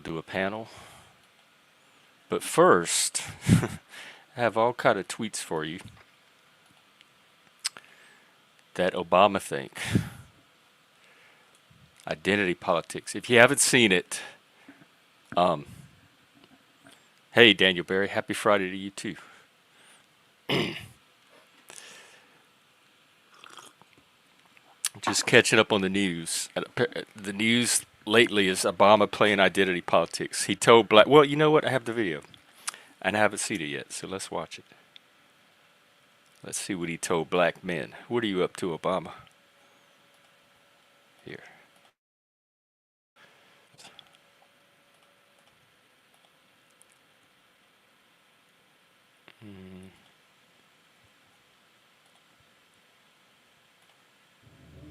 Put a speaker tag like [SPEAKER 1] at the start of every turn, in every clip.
[SPEAKER 1] do a panel. But first, I have all kind of tweets for you. That Obama thing. Identity politics. If you haven't seen it, hey Daniel Barry, happy Friday to you too. Just catching up on the news. The news lately is Obama playing identity politics. He told black. Well, you know what? I have the video, and I haven't seen it yet. So let's watch it. Let's see what he told black men. What are you up to, Obama? Here.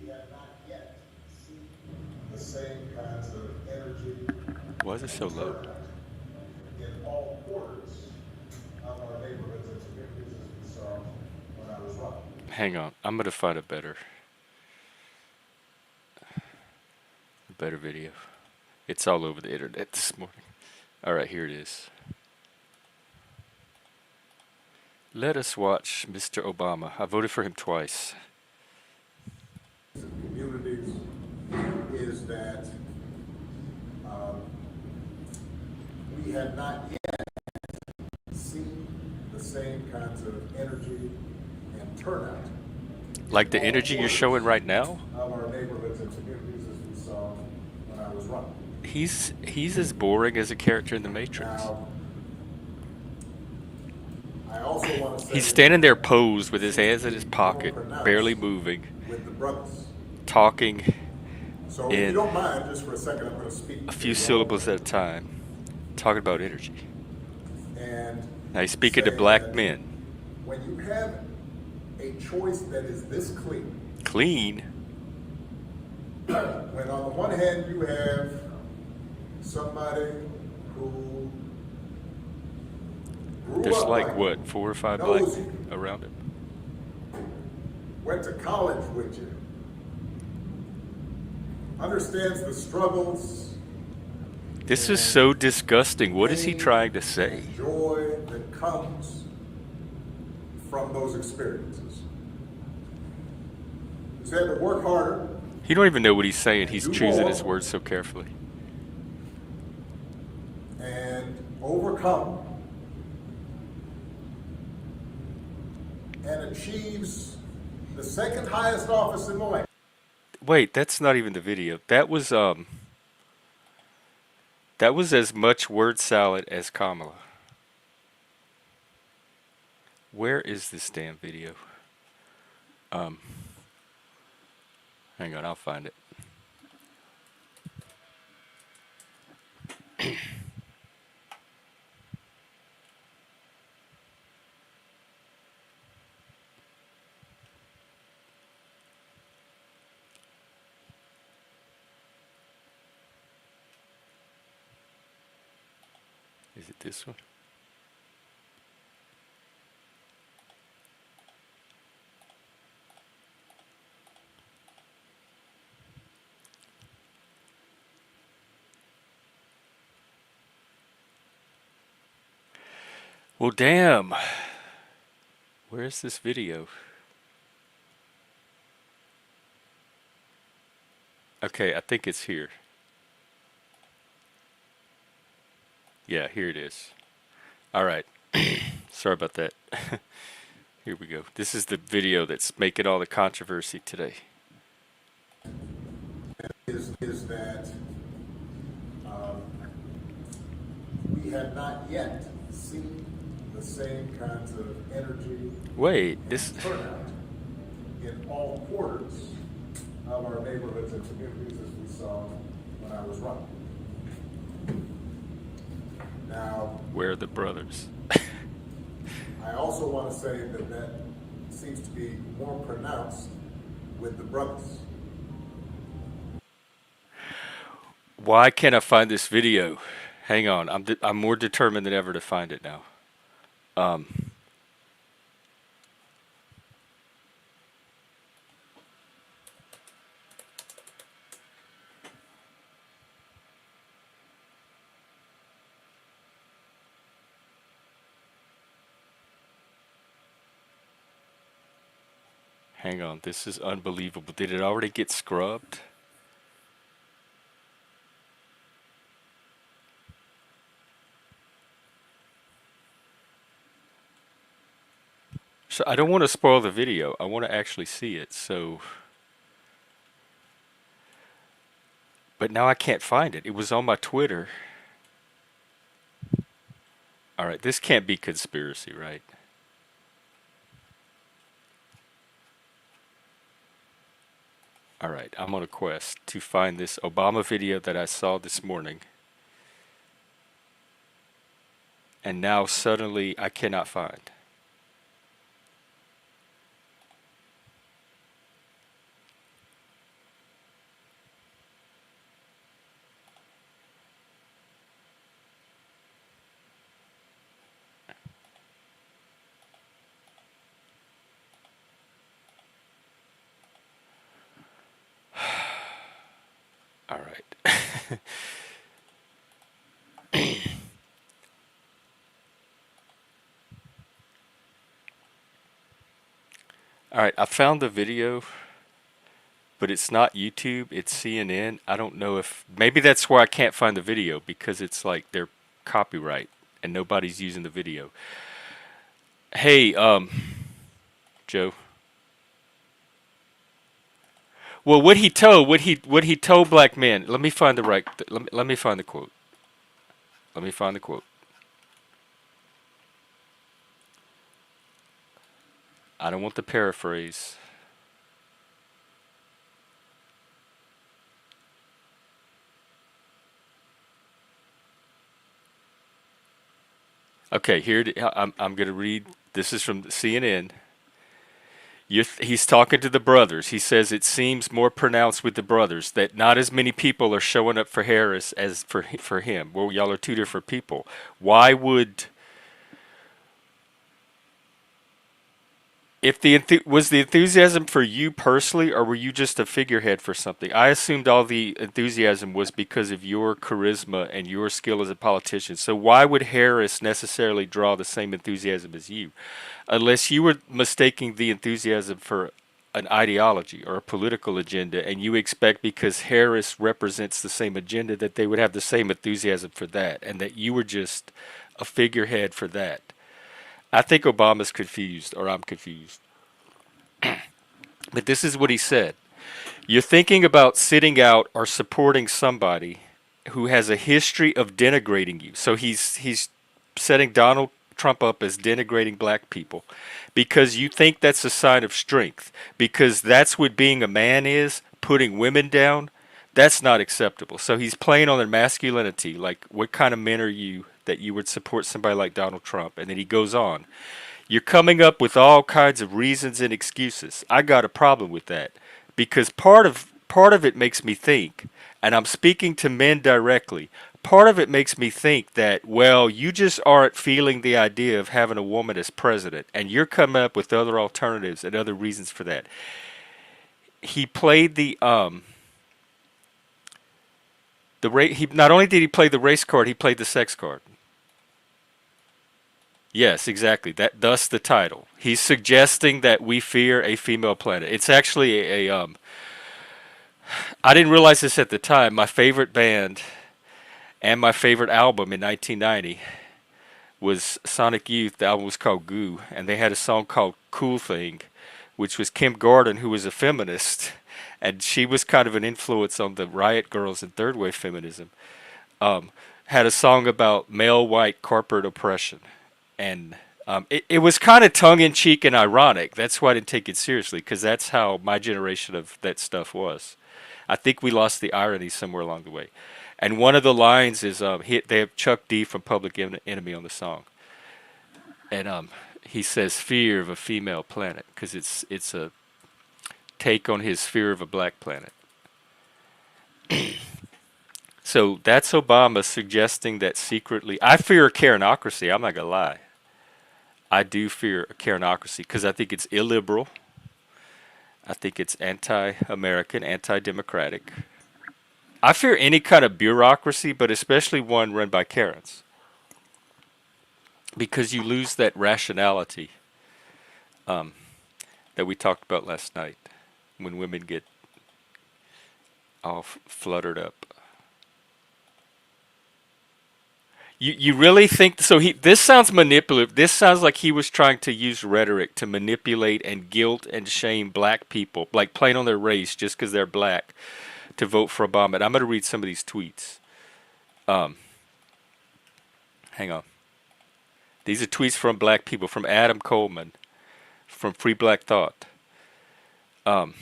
[SPEAKER 2] We have not yet seen the same kinds of energy
[SPEAKER 1] Why is it so low?
[SPEAKER 2] in all quarters of our neighborhoods and communities as we saw when I was running.
[SPEAKER 1] Hang on. I'm gonna find a better video. It's all over the internet this morning. All right, here it is. Let us watch Mr. Obama. I voted for him twice.
[SPEAKER 2] Communities is that we have not yet seen the same kinds of energy and turnout.
[SPEAKER 1] Like the energy you're showing right now?
[SPEAKER 2] Of our neighborhoods and communities as we saw when I was running.
[SPEAKER 1] He's as boring as a character in The Matrix.
[SPEAKER 2] Now, I also want to say
[SPEAKER 1] He's standing there posed with his hands in his pocket, barely moving,
[SPEAKER 2] with the brothers.
[SPEAKER 1] talking
[SPEAKER 2] So if you
[SPEAKER 1] in
[SPEAKER 2] don't mind, just for a second, I'm going to speak
[SPEAKER 1] a few syllables at a time, talking about energy.
[SPEAKER 2] And
[SPEAKER 1] Now he's speaking to black men.
[SPEAKER 2] when you have a choice that is this clean,
[SPEAKER 1] Clean?
[SPEAKER 2] when on the one hand you have somebody who grew
[SPEAKER 1] There's
[SPEAKER 2] up
[SPEAKER 1] like, what, 4 or 5 black
[SPEAKER 2] knows you,
[SPEAKER 1] around him?
[SPEAKER 2] went to college with you, understands the struggles.
[SPEAKER 1] This is so disgusting. What is he trying to say?
[SPEAKER 2] Joy that comes from those experiences. He's had to work harder.
[SPEAKER 1] He don't even know what he's saying. He's choosing his words so carefully.
[SPEAKER 2] And overcome and achieves the second highest office in the land.
[SPEAKER 1] Wait, that's not even the video. That was as much word salad as Kamala. Where is this damn video? Hang on, I'll find it. Is it this one? Well, damn. Where's this video? Okay, I think it's here. Yeah, here it is. All right. Sorry about that. Here we go. This is the video that's making all the controversy today.
[SPEAKER 2] Is that we have not yet seen the same kinds of energy.
[SPEAKER 1] Wait,
[SPEAKER 2] and
[SPEAKER 1] this.
[SPEAKER 2] turnout in all quarters of our neighborhoods and communities as we saw when I was running. Now,
[SPEAKER 1] Where are the brothers?
[SPEAKER 2] I also want to say that that seems to be more pronounced with the brothers.
[SPEAKER 1] Why can't I find this video? Hang on, I'm more determined than ever to find it now. Hang on, this is unbelievable. Did it already get scrubbed? So I don't want to spoil the video. I want to actually see it. So, but now I can't find it. It was on my Twitter. All right, this can't be conspiracy, right? All right, I'm on a quest to find this Obama video that I saw this morning. And now suddenly I cannot find. All right. All right, I found the video, but it's not YouTube, it's CNN. I don't know if maybe that's why I can't find the video because it's like they're copyright and nobody's using the video. Hey, Joe. Well, what he told black men. Let me find the right. Let me find the quote. Let me find the quote. I don't want the paraphrase. Okay, I'm going to read. This is from CNN. He's talking to the brothers. He says it seems more pronounced with the brothers that not as many people are showing up for Harris as for him. Well, y'all are two different people. Why would if was the enthusiasm for you personally, or were you just a figurehead for something? I assumed all the enthusiasm was because of your charisma and your skill as a politician. So why would Harris necessarily draw the same enthusiasm as you, unless you were mistaking the enthusiasm for an ideology or a political agenda, and you expect because Harris represents the same agenda that they would have the same enthusiasm for that, and that you were just a figurehead for that. I think Obama's confused, or I'm confused. But this is what he said. You're thinking about sitting out or supporting somebody who has a history of denigrating you. So he's setting Donald Trump up as denigrating black people because you think that's a sign of strength, because that's what being a man is, putting women down. That's not acceptable. So he's playing on their masculinity, like what kind of men are you that you would support somebody like Donald Trump? And then he goes on. You're coming up with all kinds of reasons and excuses. I got a problem with that because part of it makes me think, and I'm speaking to men directly. Part of it makes me think that, well, you just aren't feeling the idea of having a woman as president, and you're coming up with other alternatives and other reasons for that. He played he not only did he play the race card, he played the sex card. Yes, exactly. Thus the title. He's suggesting that we fear a female planet. It's actually I didn't realize this at the time. My favorite band and my favorite album in 1990 was Sonic Youth. The album was called Goo, and they had a song called Cool Thing, which was Kim Gordon, who was a feminist, and she was kind of an influence on the Riot Girls and third wave feminism. Had a song about male white corporate oppression, and it was kind of tongue in cheek and ironic. That's why I didn't take it seriously, because that's how my generation of that stuff was. I think we lost the irony somewhere along the way. And one of the lines is they have Chuck D from Public Enemy on the song, and he says fear of a female planet because it's a take on his fear of a black planet. So that's Obama suggesting that secretly. I fear a Karenocracy. I'm not gonna lie. I do fear a Karenocracy because I think it's illiberal. I think it's anti-American, anti-democratic. I fear any kind of bureaucracy, but especially one run by Karens, because you lose that rationality. that we talked about last night when women get all fluttered up. You really think so? This sounds manipulative. This sounds like he was trying to use rhetoric to manipulate and guilt and shame black people, like playing on their race just because they're black, to vote for Obama. And I'm going to read some of these tweets. Um, Hang on. These are tweets from black people, from Adam Coleman, from Free Black Thought. Um,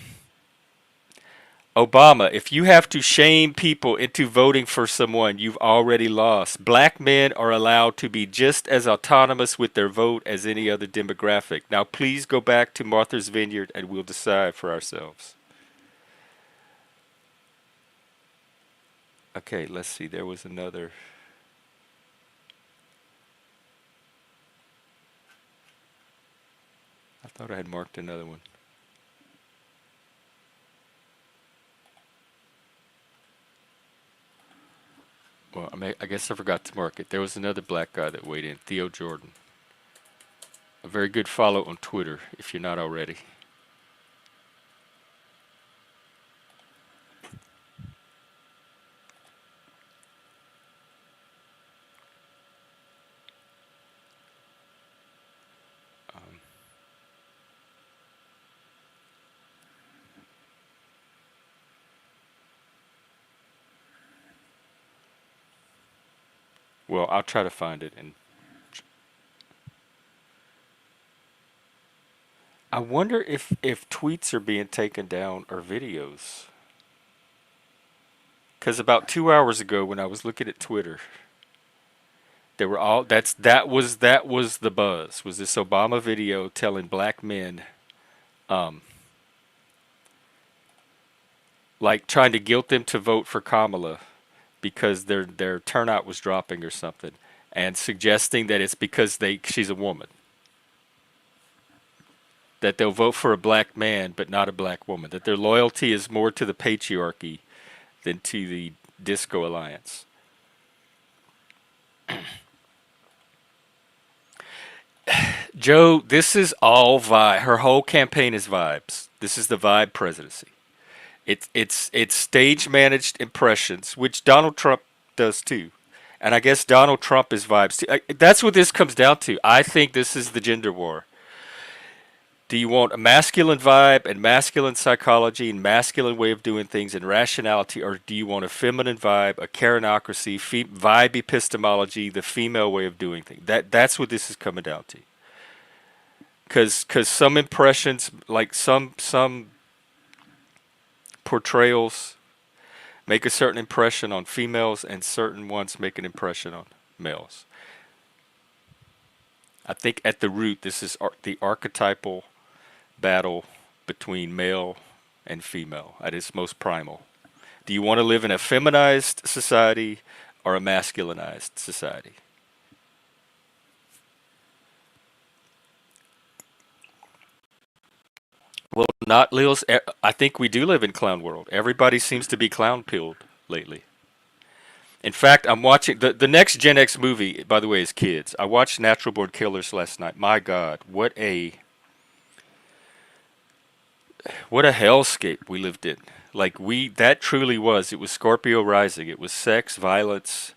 [SPEAKER 1] Obama, if you have to shame people into voting for someone, you've already lost. Black men are allowed to be just as autonomous with their vote as any other demographic. Now, please go back to Martha's Vineyard and we'll decide for ourselves. Okay, let's see. There was another. I thought I had marked another one. Well, I guess I forgot to mark it. There was another black guy that weighed in, Theo Jordan. A very good follow on Twitter, if you're not already. Um, well, I'll try to find it. And I wonder if tweets are being taken down or videos. Because about 2 hours ago, when I was looking at Twitter, they were all that was the buzz. Was this Obama video telling black men, um, like trying to guilt them to vote for Kamala because their turnout was dropping or something, and suggesting that it's because she's a woman, that they'll vote for a black man but not a black woman, that their loyalty is more to the patriarchy than to the Disco Alliance. Joe, this is all vibe. Her whole campaign is vibes. This is the vibe presidency. It's stage managed impressions, which Donald Trump does too. And I guess Donald Trump is vibes too. That's what this comes down to. I think this is the gender war. Do you want a masculine vibe and masculine psychology and masculine way of doing things and rationality, or do you want a feminine vibe, a Karenocracy, vibe epistemology, the female way of doing things? That's what this is coming down to. Because some impressions, like some portrayals, make a certain impression on females, and certain ones make an impression on males. I think at the root, this is the archetypal battle between male and female at its most primal. Do you want to live in a feminized society or a masculinized society? Well, not Lils. I think we do live in clown world. Everybody seems to be clown pilled lately. In fact, I'm watching the next Gen X movie. By the way, is kids. I watched Natural Born Killers last night. My God, what a hellscape we lived in. Like that truly was. It was Scorpio rising. It was sex, violence,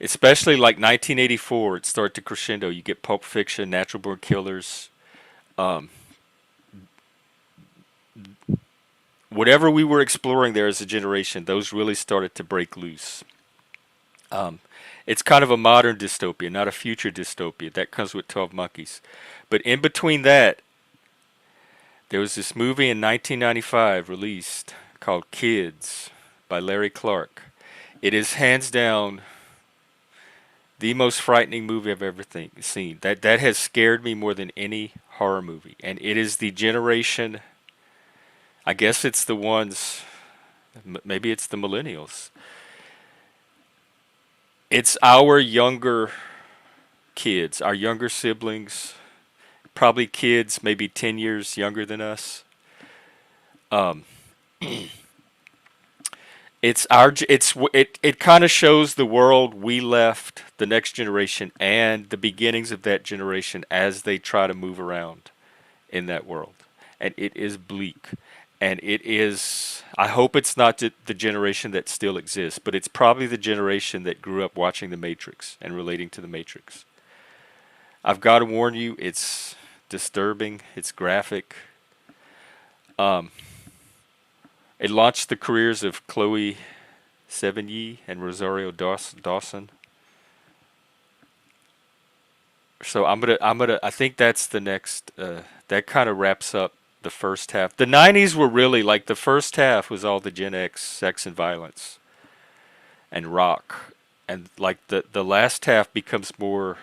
[SPEAKER 1] especially like 1984. It started to crescendo. You get Pulp Fiction, Natural Born Killers. Um, Whatever we were exploring there as a generation, those really started to break loose. Um, it's kind of a modern dystopia, not a future dystopia. That comes with 12 Monkeys. But in between that, there was this movie in 1995 released called Kids by Larry Clark. It is hands down the most frightening movie I've ever seen. That has scared me more than any horror movie. And it is the generation, I guess it's the ones, maybe it's the millennials. It's our younger kids, our younger siblings, probably kids maybe 10 years younger than us. Um, it kind of shows the world we left the next generation and the beginnings of that generation as they try to move around in that world. and it is bleak. And it is, I hope it's not the generation that still exists, but it's probably the generation that grew up watching The Matrix and relating to The Matrix. I've got to warn you, it's disturbing, it's graphic. Um, it launched the careers of Chloe Sevigny and Rosario Dawson. So I think that's the next. That kind of wraps up the first half. The '90s were really like the first half was all the Gen X sex and violence and rock, and like the last half becomes more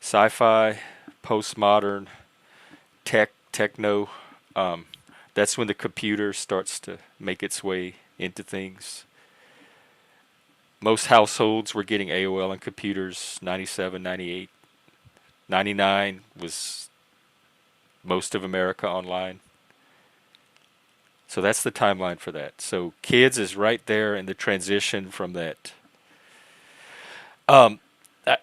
[SPEAKER 1] sci-fi, postmodern, techno. Um, that's when the computer starts to make its way into things. Most households were getting AOL and computers 97, 98. 99 was most of America online. So that's the timeline for that. So kids is right there in the transition from that. Um,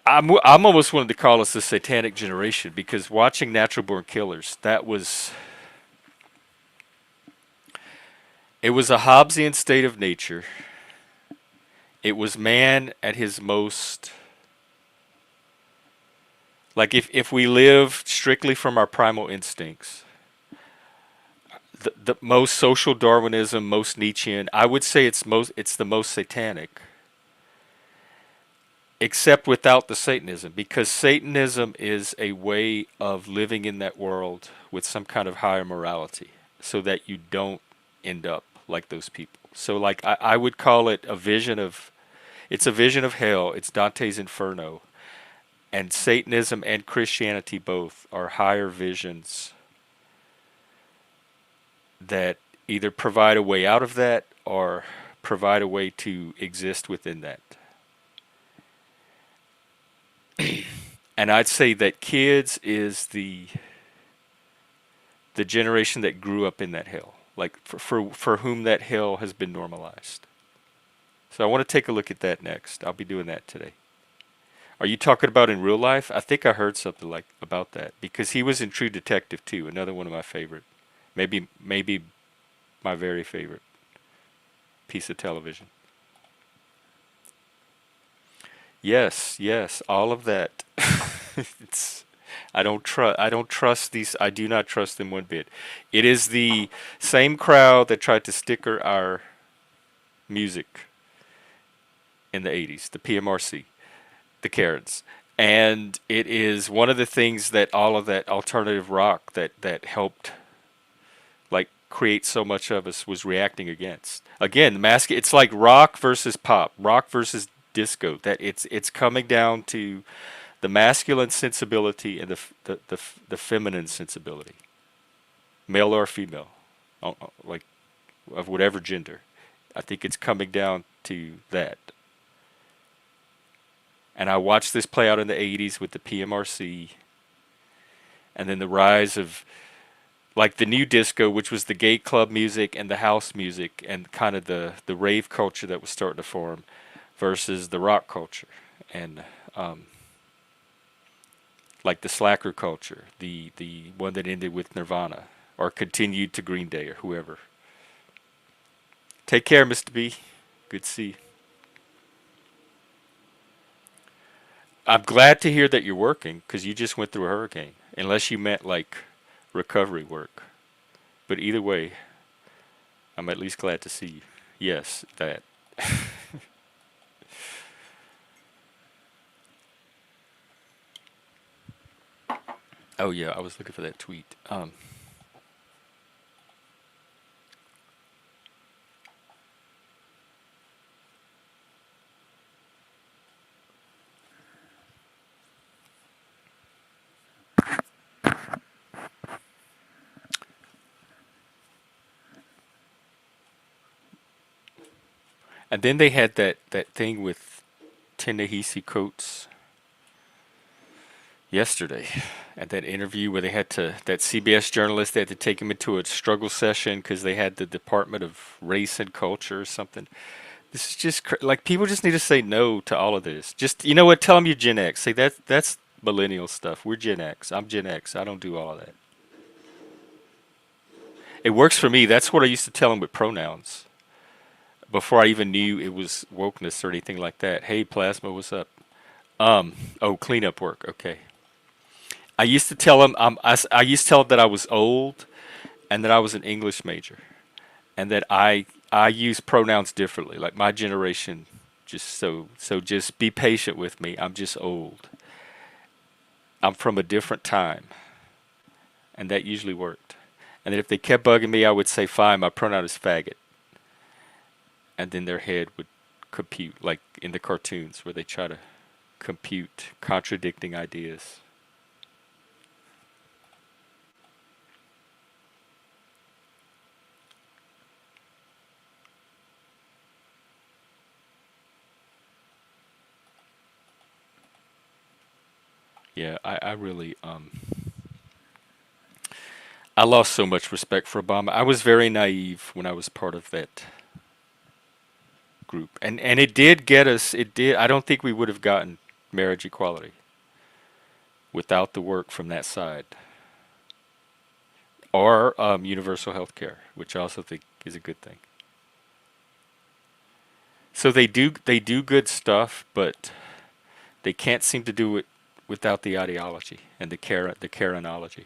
[SPEAKER 1] I'm almost wanting to call us the satanic generation because watching Natural Born Killers, it was a Hobbesian state of nature. It was man at his most, like if we live strictly from our primal instincts, the most social Darwinism, most Nietzschean, I would say it's the most satanic, except without the Satanism, because Satanism is a way of living in that world with some kind of higher morality, so that you don't end up like those people. So like I would call it a vision of, it's a vision of hell. It's Dante's Inferno, and Satanism and Christianity both are higher visions that either provide a way out of that or provide a way to exist within that. And I'd say that kids is the generation that grew up in that hell, like for whom that hell has been normalized. So I want to take a look at that next. I'll be doing that today. Are you talking about in real life? I think I heard something like about that because he was in True Detective too, another one of my favorite, maybe my very favorite piece of television. Yes, yes, all of that. it's I don't trust these. I do not trust them one bit. It is the same crowd that tried to sticker our music in the 80s, the PMRC, the Karens. And it is one of the things that all of that alternative rock that helped like create so much of us was reacting against. Again, the mask, it's like rock versus pop, rock versus disco. That it's coming down to the masculine sensibility and the feminine sensibility, male or female, like of whatever gender. I think it's coming down to that. And I watched this play out in the 80s with the PMRC, and then the rise of like the new disco, which was the gay club music and the house music and kind of the rave culture that was starting to form versus the rock culture and like the slacker culture, the one that ended with Nirvana or continued to Green Day or whoever. Take care, Mr. B. Good to see you. I'm glad to hear that you're working because you just went through a hurricane. Unless you meant like recovery work. But either way, I'm at least glad to see you. Yes, that. Oh yeah, I was looking for that tweet. And then they had that thing with Ta-Nehisi Coates yesterday, at that interview where they had to that CBS journalist they had to take him into a struggle session because they had the Department of Race and Culture or something. This is just like people just need to say no to all of this. Just you know what? Tell them you're Gen X. Say that's millennial stuff. We're Gen X. I'm Gen X. I don't do all of that. It works for me. That's what I used to tell them with pronouns before I even knew it was wokeness or anything like that. Hey, plasma, what's up? Oh, cleanup work. Okay. I used to tell them I used to tell them that I was old and that I was an English major and that I use pronouns differently. Like my generation, just be patient with me. I'm just old. I'm from a different time, and that usually worked. And then if they kept bugging me, I would say, "Fine, my pronoun is faggot," and then their head would compute, like in the cartoons where they try to compute contradicting ideas. Yeah, I really I lost so much respect for Obama. I was very naive when I was part of that group. And it did get us it did I don't think we would have gotten marriage equality without the work from that side. Or universal health care, which I also think is a good thing. So they do good stuff, but they can't seem to do it without the ideology and the Karenology.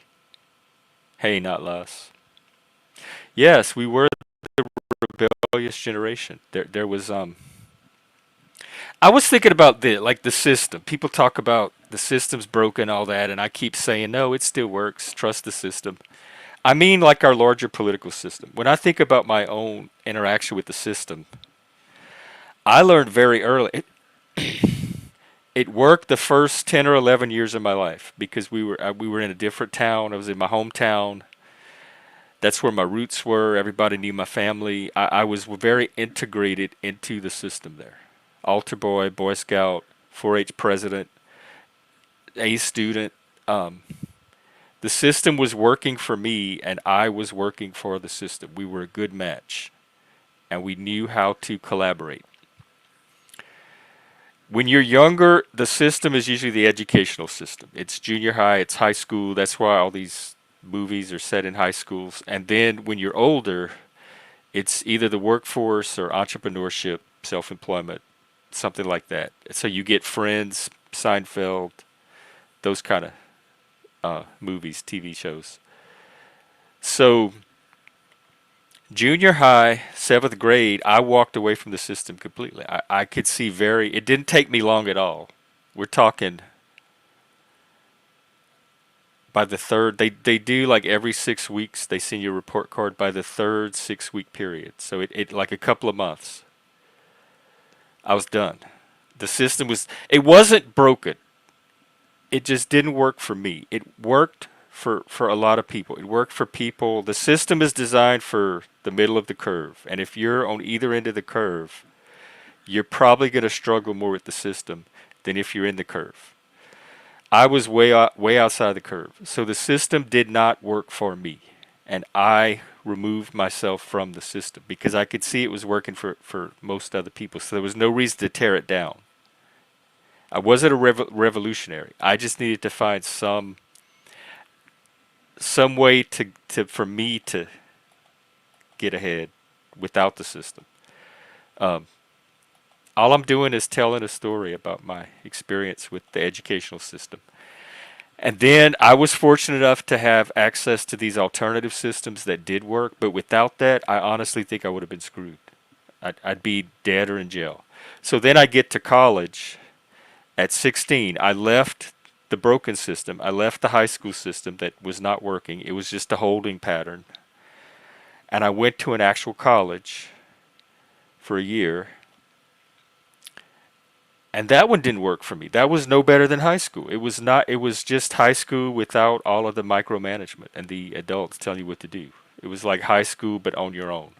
[SPEAKER 1] Hey, not less. Yes, we were the rebellious generation. There was I was thinking about the system. People talk about the system's broken, all that, and I keep saying no, it still works. Trust the system. I mean, like our larger political system. When I think about my own interaction with the system, I learned very early. It worked the first 10 or 11 years of my life because we were in a different town. I was in my hometown. That's where my roots were. Everybody knew my family. I was very integrated into the system there. Altar boy, Boy Scout, 4-H president, A student. Um, the system was working for me, and I was working for the system. We were a good match, and we knew how to collaborate. When you're younger, the system is usually the educational system. It's junior high, it's high school. That's why all these movies are set in high schools. And then when you're older, it's either the workforce or entrepreneurship, self employment, something like that. So you get Friends, Seinfeld, those kind of movies, TV shows. So junior high, seventh grade, I walked away from the system completely. I could see it didn't take me long at all. We're talking by the third, they do like every 6 weeks, they send you a report card by the third 6 week period. So it like a couple of months, I was done. It wasn't broken. It just didn't work for me. It worked for a lot of people. It worked for people. The system is designed for the middle of the curve. And if you're on either end of the curve, you're probably going to struggle more with the system than if you're in the curve. I was way outside the curve. So the system did not work for me. And I removed myself from the system because I could see it was working for most other people. So there was no reason to tear it down. I wasn't a revolutionary. I just needed to find some way to for me to get ahead without the system. Um, all I'm doing is telling a story about my experience with the educational system. And then I was fortunate enough to have access to these alternative systems that did work, but without that, I honestly think I would have been screwed. I'd be dead or in jail. So then I get to college at 16. I left the broken system. I left the high school system that was not working. It was just a holding pattern. And I went to an actual college for a year. And that one didn't work for me. That was no better than high school. It was not. It was just high school without all of the micromanagement and the adults telling you what to do. It was like high school but on your own.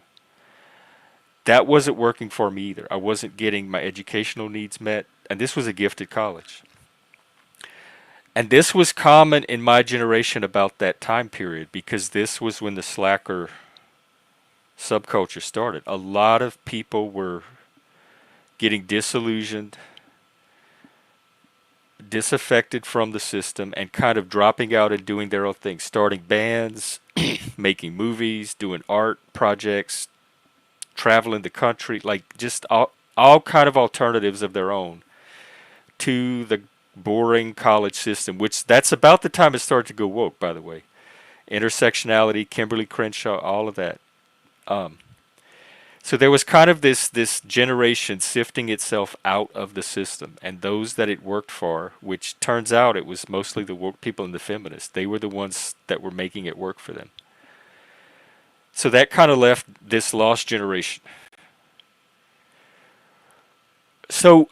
[SPEAKER 1] That wasn't working for me either. I wasn't getting my educational needs met, and this was a gifted college. And this was common in my generation about that time period because this was when the slacker subculture started. A lot of people were getting disillusioned, disaffected from the system and kind of dropping out and doing their own thing, starting bands, making movies, doing art projects, traveling the country, like just all kind of alternatives of their own to the boring college system, which that's about the time it started to go woke, by the way. Intersectionality, Kimberly Crenshaw, all of that. Um, so there was kind of this generation sifting itself out of the system, and those that it worked for, which turns out it was mostly the woke people and the feminists. They were the ones that were making it work for them. So that kind of left this lost generation. So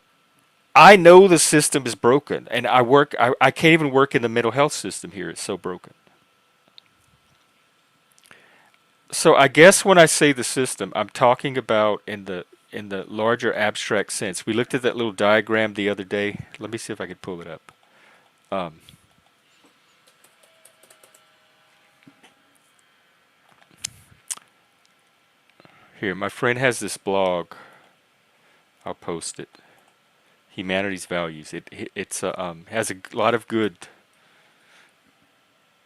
[SPEAKER 1] I know the system is broken, and I can't even work in the mental health system here. It's so broken. So I guess when I say the system, I'm talking about in the larger abstract sense. We looked at that little diagram the other day. Let me see if I can pull it up. Um, Here, my friend has this blog. I'll post it. Humanity's Values. It's has a lot of good.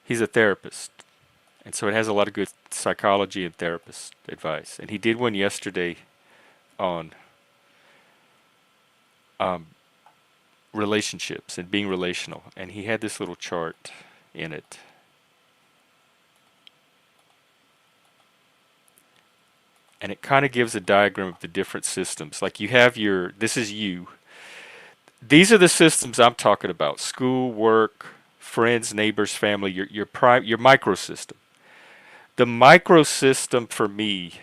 [SPEAKER 1] He's a therapist, and so it has a lot of good psychology and therapist advice. And he did one yesterday on um, relationships and being relational, and he had this little chart in it. And it kind of gives a diagram of the different systems. Like you have your, this is you. These are the systems I'm talking about: school, work, friends, neighbors, family. Your microsystem. The microsystem for me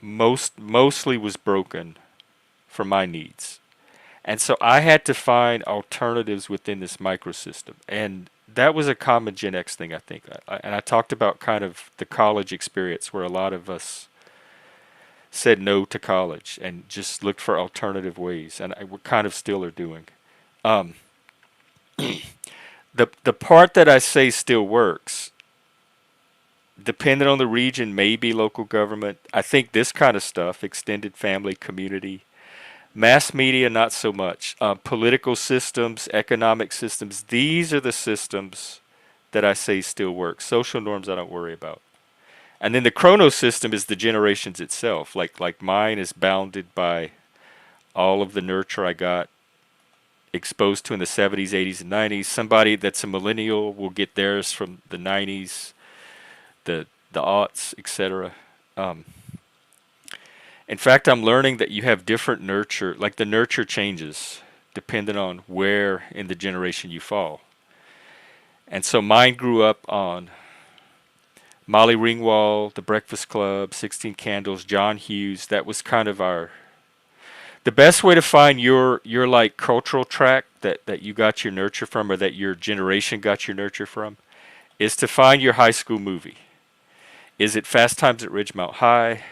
[SPEAKER 1] mostly was broken for my needs, and so I had to find alternatives within this microsystem. And that was a common Gen X thing, I think. And I talked about kind of the college experience where a lot of us said no to college and just looked for alternative ways, and we kind of still are doing. Um, the part that I say still works, depending on the region, maybe local government. I think this kind of stuff, extended family, community, mass media, not so much. Political systems, economic systems. These are the systems that I say still work. Social norms I don't worry about. And then the chrono system is the generations itself. Like mine is bounded by all of the nurture I got exposed to in the 70s, 80s, and 90s. Somebody that's a millennial will get theirs from the 90s, the aughts, etc. Um, in fact, I'm learning that you have different nurture, like the nurture changes depending on where in the generation you fall. And so mine grew up on Molly Ringwald, The Breakfast Club, 16 Candles, John Hughes. That was kind of our the best way to find your like cultural track that you got your nurture from, or that your generation got your nurture from, is to find your high school movie. Is it Fast Times at Ridgemount High?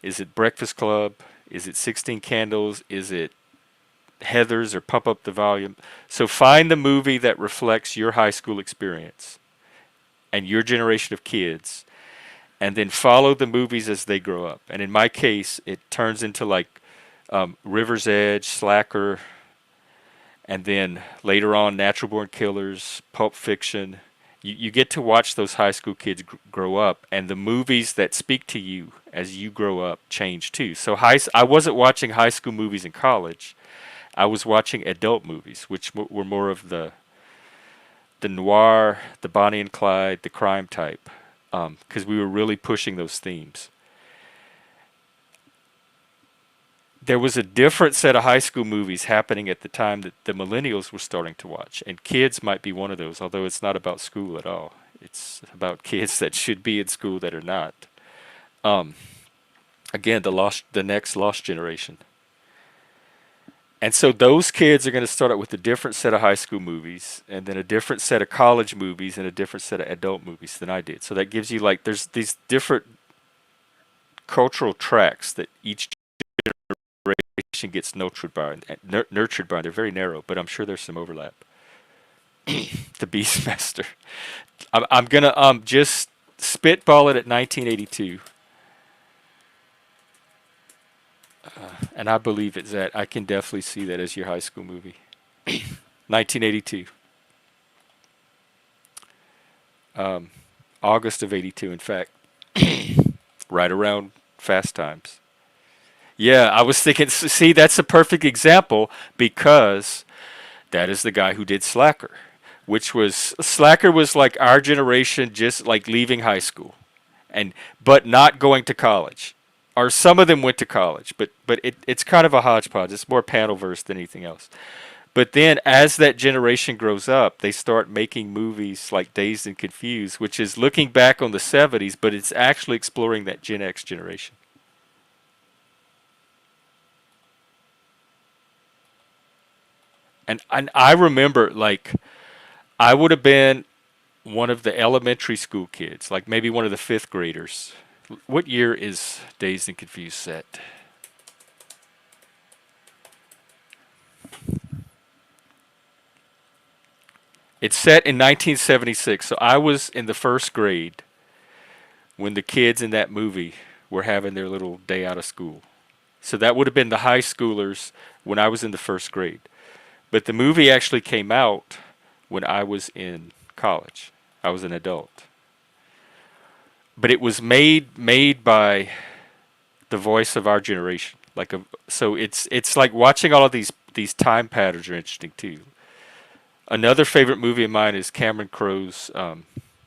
[SPEAKER 1] Is it Breakfast Club? Is it 16 Candles? Is it Heathers or Pump Up the Volume? So find the movie that reflects your high school experience and your generation of kids, and then follow the movies as they grow up. And in my case, it turns into like River's Edge, Slacker, and then later on, Natural Born Killers, Pulp Fiction. You get to watch those high school kids grow up, and the movies that speak to you as you grow up change too. So I wasn't watching high school movies in college. I was watching adult movies, which were more of the noir, the Bonnie and Clyde, the crime type, because we were really pushing those themes. There was a different set of high school movies happening at the time that the millennials were starting to watch, and kids might be one of those, although it's not about school at all. It's about kids that should be in school that are not. Um, Again, the next lost generation. And so those kids are going to start out with a different set of high school movies, and then a different set of college movies, and a different set of adult movies than I did. So that gives you like there's these different cultural tracks that each generation gets nurtured by. Nurtured by. They're very narrow, but I'm sure there's some overlap. The Beastmaster. I'm gonna just spitball it at 1982, and I believe it's that. I can definitely see that as your high school movie. 1982, August of '82. In fact, right around Fast Times. Yeah, I was thinking. See, that's a perfect example because that is the guy who did Slacker, which was Slacker was like our generation, just like leaving high school, and but not going to college. Or some of them went to college, but it's kind of a hodgepodge. It's more panelverse than anything else. But then, as that generation grows up, they start making movies like Dazed and Confused, which is looking back on the '70s, but it's actually exploring that Gen X generation. And I remember, like, I would have been one of the elementary school kids, like maybe one of the fifth graders. What year is Dazed and Confused set? It's set in 1976, so I was in the first grade when the kids in that movie were having their little day out of school. So that would have been the high schoolers when I was in the first grade. But the movie actually came out when I was in college. I was an adult. But it was made by the voice of our generation. So it's like watching all of these time patterns are interesting too. Another favorite movie of mine is Cameron Crowe's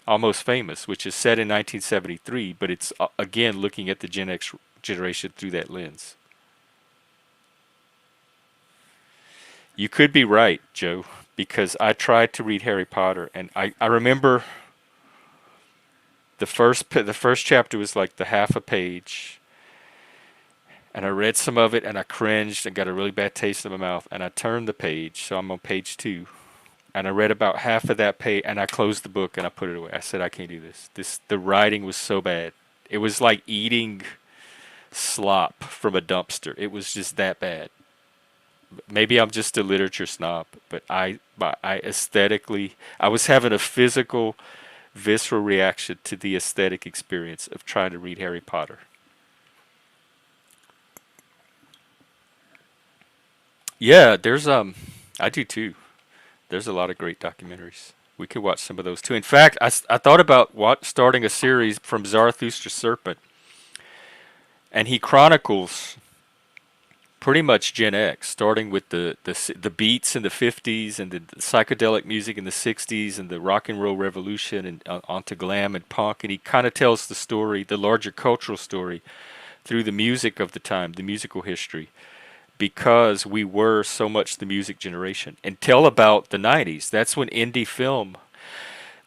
[SPEAKER 1] Almost Famous, which is set in 1973, but it's again looking at the Gen X generation through that lens. You could be right, Joe, because I tried to read Harry Potter, and I remember the first chapter was like the half a page, and I read some of it, and I cringed and got a really bad taste in my mouth, and I turned the page, so I'm on page two, and I read about half of that page, and I closed the book and I put it away. I said I can't do this. The writing was so bad. It was like eating slop from a dumpster. It was just that bad. Maybe I'm just a literature snob, but I aesthetically, I was having a physical, visceral reaction to the aesthetic experience of trying to read Harry Potter. Yeah, I do too. There's a lot of great documentaries. We could watch some of those too. In fact, I thought about starting a series from Zarathustra's Serpent, and he chronicles pretty much Gen X, starting with the beats in the '50s and the psychedelic music in the '60s and the rock and roll revolution and onto glam and punk, and he kind of tells the story, the larger cultural story, through the music of the time, the musical history, because we were so much the music generation. Until about the '90s, that's when indie film.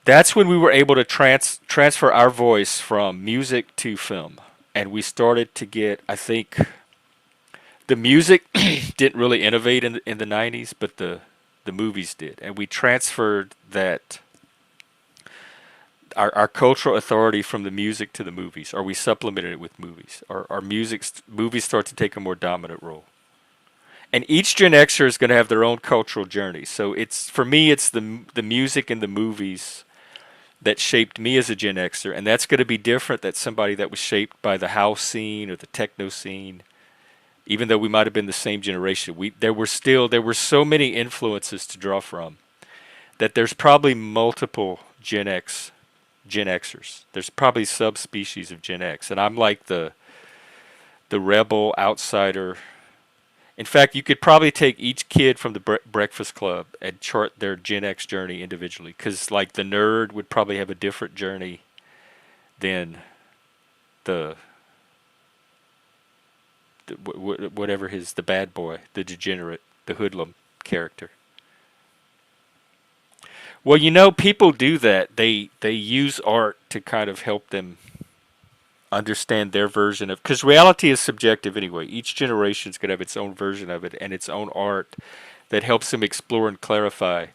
[SPEAKER 1] That's when we were able to transfer our voice from music to film, and we started to get, I think, the music didn't really innovate in the '90s, but the movies did, and we transferred that our cultural authority from the music to the movies, or we supplemented it with movies. Our movies start to take a more dominant role, and each Gen Xer is going to have their own cultural journey. So it's for me, it's the music and the movies that shaped me as a Gen Xer, and that's going to be different than somebody that was shaped by the house scene or the techno scene. Even though we might have been the same generation, there were so many influences to draw from that there's probably multiple Gen Xers. There's probably subspecies of Gen X, and I'm like the rebel outsider. In fact, you could probably take each kid from the Breakfast Club and chart their Gen X journey individually, because like the nerd would probably have a different journey than the whatever the bad boy, the degenerate, the hoodlum character. Well, people do that. They use art to kind of help them understand their version of, because reality is subjective anyway. Each generation's going to have its own version of it and its own art that helps them explore and clarify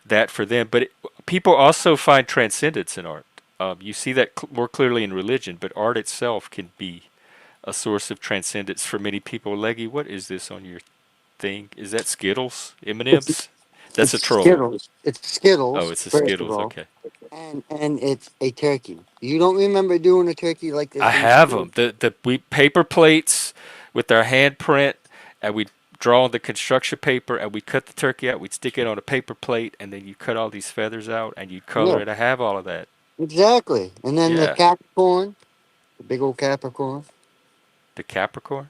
[SPEAKER 1] that for them. But people also find transcendence in art. You see that more clearly in religion, but art itself can be a source of transcendence for many people. Leggy, what is this on your thing? Is that Skittles?
[SPEAKER 3] It's
[SPEAKER 1] M&Ms? That's
[SPEAKER 3] it's
[SPEAKER 1] a troll.
[SPEAKER 3] Skittles. It's
[SPEAKER 1] Oh,
[SPEAKER 3] Skittles,
[SPEAKER 1] it's a
[SPEAKER 3] first of
[SPEAKER 1] Skittles.
[SPEAKER 3] all,
[SPEAKER 1] Okay.
[SPEAKER 3] and it's a turkey. You don't remember doing a turkey like
[SPEAKER 1] I
[SPEAKER 3] this in
[SPEAKER 1] have
[SPEAKER 3] school?
[SPEAKER 1] them. We paper plates with our handprint, and we draw on the construction paper, and we cut the turkey out. We'd stick it on a paper plate, and then you cut all these feathers out, and you'd color
[SPEAKER 3] Yeah,
[SPEAKER 1] it. I have all of that.
[SPEAKER 3] exactly. And then the
[SPEAKER 1] Yeah,
[SPEAKER 3] Capricorn, the big old Capricorn,
[SPEAKER 1] the Capricorn.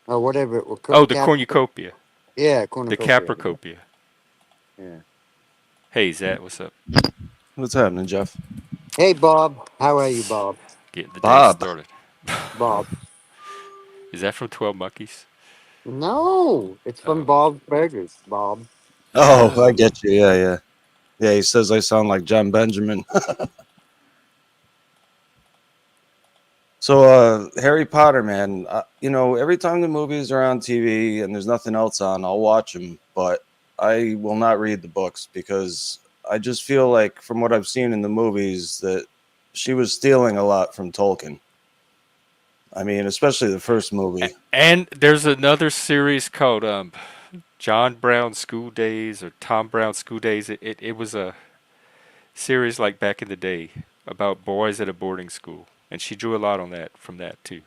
[SPEAKER 3] or whatever it was.
[SPEAKER 1] Oh, the
[SPEAKER 3] Cap.
[SPEAKER 1] cornucopia,
[SPEAKER 3] Yeah,
[SPEAKER 1] the
[SPEAKER 3] cornucopia.
[SPEAKER 1] Capricopia.
[SPEAKER 3] Yeah.
[SPEAKER 1] Hey, Zach, what's up?
[SPEAKER 4] What's happening, Jeff?
[SPEAKER 3] Hey, Bob. How are you, Bob?
[SPEAKER 1] Getting the day
[SPEAKER 4] Bob.
[SPEAKER 1] started.
[SPEAKER 3] Bob.
[SPEAKER 1] Is that from 12 Monkeys?
[SPEAKER 3] No, it's from
[SPEAKER 1] Oh,
[SPEAKER 3] Bob's Burgers, Bob.
[SPEAKER 4] Oh, I
[SPEAKER 1] oh,
[SPEAKER 4] get you. Yeah, yeah. Yeah, he says I sound like John Benjamin. So, Harry Potter, man, every time the movies are on TV and there's nothing else on, I'll watch them, but I will not read the books because I just feel like, from what I've seen in the movies, that she was stealing a lot from Tolkien. I mean, especially the first movie.
[SPEAKER 1] and there's another series called John Brown School Days or Tom Brown School Days. It was a series like back in the day about boys at a boarding school, and she drew a lot on that from that too.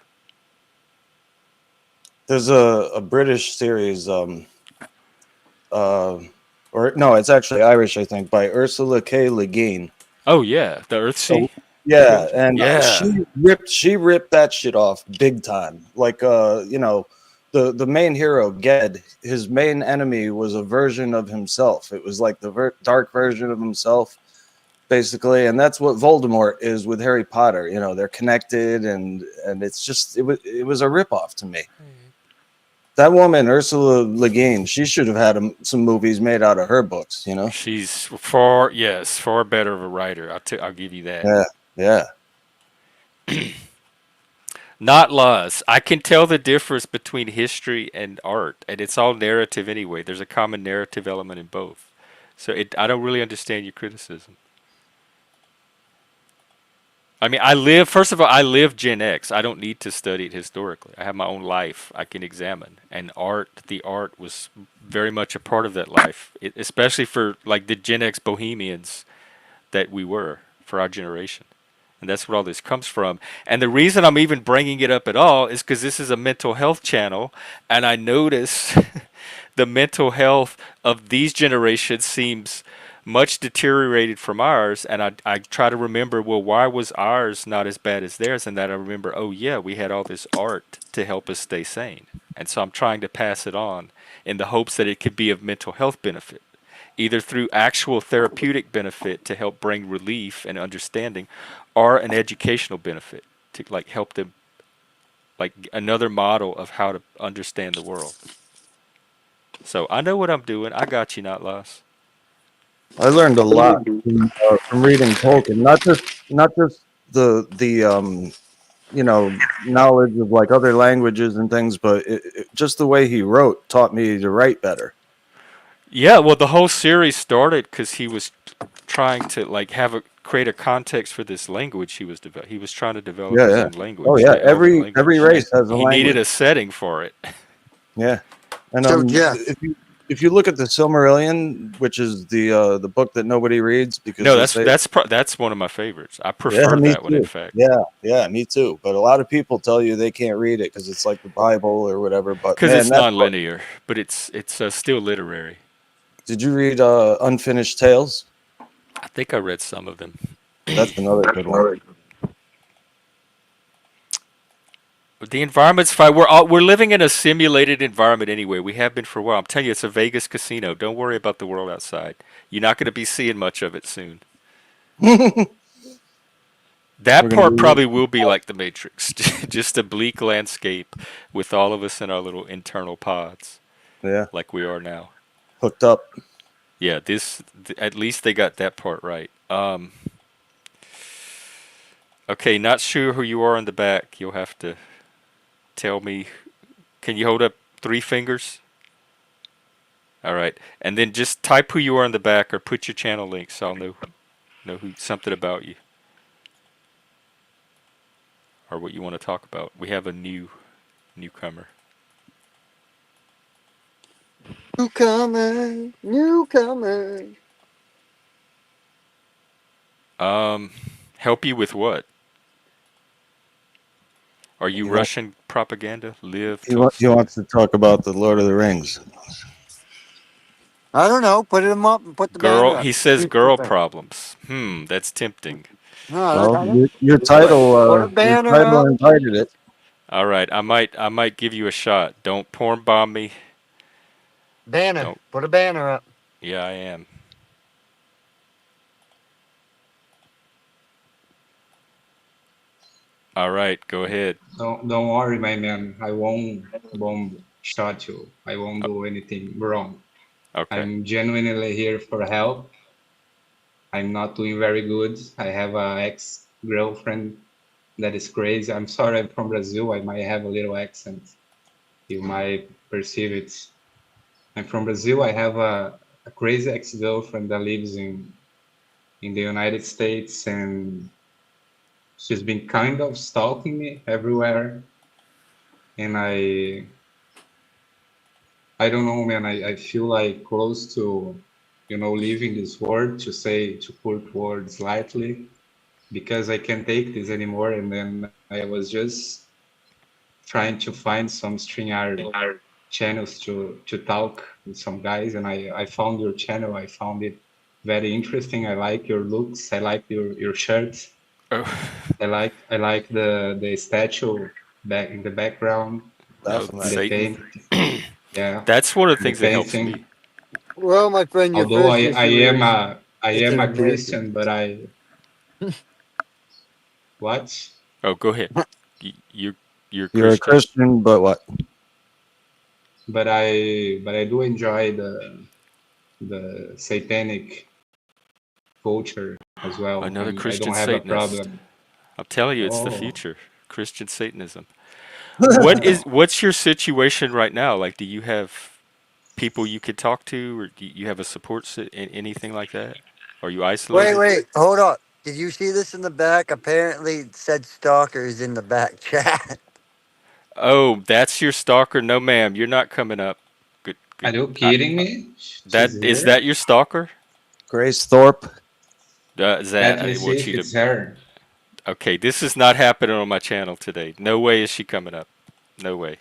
[SPEAKER 4] There's a British series, uh, or no, it's actually Irish, I think, by Ursula K. Le Guin.
[SPEAKER 1] Oh yeah, the
[SPEAKER 4] Oh,
[SPEAKER 1] Earthsea.
[SPEAKER 4] yeah, and
[SPEAKER 1] Yeah,
[SPEAKER 4] she ripped that shit off big time. Like the main hero Ged, his main enemy was a version of himself. It was like the dark version of himself, basically, and that's what Voldemort is with Harry Potter. They're connected, and it's just it was a ripoff to me. That woman Ursula Le Guin, she should have had some movies made out of her books.
[SPEAKER 1] she's far better of a writer. I'll give you that.
[SPEAKER 4] Yeah, yeah.
[SPEAKER 1] Not laws. I can tell the difference between history and art, and it's all narrative anyway. There's a common narrative element in both. So I don't really understand your criticism. I mean, first of all, I live Gen X. I don't need to study it historically. I have my own life I can examine. And the art was very much a part of that life, especially for like the Gen X bohemians that we were for our generation. And that's what all this comes from. And the reason I'm even bringing it up at all is because this is a mental health channel, and I notice the mental health of these generations seems much deteriorated from ours. And I try to remember, well, why was ours not as bad as theirs? And that I remember, oh, yeah, we had all this art to help us stay sane. And so I'm trying to pass it on in the hopes that it could be of mental health benefit, either through actual therapeutic benefit to help bring relief and understanding, or an educational benefit to like help them, like another model of how to understand the world. So I know what I'm doing. I got you, not lost.
[SPEAKER 4] I learned a lot from reading Tolkien. Not just the knowledge of like other languages and things, but just the way he wrote taught me to write better.
[SPEAKER 1] Yeah, well, the whole series started because he was trying to like create a context for this language he was trying to develop
[SPEAKER 4] Yeah,
[SPEAKER 1] his
[SPEAKER 4] yeah.
[SPEAKER 1] own
[SPEAKER 4] Oh
[SPEAKER 1] language,
[SPEAKER 4] yeah.
[SPEAKER 1] the Elven
[SPEAKER 4] Every
[SPEAKER 1] language, and
[SPEAKER 4] race has a
[SPEAKER 1] he needed
[SPEAKER 4] language.
[SPEAKER 1] a setting for it.
[SPEAKER 4] Yeah, and
[SPEAKER 3] So, Jeff.
[SPEAKER 4] if you look at the Silmarillion, which is the book that nobody reads because
[SPEAKER 1] No,
[SPEAKER 4] they say,
[SPEAKER 1] that's one of my favorites. I
[SPEAKER 4] yeah,
[SPEAKER 1] prefer
[SPEAKER 4] me
[SPEAKER 1] that one, in
[SPEAKER 4] too.
[SPEAKER 1] fact,
[SPEAKER 4] Yeah, yeah, me too. But a lot of people tell you they can't read it because it's like the Bible or whatever. But
[SPEAKER 1] because
[SPEAKER 4] man,
[SPEAKER 1] it's non-linear, but it's still literary.
[SPEAKER 4] did you read Unfinished Tales?
[SPEAKER 1] I think I read some of them.
[SPEAKER 4] That's another good one.
[SPEAKER 1] The environment's fine. We're living in a simulated environment anyway. We have been for a while. I'm telling you, it's a Vegas casino. Don't worry about the world outside. You're not going to be seeing much of it soon.
[SPEAKER 4] We're
[SPEAKER 1] That
[SPEAKER 4] gonna
[SPEAKER 1] part
[SPEAKER 4] be
[SPEAKER 1] probably will be like the Matrix, just a bleak landscape with all of us in our little internal pods,
[SPEAKER 4] yeah
[SPEAKER 1] like we are now.
[SPEAKER 4] hooked up.
[SPEAKER 1] Yeah, at least they got that part right. Okay, not sure who you are in the back. You'll have to tell me. Can you hold up 3 fingers? All right, and then just type who you are in the back, or put your channel link so I'll know something about you, or what you want to talk about. We have a newcomer.
[SPEAKER 3] Newcomer, newcomer.
[SPEAKER 1] Help you with what? Are you
[SPEAKER 4] He wants
[SPEAKER 1] Russian propaganda? Live
[SPEAKER 4] he
[SPEAKER 1] Tolstoy.
[SPEAKER 4] wants to talk about the Lord of the Rings.
[SPEAKER 3] I don't know. Put him up and put the banner
[SPEAKER 1] Girl,
[SPEAKER 3] up.
[SPEAKER 1] he says
[SPEAKER 3] See what
[SPEAKER 1] girl
[SPEAKER 3] you think.
[SPEAKER 1] problems. That's tempting.
[SPEAKER 3] No,
[SPEAKER 4] Well,
[SPEAKER 3] that's
[SPEAKER 1] What?
[SPEAKER 3] put a
[SPEAKER 4] your
[SPEAKER 3] banner
[SPEAKER 4] title
[SPEAKER 3] up.
[SPEAKER 4] invited it.
[SPEAKER 1] All right, I might give you a shot. Don't porn bomb me.
[SPEAKER 3] Banner.
[SPEAKER 1] Don't.
[SPEAKER 3] Put a banner up.
[SPEAKER 1] Yeah, I am. All right, go ahead.
[SPEAKER 5] Don't worry, my man. I won't bomb shot you. I won't
[SPEAKER 1] Uh,
[SPEAKER 5] do anything wrong.
[SPEAKER 1] Okay.
[SPEAKER 5] I'm genuinely here for help. I'm not doing very good. I have a ex-girlfriend that is crazy. I'm sorry, I'm from Brazil. I might have a little accent. You might perceive it. I'm from Brazil. I have a crazy ex-girlfriend that lives in the United States, and she's been kind of stalking me everywhere. And I don't know, man. I feel like close to, leaving this world, to put words lightly, because I can't take this anymore. And then I was just trying to find some StreamYard channels to talk with some guys, and I found your channel. I found it very interesting. I like your looks. I like your shirt.
[SPEAKER 1] Oh,
[SPEAKER 5] I like the statue back in the background,
[SPEAKER 1] oh,
[SPEAKER 5] in the
[SPEAKER 4] Definitely.
[SPEAKER 1] Satan.
[SPEAKER 5] paint. Yeah,
[SPEAKER 1] That's one of the
[SPEAKER 5] in the
[SPEAKER 1] things that helps me.
[SPEAKER 5] painting.
[SPEAKER 3] Well, my friend, your
[SPEAKER 5] Although
[SPEAKER 3] first
[SPEAKER 5] I
[SPEAKER 3] issue
[SPEAKER 5] am
[SPEAKER 3] is
[SPEAKER 5] I
[SPEAKER 3] it's
[SPEAKER 5] am
[SPEAKER 3] an
[SPEAKER 5] a
[SPEAKER 3] American.
[SPEAKER 5] Christian, but what?
[SPEAKER 1] Oh, go ahead. You're
[SPEAKER 4] You're a
[SPEAKER 1] Christian.
[SPEAKER 4] Christian, but what?
[SPEAKER 5] But I do enjoy the satanic culture as well.
[SPEAKER 1] Another
[SPEAKER 5] I
[SPEAKER 1] Christian
[SPEAKER 5] don't have a
[SPEAKER 1] Satanist.
[SPEAKER 5] problem.
[SPEAKER 1] I'm telling you, it's the
[SPEAKER 5] Oh,
[SPEAKER 1] future. Christian Satanism. What's your situation right now? Like, do you have people you could talk to, or do you have a anything like that? Are you
[SPEAKER 3] Wait,
[SPEAKER 1] isolated?
[SPEAKER 3] wait, hold up. Did you see this in the back? Apparently, it said stalkers in the back chat.
[SPEAKER 1] Oh, that's your stalker? No, ma'am, you're not coming up. Good,
[SPEAKER 5] are
[SPEAKER 1] good.
[SPEAKER 5] you kidding me?
[SPEAKER 1] That
[SPEAKER 5] She's
[SPEAKER 1] is
[SPEAKER 5] here.
[SPEAKER 1] that your stalker?
[SPEAKER 4] Grace Thorpe.
[SPEAKER 1] Is that
[SPEAKER 5] Let me
[SPEAKER 1] I
[SPEAKER 5] see
[SPEAKER 1] want
[SPEAKER 5] if
[SPEAKER 1] you to?
[SPEAKER 5] it's her.
[SPEAKER 1] Okay, this is not happening on my channel today. No way is she coming up. No way.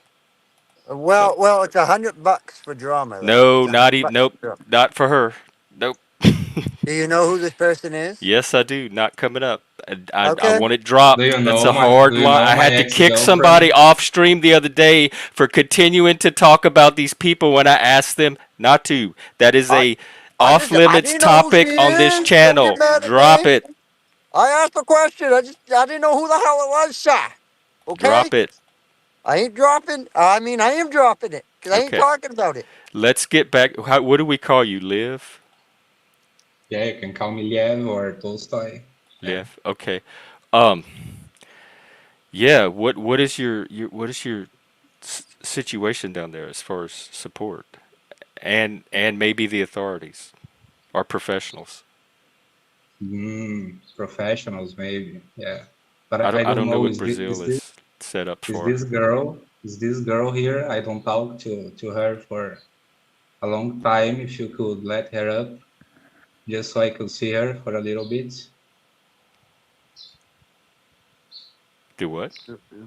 [SPEAKER 1] So
[SPEAKER 3] Well, it's $100 for drama, Leggy.
[SPEAKER 1] no,
[SPEAKER 3] It's
[SPEAKER 1] not even.
[SPEAKER 3] 100 bucks
[SPEAKER 1] Nope,
[SPEAKER 3] for drama.
[SPEAKER 1] not for her. Nope.
[SPEAKER 3] Do you know who this person is?
[SPEAKER 1] Yes, I do. Not coming up. I
[SPEAKER 3] Okay.
[SPEAKER 1] want it
[SPEAKER 5] Do
[SPEAKER 1] dropped.
[SPEAKER 5] you
[SPEAKER 1] That's
[SPEAKER 5] know
[SPEAKER 1] a
[SPEAKER 5] my
[SPEAKER 1] hard
[SPEAKER 5] Do you
[SPEAKER 1] line.
[SPEAKER 5] know
[SPEAKER 1] I
[SPEAKER 5] my
[SPEAKER 1] had to kick somebody
[SPEAKER 5] ex-girlfriend?
[SPEAKER 1] off stream the other day for continuing to talk about these people when I asked them not to. That is
[SPEAKER 3] I
[SPEAKER 1] a
[SPEAKER 3] just
[SPEAKER 1] off
[SPEAKER 3] I
[SPEAKER 1] limits
[SPEAKER 3] didn't know who she
[SPEAKER 1] topic on this
[SPEAKER 3] is. Don't get
[SPEAKER 1] channel.
[SPEAKER 3] mad at
[SPEAKER 1] Drop
[SPEAKER 3] me.
[SPEAKER 1] it.
[SPEAKER 3] I asked a question. I didn't know who the hell it was, sir. Okay.
[SPEAKER 1] Drop it.
[SPEAKER 3] I ain't dropping. I mean, I am dropping it because I ain't
[SPEAKER 1] Okay.
[SPEAKER 3] talking about it.
[SPEAKER 1] Let's get back. What do we call you? Liv?
[SPEAKER 5] Yeah, you can call me Liev or Tolstoy. Yeah.
[SPEAKER 1] Liv. Okay. Um. Yeah. What is your situation down there as far as support and maybe the authorities or professionals?
[SPEAKER 5] Professionals maybe. Yeah. But I
[SPEAKER 1] I
[SPEAKER 5] don't
[SPEAKER 1] don't know
[SPEAKER 5] know.
[SPEAKER 1] what Brazil is set up
[SPEAKER 5] Is
[SPEAKER 1] for.
[SPEAKER 5] this girl? Is this girl here? I don't talk to her for a long time. If you could let her up, just so I could see her for a little bit.
[SPEAKER 1] Do what?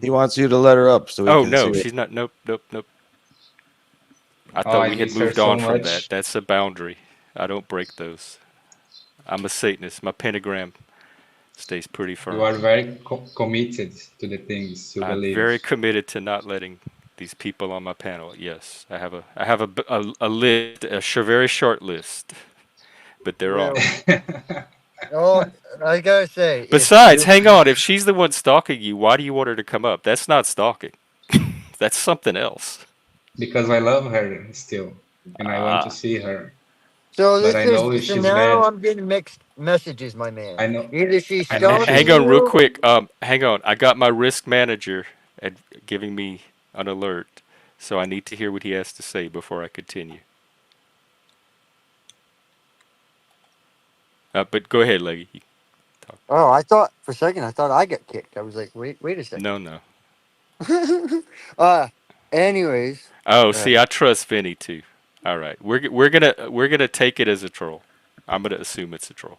[SPEAKER 4] He wants you to let her up so he
[SPEAKER 1] Oh
[SPEAKER 4] can see
[SPEAKER 1] no,
[SPEAKER 4] it.
[SPEAKER 1] she's not. Nope, nope, nope. I
[SPEAKER 5] Oh,
[SPEAKER 1] thought
[SPEAKER 5] I
[SPEAKER 1] we had
[SPEAKER 5] miss her
[SPEAKER 1] moved
[SPEAKER 5] so
[SPEAKER 1] on from that.
[SPEAKER 5] much.
[SPEAKER 1] That's a boundary. I don't break those. I'm a Satanist. My pentagram stays pretty
[SPEAKER 5] You
[SPEAKER 1] firm.
[SPEAKER 5] are very committed to the things you
[SPEAKER 1] I'm
[SPEAKER 5] believe.
[SPEAKER 1] very committed to not letting these people on my panel. Yes, I have a list, very short list, but they're on.
[SPEAKER 3] Well, oh, I gotta say,
[SPEAKER 1] Besides, hang on. If she's the one stalking you, why do you want her to come up? That's not stalking. That's something else.
[SPEAKER 5] Because I love her still, and I want to
[SPEAKER 1] Ah,
[SPEAKER 5] see her.
[SPEAKER 3] so
[SPEAKER 5] But
[SPEAKER 3] this
[SPEAKER 5] I
[SPEAKER 3] is
[SPEAKER 5] know if
[SPEAKER 3] so
[SPEAKER 5] she's
[SPEAKER 3] now
[SPEAKER 5] bad.
[SPEAKER 3] I'm getting mixed messages, my man.
[SPEAKER 5] I know.
[SPEAKER 3] Either she's
[SPEAKER 5] I know she's.
[SPEAKER 1] hang
[SPEAKER 3] stalking
[SPEAKER 1] on, real
[SPEAKER 3] you.
[SPEAKER 1] quick. Hang on. I got my risk manager at giving me an alert, so I need to hear what he has to say before I continue. But go ahead, Leggy. You talk.
[SPEAKER 3] Oh, I thought for a second I thought I got kicked. I was like, wait a second.
[SPEAKER 1] No, no.
[SPEAKER 3] uh, anyways,
[SPEAKER 1] Oh,
[SPEAKER 3] uh,
[SPEAKER 1] see, I trust Vinny too. All right, we're gonna take it as a troll. I'm gonna assume it's a troll.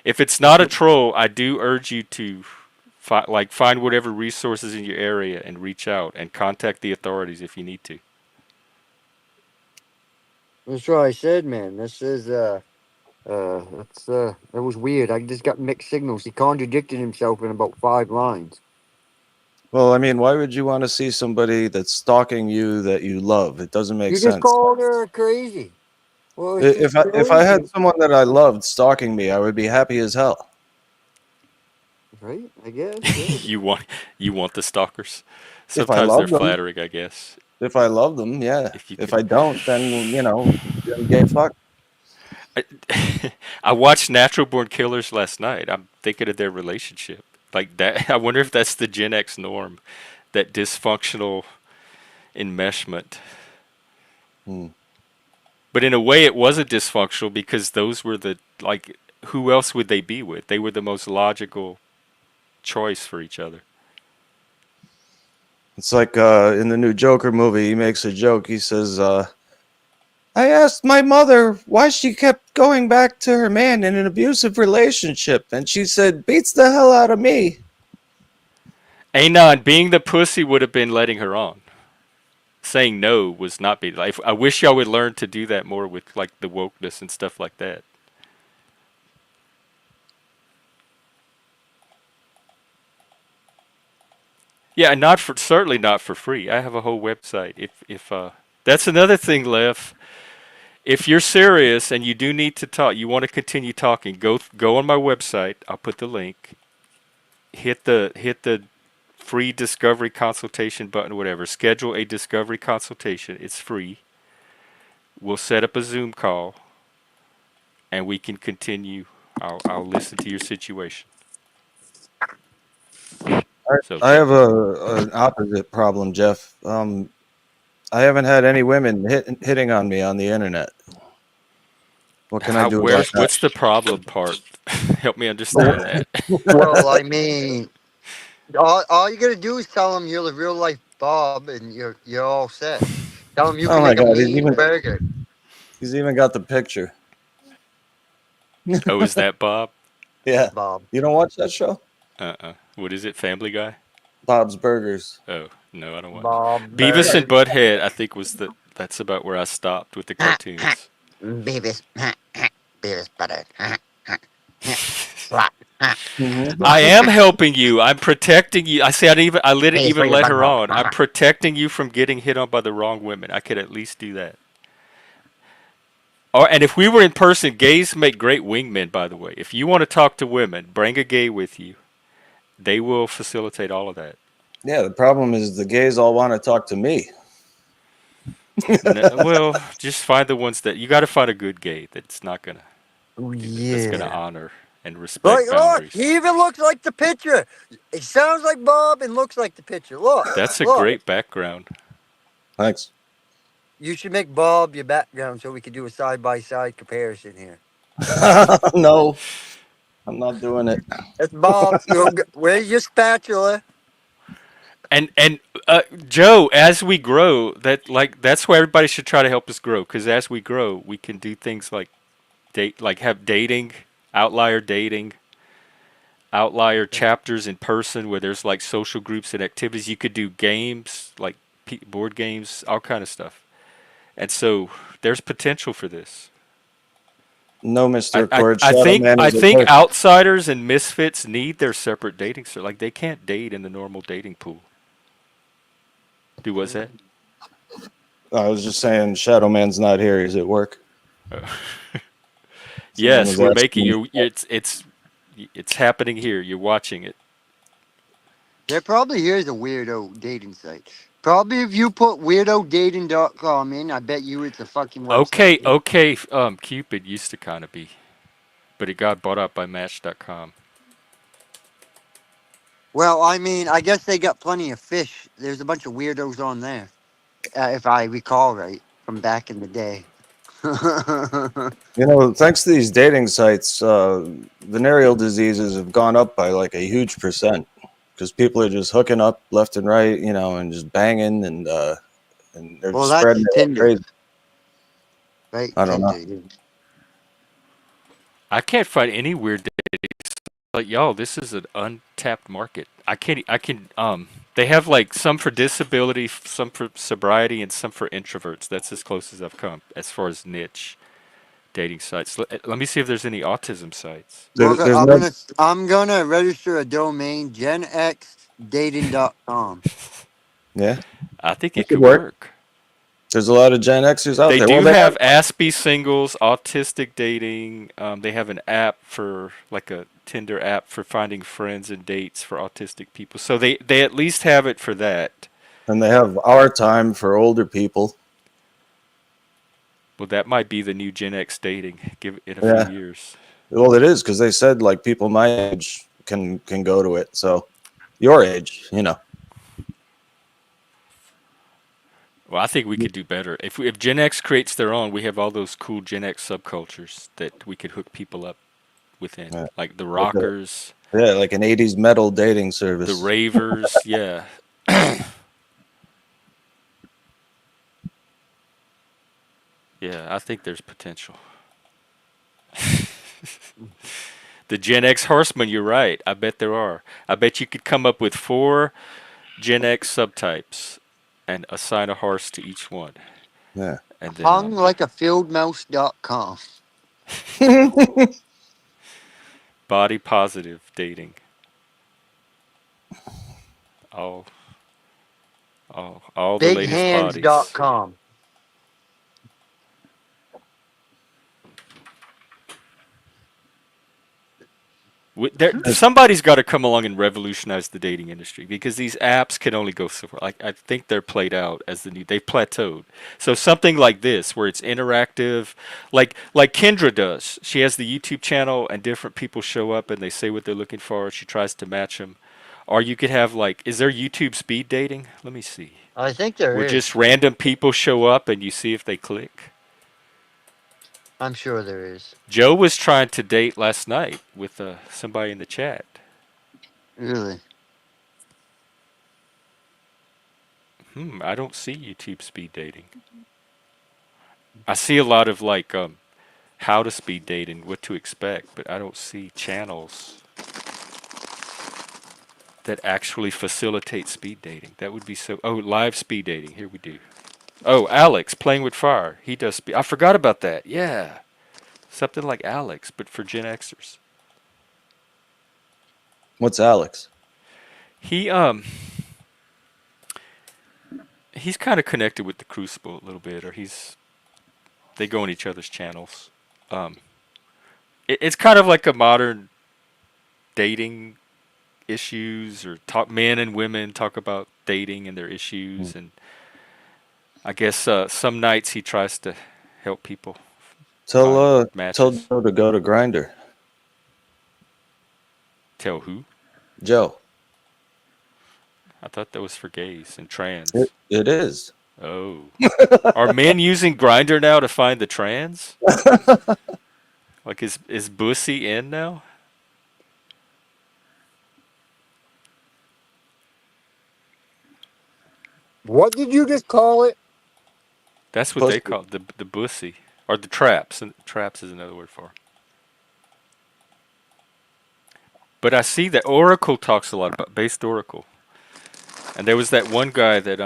[SPEAKER 1] If it's not a troll, I do urge you to Find whatever resources in your area and reach out and contact the authorities if you need to.
[SPEAKER 3] That's what I said, man. This is that was weird. I just got mixed signals. He contradicted himself in about 5 lines.
[SPEAKER 4] Well, I mean, why would you want to see somebody that's stalking you that you love? It doesn't make
[SPEAKER 3] You just
[SPEAKER 4] sense.
[SPEAKER 3] called her crazy. Well, she's
[SPEAKER 4] If I had
[SPEAKER 3] crazy,
[SPEAKER 4] someone that I loved stalking me, I would be happy as hell.
[SPEAKER 3] right? I guess. Yeah.
[SPEAKER 1] You want the stalkers.
[SPEAKER 4] If I
[SPEAKER 1] Sometimes they're
[SPEAKER 4] love them,
[SPEAKER 1] flattering, I guess.
[SPEAKER 4] if I love them, yeah.
[SPEAKER 1] If you
[SPEAKER 4] If
[SPEAKER 1] could.
[SPEAKER 4] I don't, then then gay fuck.
[SPEAKER 1] I, I watched Natural Born Killers last night. I'm thinking of their relationship. Like that. I wonder if that's the Gen X norm, that dysfunctional enmeshment.
[SPEAKER 4] Hmm.
[SPEAKER 1] But in a way, it wasn't dysfunctional because those were the, like, who else would they be with? They were the most logical choice for each other.
[SPEAKER 4] It's like in the new Joker movie, he makes a joke. He says, I asked my mother why she kept going back to her man in an abusive relationship, and she said, beats the hell out of me.
[SPEAKER 1] Anon, being the pussy would have been letting her on. Saying no was not being. Like, I wish y'all would learn to do that more with like the wokeness and stuff like that. Yeah, and not for certainly not for free. I have a whole website. If that's another thing, Lev. If you're serious and you do need to talk, you want to continue talking, go on my website. I'll put the link. Hit the free discovery consultation button, whatever. Schedule a discovery consultation. It's free. We'll set up a Zoom call, and we can continue. I'll listen to your situation. So
[SPEAKER 4] I have an opposite problem, Jeff. I haven't had any women hitting on me on the internet. What can I do about
[SPEAKER 1] what's the problem part? Help me understand
[SPEAKER 4] that?
[SPEAKER 1] that.
[SPEAKER 3] Well, I mean, all you gotta do is tell him you're the real life Bob, and you're all set. Tell him you
[SPEAKER 4] Oh
[SPEAKER 3] can
[SPEAKER 4] my
[SPEAKER 3] make a
[SPEAKER 4] god,
[SPEAKER 3] mean burger,
[SPEAKER 4] he's even got the picture.
[SPEAKER 1] Oh, is that Bob?
[SPEAKER 4] Yeah.
[SPEAKER 3] Bob.
[SPEAKER 4] You don't watch that show?
[SPEAKER 1] What is it? Family Guy?
[SPEAKER 4] Bob's Burgers.
[SPEAKER 1] Oh no, I don't watch.
[SPEAKER 3] Bob
[SPEAKER 1] Beavis and
[SPEAKER 3] Burger.
[SPEAKER 1] Butthead. I think was the. That's about where I stopped with the cartoons.
[SPEAKER 3] Beavis. Beavis butter. Slap.
[SPEAKER 4] Mm-hmm.
[SPEAKER 1] I am helping you. I'm protecting you. I say I didn't even. I didn't
[SPEAKER 3] Beavis
[SPEAKER 1] even
[SPEAKER 3] butter.
[SPEAKER 1] let her on. I'm protecting you from getting hit on by the wrong women. I could at least do that. Or, and if we were in person, gays make great wingmen, by the way. If you want to talk to women, bring a gay with you. They will facilitate all of that.
[SPEAKER 4] Yeah, the problem is the gays all want to talk to me.
[SPEAKER 1] Well, just find the ones that you got to find a good gay that's not gonna do that. That's gonna
[SPEAKER 3] Yeah.
[SPEAKER 1] honor and respect
[SPEAKER 3] Look,
[SPEAKER 1] boundaries.
[SPEAKER 3] he even looks like the picture. It sounds like Bob and looks like the picture. Look,
[SPEAKER 1] That's a
[SPEAKER 3] look.
[SPEAKER 1] great background.
[SPEAKER 4] Thanks.
[SPEAKER 3] You should make Bob your background so we could do a side by side comparison here.
[SPEAKER 4] No, I'm not doing it.
[SPEAKER 3] That's Bob. Where's your spatula?
[SPEAKER 1] And Joe, as we grow, that's why everybody should try to help us grow. Because as we grow, we can do things like have dating, outlier dating, outlier chapters in person where there's like social groups and activities. You could do games like board games, all kind of stuff. And so there's potential for this.
[SPEAKER 4] No, Mr. Accord.
[SPEAKER 1] I
[SPEAKER 4] Shadow
[SPEAKER 1] think
[SPEAKER 4] Man is a person.
[SPEAKER 1] outsiders and misfits need their separate dating. So like they can't date in the normal dating pool. Do what's that?
[SPEAKER 4] I was just saying, Shadow Man's not here. He's at work.
[SPEAKER 1] Yes,
[SPEAKER 4] was
[SPEAKER 1] we're
[SPEAKER 4] asking
[SPEAKER 1] making
[SPEAKER 4] me.
[SPEAKER 1] you. It's happening here. You're watching it.
[SPEAKER 3] There probably is a weirdo dating site. Probably if you put weirdodating.com in, I bet you it's a fucking website.
[SPEAKER 1] Okay. Cupid used to kind of be, but it got bought up by Match.com.
[SPEAKER 3] Well, I mean, I guess they got plenty of fish. There's a bunch of weirdos on there, if I recall right from back in the day.
[SPEAKER 4] You know, thanks to these dating sites, venereal diseases have gone up by like a huge percent because people are just hooking up left and right, you know, and just banging and they're
[SPEAKER 3] Well,
[SPEAKER 4] spreading
[SPEAKER 3] that's
[SPEAKER 4] it like
[SPEAKER 3] Tinder,
[SPEAKER 4] crazy.
[SPEAKER 3] right?
[SPEAKER 4] I don't know.
[SPEAKER 3] Tinder.
[SPEAKER 1] I can't find any weird But y'all, this is an untapped market. They have like some for disability, some for sobriety, and some for introverts. That's as close as I've come as far as niche dating sites. Let me see if there's any autism sites.
[SPEAKER 3] Well,
[SPEAKER 4] There's no.
[SPEAKER 3] I'm gonna register a domain genxdating.com.
[SPEAKER 4] Yeah,
[SPEAKER 1] I think
[SPEAKER 4] that
[SPEAKER 1] it
[SPEAKER 4] could
[SPEAKER 1] could
[SPEAKER 4] work.
[SPEAKER 1] work.
[SPEAKER 4] There's a lot of Gen Xers out
[SPEAKER 1] They
[SPEAKER 4] there. Well,
[SPEAKER 1] do
[SPEAKER 4] they have.
[SPEAKER 1] have Aspie singles, autistic dating. They have an app for like a Tinder app for finding friends and dates for autistic people. So they at least have it for that.
[SPEAKER 4] And they have our time for older people.
[SPEAKER 1] Well, that might be the new Gen X dating. Give it a few
[SPEAKER 4] Yeah.
[SPEAKER 1] years.
[SPEAKER 4] Well, it is because they said like people my age can go to it. So your age, you know.
[SPEAKER 1] Well, I think we could do better. If Gen X creates their own, we have all those cool Gen X subcultures that we could hook people up within,
[SPEAKER 4] Yeah.
[SPEAKER 1] like the
[SPEAKER 4] Like
[SPEAKER 1] rockers,
[SPEAKER 4] yeah, like an '80s metal dating
[SPEAKER 1] the
[SPEAKER 4] service.
[SPEAKER 1] ravers. Yeah, yeah. I think there's potential. The Gen X horsemen. You're right. I bet there are. I bet you could come up with 4 Gen X subtypes and assign a horse to each one,
[SPEAKER 4] Yeah.
[SPEAKER 1] and then
[SPEAKER 3] Hung like a fieldmouse.com.
[SPEAKER 1] body positive dating. All, all the latest bodies.
[SPEAKER 3] Bighands.com.
[SPEAKER 1] Somebody's got to come along and revolutionize the dating industry because these apps can only go so far. Like I think they're played out as the new. They've plateaued. So something like this, where it's interactive, like Kendra does. She has the YouTube channel, and different people show up and they say what they're looking for. She tries to match them. Or you could have like, is there YouTube speed dating? Let me see.
[SPEAKER 3] I think there
[SPEAKER 1] Where
[SPEAKER 3] is.
[SPEAKER 1] just random people show up and you see if they click.
[SPEAKER 3] I'm sure there is.
[SPEAKER 1] Joe was trying to date last night with somebody in the chat.
[SPEAKER 3] Really.
[SPEAKER 1] I don't see YouTube speed dating. I see a lot of like how to speed date and what to expect, but I don't see channels that actually facilitate speed dating. That would be so. Oh, live speed dating. Here we do. Oh, Alex playing with fire. He does speed. I forgot about that. Yeah, something like Alex, but for Gen Xers.
[SPEAKER 4] What's Alex?
[SPEAKER 1] He he's kind of connected with the Crucible a little bit, or they go on each other's channels. Um, it's kind of like a modern dating issues, or talk men and women talk about dating and their issues, and I guess some nights he tries to help people find
[SPEAKER 4] Tell
[SPEAKER 1] matches.
[SPEAKER 4] Joe to go to Grinder.
[SPEAKER 1] Tell who?
[SPEAKER 4] Joe.
[SPEAKER 1] I thought that was for gays and trans.
[SPEAKER 4] It is.
[SPEAKER 1] Oh, are men using Grinder now to find the trans? Like is Bussy in now?
[SPEAKER 3] What did you just call it?
[SPEAKER 1] That's what they
[SPEAKER 4] Pussy.
[SPEAKER 1] call it, the Bussy or the traps. And traps is another word for it. But I see that Oracle talks a lot about based Oracle. And there was that one guy that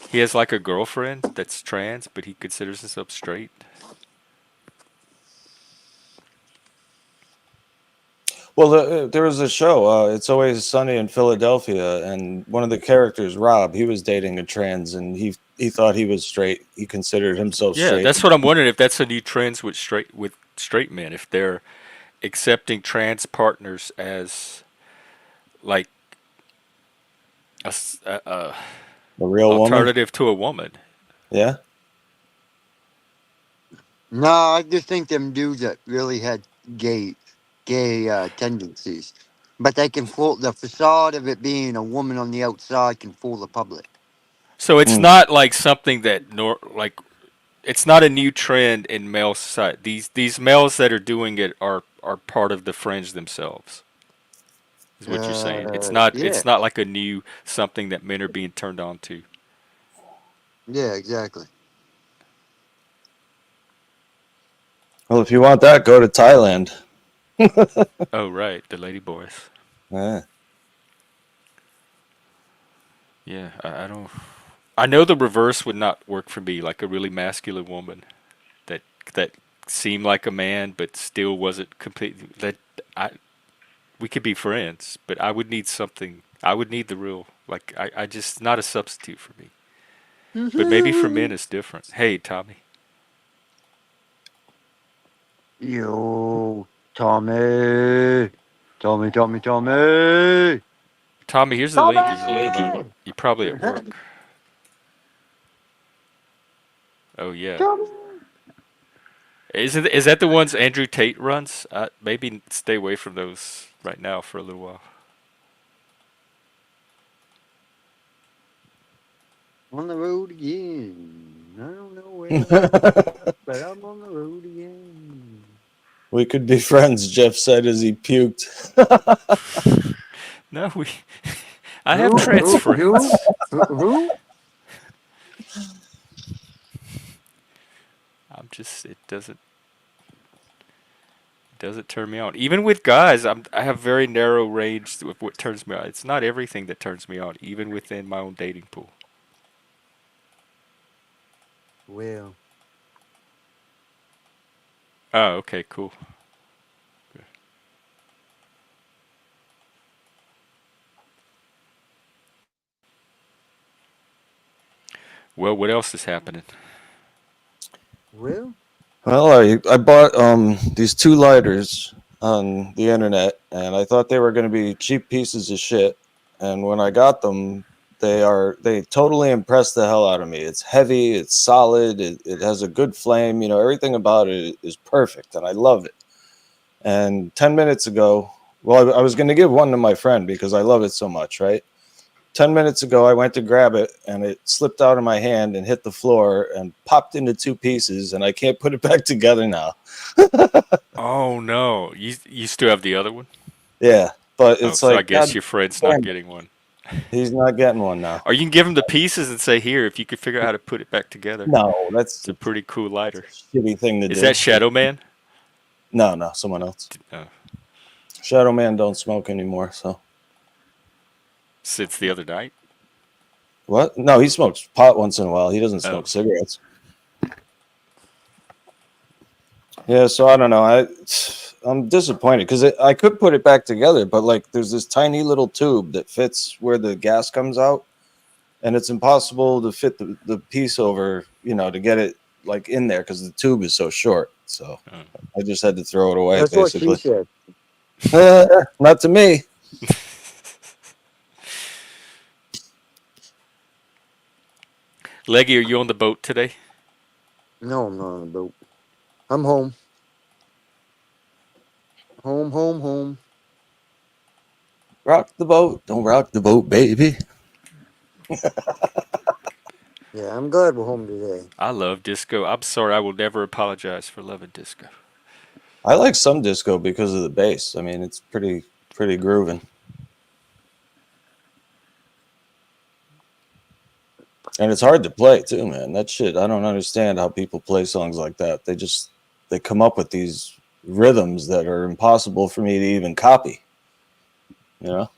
[SPEAKER 1] he has like a girlfriend that's trans, but he considers himself straight.
[SPEAKER 4] Well, there was a show. It's Always Sunny in Philadelphia, and one of the characters, Rob, he was dating a trans, and he thought he was straight. He considered himself
[SPEAKER 1] Yeah,
[SPEAKER 4] straight.
[SPEAKER 1] that's what I'm wondering if that's a new trend with straight men, if they're accepting trans partners as like a
[SPEAKER 4] A real woman.
[SPEAKER 1] alternative to a woman.
[SPEAKER 4] Yeah.
[SPEAKER 3] No, I just think them dudes that really had gay tendencies, but they can fool the facade of it being a woman on the outside can fool the public.
[SPEAKER 1] So it's
[SPEAKER 4] Mm.
[SPEAKER 1] not like something that it's not a new trend in male society. These males that are doing it are part of the fringe themselves. Is what you're saying.
[SPEAKER 3] Yeah,
[SPEAKER 1] It's not like a new something that men are being turned on to.
[SPEAKER 3] yeah, exactly.
[SPEAKER 4] Well, if you want that, go to Thailand.
[SPEAKER 1] Oh, right, the lady boys.
[SPEAKER 4] Yeah.
[SPEAKER 1] Yeah, I don't. I know the reverse would not work for me, like a really masculine woman that that seemed like a man but still wasn't completely. That I we could be friends, but I would need something. I would need the real. Like I just not a substitute for me. But maybe for men it's different. Hey, Tommy.
[SPEAKER 3] Yo, Tommy. Tommy, Tommy, Tommy.
[SPEAKER 1] Tommy, here's the link you can look him up.
[SPEAKER 3] Tommy.
[SPEAKER 1] You're probably at work. Oh yeah.
[SPEAKER 3] Tommy.
[SPEAKER 1] Is that the ones Andrew Tate runs? Maybe stay away from those right now for a little while.
[SPEAKER 3] On the road again. I don't know where, but I'm on the road again.
[SPEAKER 4] We could be friends, Jeff said as he puked.
[SPEAKER 1] No, we. I have
[SPEAKER 3] Who?
[SPEAKER 1] trans
[SPEAKER 3] Who? Who?
[SPEAKER 1] friends.
[SPEAKER 3] Who?
[SPEAKER 1] I'm just. It doesn't turn me on. Even with guys, I have very narrow range with what turns me on. It's not everything that turns me on, even within my own dating pool.
[SPEAKER 3] Well,
[SPEAKER 1] Oh, okay, cool. Well, what else is happening?
[SPEAKER 3] well.
[SPEAKER 4] Well, I bought these two lighters on the internet, and I thought they were going to be cheap pieces of shit. And when I got them, they totally impressed the hell out of me. It's heavy, it's solid, it has a good flame. You know, everything about it is perfect, and I love it. And 10 minutes ago, well, I was going to give one to my friend because I love it so much, right? 10 minutes ago, I went to grab it and it slipped out of my hand and hit the floor and popped into two pieces, and I can't put it back together now.
[SPEAKER 1] Oh no, you still have the other one?
[SPEAKER 4] Yeah, but
[SPEAKER 1] Oh,
[SPEAKER 4] it's
[SPEAKER 1] so I
[SPEAKER 4] like,
[SPEAKER 1] guess
[SPEAKER 4] God
[SPEAKER 1] your friend's not
[SPEAKER 4] damn it,
[SPEAKER 1] getting one.
[SPEAKER 4] he's not getting one now.
[SPEAKER 1] Or you can give him the pieces and say, "Here, if you could figure out how to put it back together."
[SPEAKER 4] No,
[SPEAKER 1] It's a pretty cool
[SPEAKER 4] that's a
[SPEAKER 1] lighter.
[SPEAKER 4] shitty thing to
[SPEAKER 1] Is that
[SPEAKER 4] do.
[SPEAKER 1] Shadow Man?
[SPEAKER 4] No, someone else.
[SPEAKER 1] Oh,
[SPEAKER 4] Shadow Man don't smoke anymore, so.
[SPEAKER 1] since the other night.
[SPEAKER 4] What? No, he smokes pot once in a while. He doesn't
[SPEAKER 1] Oh,
[SPEAKER 4] smoke cigarettes. Yeah, so I don't know. I'm disappointed because I could put it back together, but like there's this tiny little tube that fits where the gas comes out, and it's impossible to fit the piece over, to get it like in there because the tube is so short. So
[SPEAKER 1] oh.
[SPEAKER 4] I just had to throw it away,
[SPEAKER 3] That's what she
[SPEAKER 4] basically.
[SPEAKER 3] said.
[SPEAKER 4] Not to me.
[SPEAKER 1] Leggy, are you on the boat today?
[SPEAKER 3] No, I'm not on the boat. I'm home. Home, home, home.
[SPEAKER 4] Rock the boat, don't rock the boat, baby.
[SPEAKER 3] Yeah, I'm glad we're home today.
[SPEAKER 1] I love disco. I'm sorry, I will never apologize for loving disco.
[SPEAKER 4] I like some disco because of the bass. I mean, it's pretty grooving. And it's hard to play too, man. That shit, I don't understand how people play songs like that. They come up with these rhythms that are impossible for me to even copy. You know?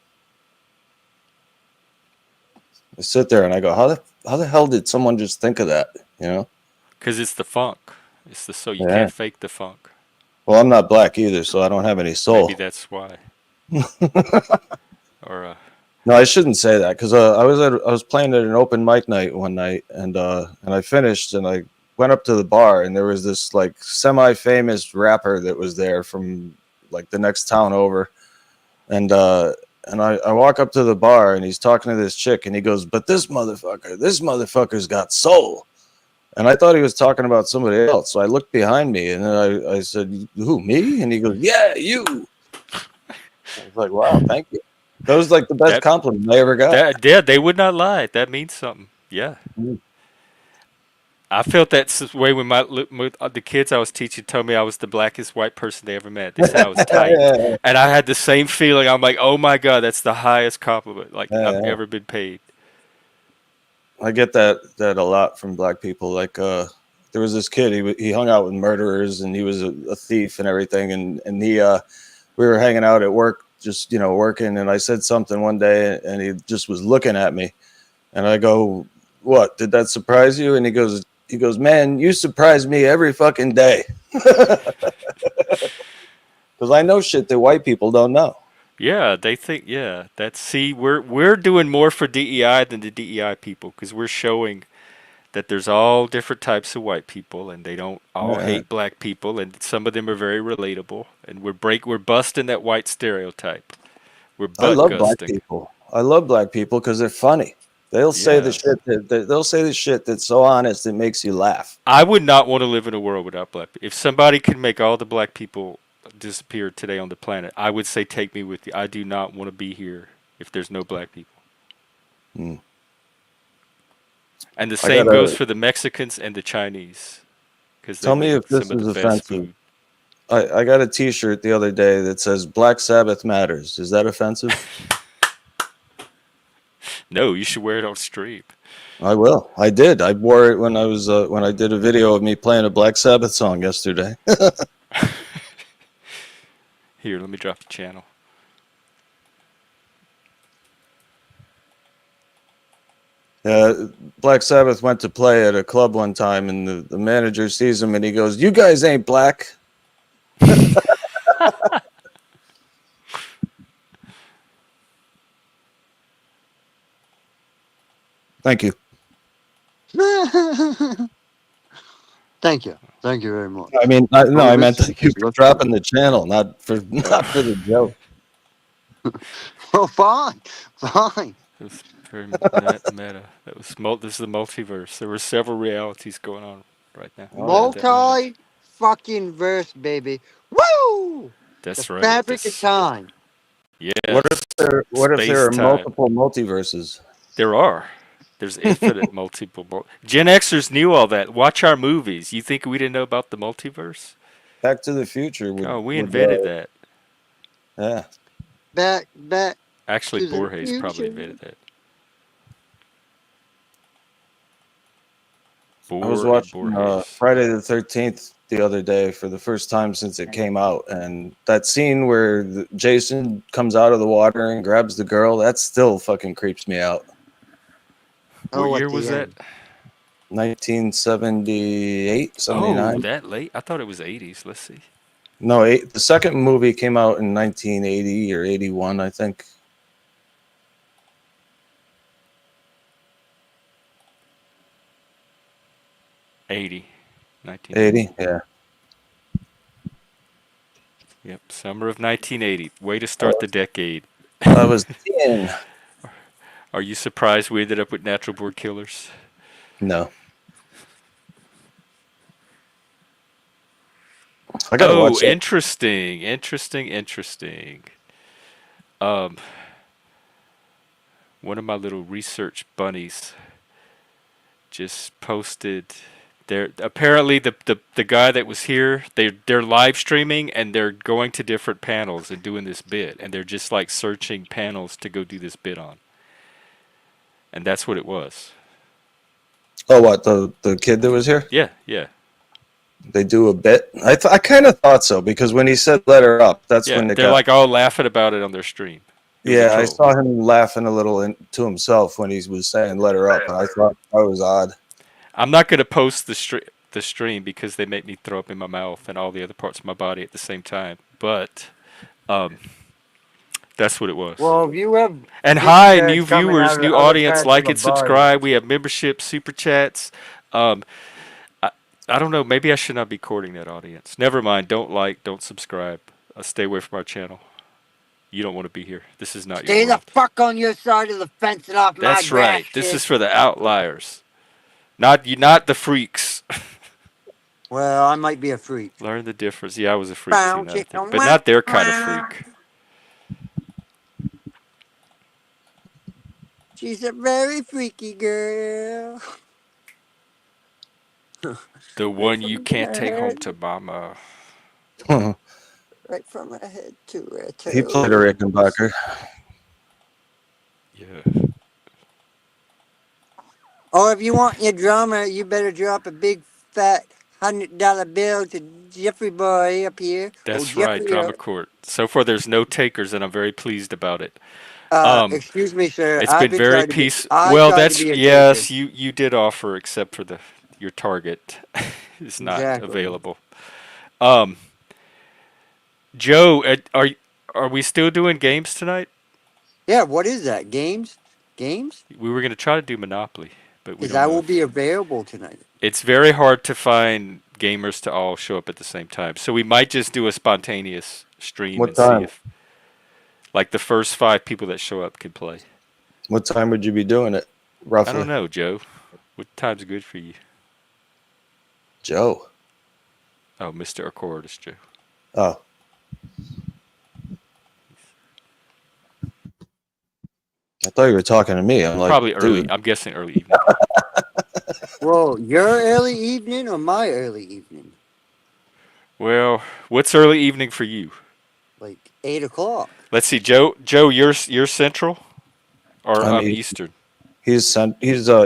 [SPEAKER 4] I sit there and I go, how the hell did someone just think of that? You know?
[SPEAKER 1] Because it's the funk. You
[SPEAKER 4] Yeah.
[SPEAKER 1] can't fake the funk.
[SPEAKER 4] Well, I'm not black either, so I don't have any
[SPEAKER 1] Maybe
[SPEAKER 4] soul.
[SPEAKER 1] that's why. Or
[SPEAKER 4] No, I shouldn't say that because I was playing at an open mic night one night, and I finished and I went up to the bar, and there was this like semi-famous rapper that was there from like the next town over, and I walk up to the bar and he's talking to this chick and he goes, "But this motherfucker's got soul." And I thought he was talking about somebody else, so I looked behind me and then I said, "Who, me?" And he goes, "Yeah, you." I was like, "Wow, thank you." That was like the best
[SPEAKER 1] that
[SPEAKER 4] compliment I ever got.
[SPEAKER 1] yeah, they would not lie. That means something. Yeah. I felt that way when the kids I was teaching told me I was the blackest white person they ever met. They said I was tight,
[SPEAKER 4] Yeah,
[SPEAKER 1] and I had the same feeling. I'm like, oh my god, that's the highest compliment like I've
[SPEAKER 4] yeah.
[SPEAKER 1] ever been paid.
[SPEAKER 4] I get that a lot from black people. Like, there was this kid. He hung out with murderers, and he was a thief and everything. And we were hanging out at work, just working, and I said something one day, and he just was looking at me, and I go, "What? Did that surprise you?" And he goes, "Man, you surprise me every fucking day." Because I know shit that white people don't know.
[SPEAKER 1] Yeah, they think that's see we're doing more for DEI than the DEI people because we're showing that there's all different types of white people and they don't all
[SPEAKER 4] Yeah.
[SPEAKER 1] hate black people and some of them are very relatable and we're busting that white stereotype. We're
[SPEAKER 4] I
[SPEAKER 1] butt
[SPEAKER 4] love black
[SPEAKER 1] gusting.
[SPEAKER 4] people. I love black people because they're funny. They'll say the
[SPEAKER 1] Yeah.
[SPEAKER 4] shit they'll say the shit that's so honest it makes you laugh.
[SPEAKER 1] I would not want to live in a world without black people. If somebody could make all the black people disappear today on the planet, I would say take me with you. I do not want to be here if there's no black people.
[SPEAKER 4] Mm.
[SPEAKER 1] And the
[SPEAKER 4] I
[SPEAKER 1] same goes
[SPEAKER 4] gotta
[SPEAKER 1] for the Mexicans and the Chinese because they
[SPEAKER 4] tell me
[SPEAKER 1] make
[SPEAKER 4] if
[SPEAKER 1] some
[SPEAKER 4] this
[SPEAKER 1] of
[SPEAKER 4] is
[SPEAKER 1] the best
[SPEAKER 4] offensive.
[SPEAKER 1] food.
[SPEAKER 4] I got a T-shirt the other day that says "Black Sabbath matters." Is that offensive?
[SPEAKER 1] No, you should wear it on stream.
[SPEAKER 4] I will. I did. I wore it when I did a video of me playing a Black Sabbath song yesterday.
[SPEAKER 1] Here, let me drop the channel.
[SPEAKER 4] Black Sabbath went to play at a club one time, and the manager sees him and he goes, "You guys ain't black." Thank you.
[SPEAKER 3] Thank you. Thank you very much.
[SPEAKER 4] I mean, no,
[SPEAKER 3] Oh,
[SPEAKER 4] I meant
[SPEAKER 3] this
[SPEAKER 4] thank you
[SPEAKER 3] is
[SPEAKER 4] for dropping the channel, not for the joke.
[SPEAKER 3] Oh, fine. Fine.
[SPEAKER 1] It was very meta. That was this is the multiverse. There were several realities going on right now
[SPEAKER 4] Oh yeah.
[SPEAKER 1] at that moment.
[SPEAKER 3] Multi fucking verse, baby. Woo! The
[SPEAKER 1] That's right.
[SPEAKER 3] fabric of
[SPEAKER 1] This
[SPEAKER 3] time.
[SPEAKER 1] yes,
[SPEAKER 4] What if there
[SPEAKER 1] space
[SPEAKER 4] are
[SPEAKER 1] time.
[SPEAKER 4] multiple multiverses?
[SPEAKER 1] There are. There's infinite multiple. Gen Xers knew all that. Watch our movies. You think we didn't know about the multiverse?
[SPEAKER 4] Back to the Future
[SPEAKER 1] Oh, we
[SPEAKER 4] would
[SPEAKER 1] invented that.
[SPEAKER 4] yeah.
[SPEAKER 3] Back
[SPEAKER 1] Actually,
[SPEAKER 3] to the
[SPEAKER 1] Borges probably
[SPEAKER 3] future.
[SPEAKER 1] invented that.
[SPEAKER 4] I was
[SPEAKER 1] Bohr and
[SPEAKER 4] watching
[SPEAKER 1] Borges.
[SPEAKER 4] Friday the 13th the other day for the first time since it came out, and that scene where Jason comes out of the water and grabs the girl, that still fucking creeps me out.
[SPEAKER 1] What
[SPEAKER 3] Oh, at
[SPEAKER 1] year was
[SPEAKER 3] the
[SPEAKER 1] that?
[SPEAKER 3] end.
[SPEAKER 4] 1978,
[SPEAKER 1] Oh,
[SPEAKER 4] 79.
[SPEAKER 1] that late? I thought it was 80s. Let's see.
[SPEAKER 4] No, the second movie came out in 1980 or 81, I think.
[SPEAKER 1] '80, 1980.
[SPEAKER 4] 80, yeah.
[SPEAKER 1] Yep, summer of 1980. Way to start the decade.
[SPEAKER 4] I was 10.
[SPEAKER 1] Are you surprised we ended up with natural born killers?
[SPEAKER 4] No. I gotta
[SPEAKER 1] Oh,
[SPEAKER 4] watch that.
[SPEAKER 1] interesting. Um, one of my little research bunnies just posted. They're apparently the guy that was here. They're live streaming and they're going to different panels and doing this bit, and they're just like searching panels to go do this bit on. And that's what it was.
[SPEAKER 4] Oh, what, the kid that was here?
[SPEAKER 1] Yeah.
[SPEAKER 4] They do a bit. I kind of thought so because when he said "let her up," that's
[SPEAKER 1] Yeah,
[SPEAKER 4] when it
[SPEAKER 1] they're
[SPEAKER 4] got.
[SPEAKER 1] like all laughing about it on their stream. It was a
[SPEAKER 4] Yeah, I
[SPEAKER 1] troll.
[SPEAKER 4] saw him laughing a little to himself when he was saying "let her up," and I thought that was odd.
[SPEAKER 1] I'm not going to post the stream because they make me throw up in my mouth and all the other parts of my body at the same time. But um, that's what it was.
[SPEAKER 3] Well, if you have
[SPEAKER 1] And hi, new
[SPEAKER 3] discharge coming out
[SPEAKER 1] viewers,
[SPEAKER 3] of the
[SPEAKER 1] new
[SPEAKER 3] other
[SPEAKER 1] audience,
[SPEAKER 3] parts of
[SPEAKER 1] like
[SPEAKER 3] the
[SPEAKER 1] and
[SPEAKER 3] body.
[SPEAKER 1] subscribe. We have membership, super chats. Um, I, I don't know. Maybe I should not be courting that audience. Never mind. Don't like, don't subscribe. Stay away from our channel. You don't want to be here. This is not your
[SPEAKER 3] Stay the
[SPEAKER 1] world.
[SPEAKER 3] fuck on your side of the fence and off my
[SPEAKER 1] That's
[SPEAKER 3] grass,
[SPEAKER 1] right. This
[SPEAKER 3] kid.
[SPEAKER 1] is for the outliers, not you, not the freaks.
[SPEAKER 3] Well, I might be a freak.
[SPEAKER 1] Learn the difference. Yeah, I was a freak too.
[SPEAKER 3] Bounce
[SPEAKER 1] Now I
[SPEAKER 3] it
[SPEAKER 1] think, but not their kind of freak.
[SPEAKER 3] She's a very freaky girl.
[SPEAKER 1] The
[SPEAKER 3] Right
[SPEAKER 1] one you
[SPEAKER 3] from
[SPEAKER 1] can't
[SPEAKER 3] her
[SPEAKER 1] take home
[SPEAKER 3] head,
[SPEAKER 1] to mama.
[SPEAKER 3] right from her head to her
[SPEAKER 4] He played a
[SPEAKER 3] toes.
[SPEAKER 4] Rickenbacker.
[SPEAKER 1] Yeah.
[SPEAKER 3] Or if you want your drummer, you better drop a big fat $100 bill to Jeffrey boy up here. Oh,
[SPEAKER 1] That's right,
[SPEAKER 3] Jeffrey.
[SPEAKER 1] drama court. So far, there's no takers, and I'm very pleased about it.
[SPEAKER 3] Excuse me, sir.
[SPEAKER 1] It's been very
[SPEAKER 3] I
[SPEAKER 1] well.
[SPEAKER 3] tried to
[SPEAKER 1] That's
[SPEAKER 3] be a taker.
[SPEAKER 1] yes, you did offer, except for the your target is not
[SPEAKER 3] Exactly.
[SPEAKER 1] available. Um, Joe, are we still doing games tonight?
[SPEAKER 3] Yeah, what is that? Games? Games?
[SPEAKER 1] We were going to try to do Monopoly, but we
[SPEAKER 3] Because
[SPEAKER 1] don't
[SPEAKER 3] I
[SPEAKER 1] know
[SPEAKER 3] will be
[SPEAKER 1] if
[SPEAKER 3] available tonight.
[SPEAKER 1] it's very hard to find gamers to all show up at the same time. So we might just do a spontaneous stream
[SPEAKER 4] What
[SPEAKER 1] and see
[SPEAKER 4] time?
[SPEAKER 1] if like the first 5 people that show up can play.
[SPEAKER 4] What time would you be doing it,
[SPEAKER 1] I don't
[SPEAKER 4] roughly?
[SPEAKER 1] know, Joe. What time's good for you?
[SPEAKER 4] Joe.
[SPEAKER 1] Oh, Mr. Accordist, Joe.
[SPEAKER 4] Oh, I thought you were talking to me. I'm like,
[SPEAKER 1] Probably early.
[SPEAKER 4] dude.
[SPEAKER 1] I'm guessing early evening.
[SPEAKER 3] Well, your early evening or my early evening?
[SPEAKER 1] Well, what's early evening for you?
[SPEAKER 3] Like 8 o'clock.
[SPEAKER 1] Let's see, Joe. Joe, you're Central or
[SPEAKER 4] I'm East.
[SPEAKER 1] Eastern.
[SPEAKER 4] He's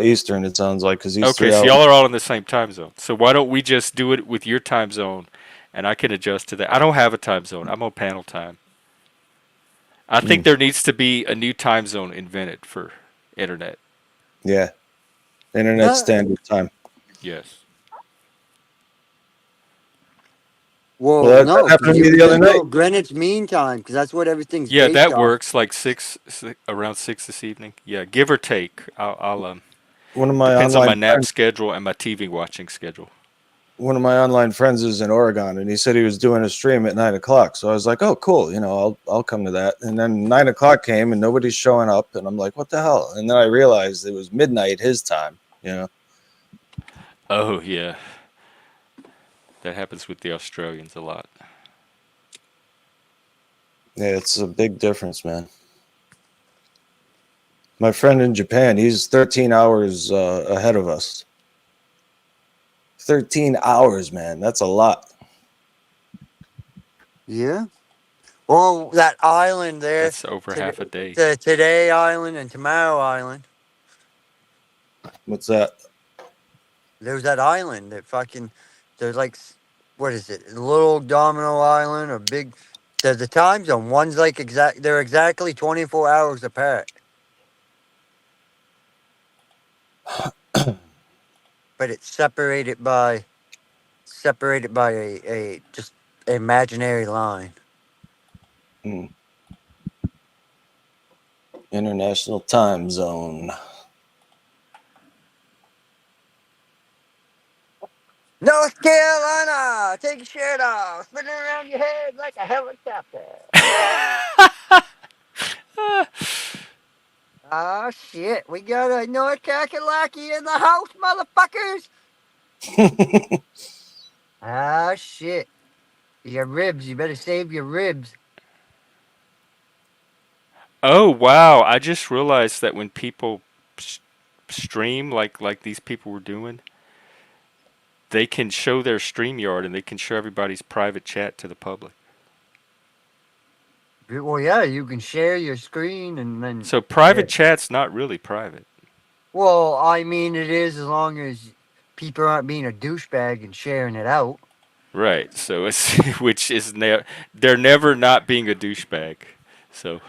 [SPEAKER 4] Eastern. It sounds like because he's
[SPEAKER 1] Okay,
[SPEAKER 4] 3
[SPEAKER 1] so
[SPEAKER 4] hours.
[SPEAKER 1] y'all are all in the same time zone. So why don't we just do it with your time zone, and I can adjust to that. I don't have a time zone. I'm on panel time. I think
[SPEAKER 4] Mm,
[SPEAKER 1] there needs to be a new time zone invented for internet.
[SPEAKER 4] yeah, Internet
[SPEAKER 3] No,
[SPEAKER 4] Standard Time.
[SPEAKER 1] Yes.
[SPEAKER 4] Well,
[SPEAKER 3] well,
[SPEAKER 4] that
[SPEAKER 3] no, because
[SPEAKER 4] happened to
[SPEAKER 3] you
[SPEAKER 4] me
[SPEAKER 3] can
[SPEAKER 4] the other
[SPEAKER 3] just
[SPEAKER 4] night.
[SPEAKER 3] go Greenwich Mean Time, because that's what everything's
[SPEAKER 1] Yeah,
[SPEAKER 3] based
[SPEAKER 1] that
[SPEAKER 3] off.
[SPEAKER 1] works. Like around 6 this evening. Yeah, give or take. I'll
[SPEAKER 4] One of my
[SPEAKER 1] depends on my
[SPEAKER 4] online
[SPEAKER 1] nap
[SPEAKER 4] friends,
[SPEAKER 1] schedule and my TV watching schedule.
[SPEAKER 4] one of my online friends is in Oregon, and he said he was doing a stream at 9 o'clock. So I was like, oh, cool. I'll come to that. And then 9 o'clock came, and nobody's showing up, and I'm like, what the hell? And then I realized it was midnight his time.
[SPEAKER 1] Oh yeah, that happens with the Australians a lot.
[SPEAKER 4] Yeah, it's a big difference, man. My friend in Japan, he's 13 hours ahead of us. 13 hours, man. That's a lot.
[SPEAKER 3] Yeah. Well, that island there,
[SPEAKER 1] That's over half a day.
[SPEAKER 3] the Today Island and Tomorrow Island.
[SPEAKER 4] What's that?
[SPEAKER 3] There's that island that fucking, there's like, what is it? A little domino island or big. There's the time zone. One's like they're exactly 24 hours apart. But it's separated by a just imaginary line.
[SPEAKER 4] Hmm. International time zone.
[SPEAKER 3] North Carolina, take your shirt off, spin it around your head like a helicopter. Oh shit, we got a North Kakalaki in the house, motherfuckers. Ah shit, your ribs. You better save your ribs.
[SPEAKER 1] Oh wow! I just realized that when people stream like these people were doing, they can show their StreamYard and they can show everybody's private chat to the public.
[SPEAKER 3] Well, yeah, you can share your screen and then.
[SPEAKER 1] So
[SPEAKER 3] Yeah.
[SPEAKER 1] private chat's not really private.
[SPEAKER 3] Well, I mean, it is as long as people aren't being a douchebag and sharing it out.
[SPEAKER 1] Right. So it's which is they're never not being a douchebag. So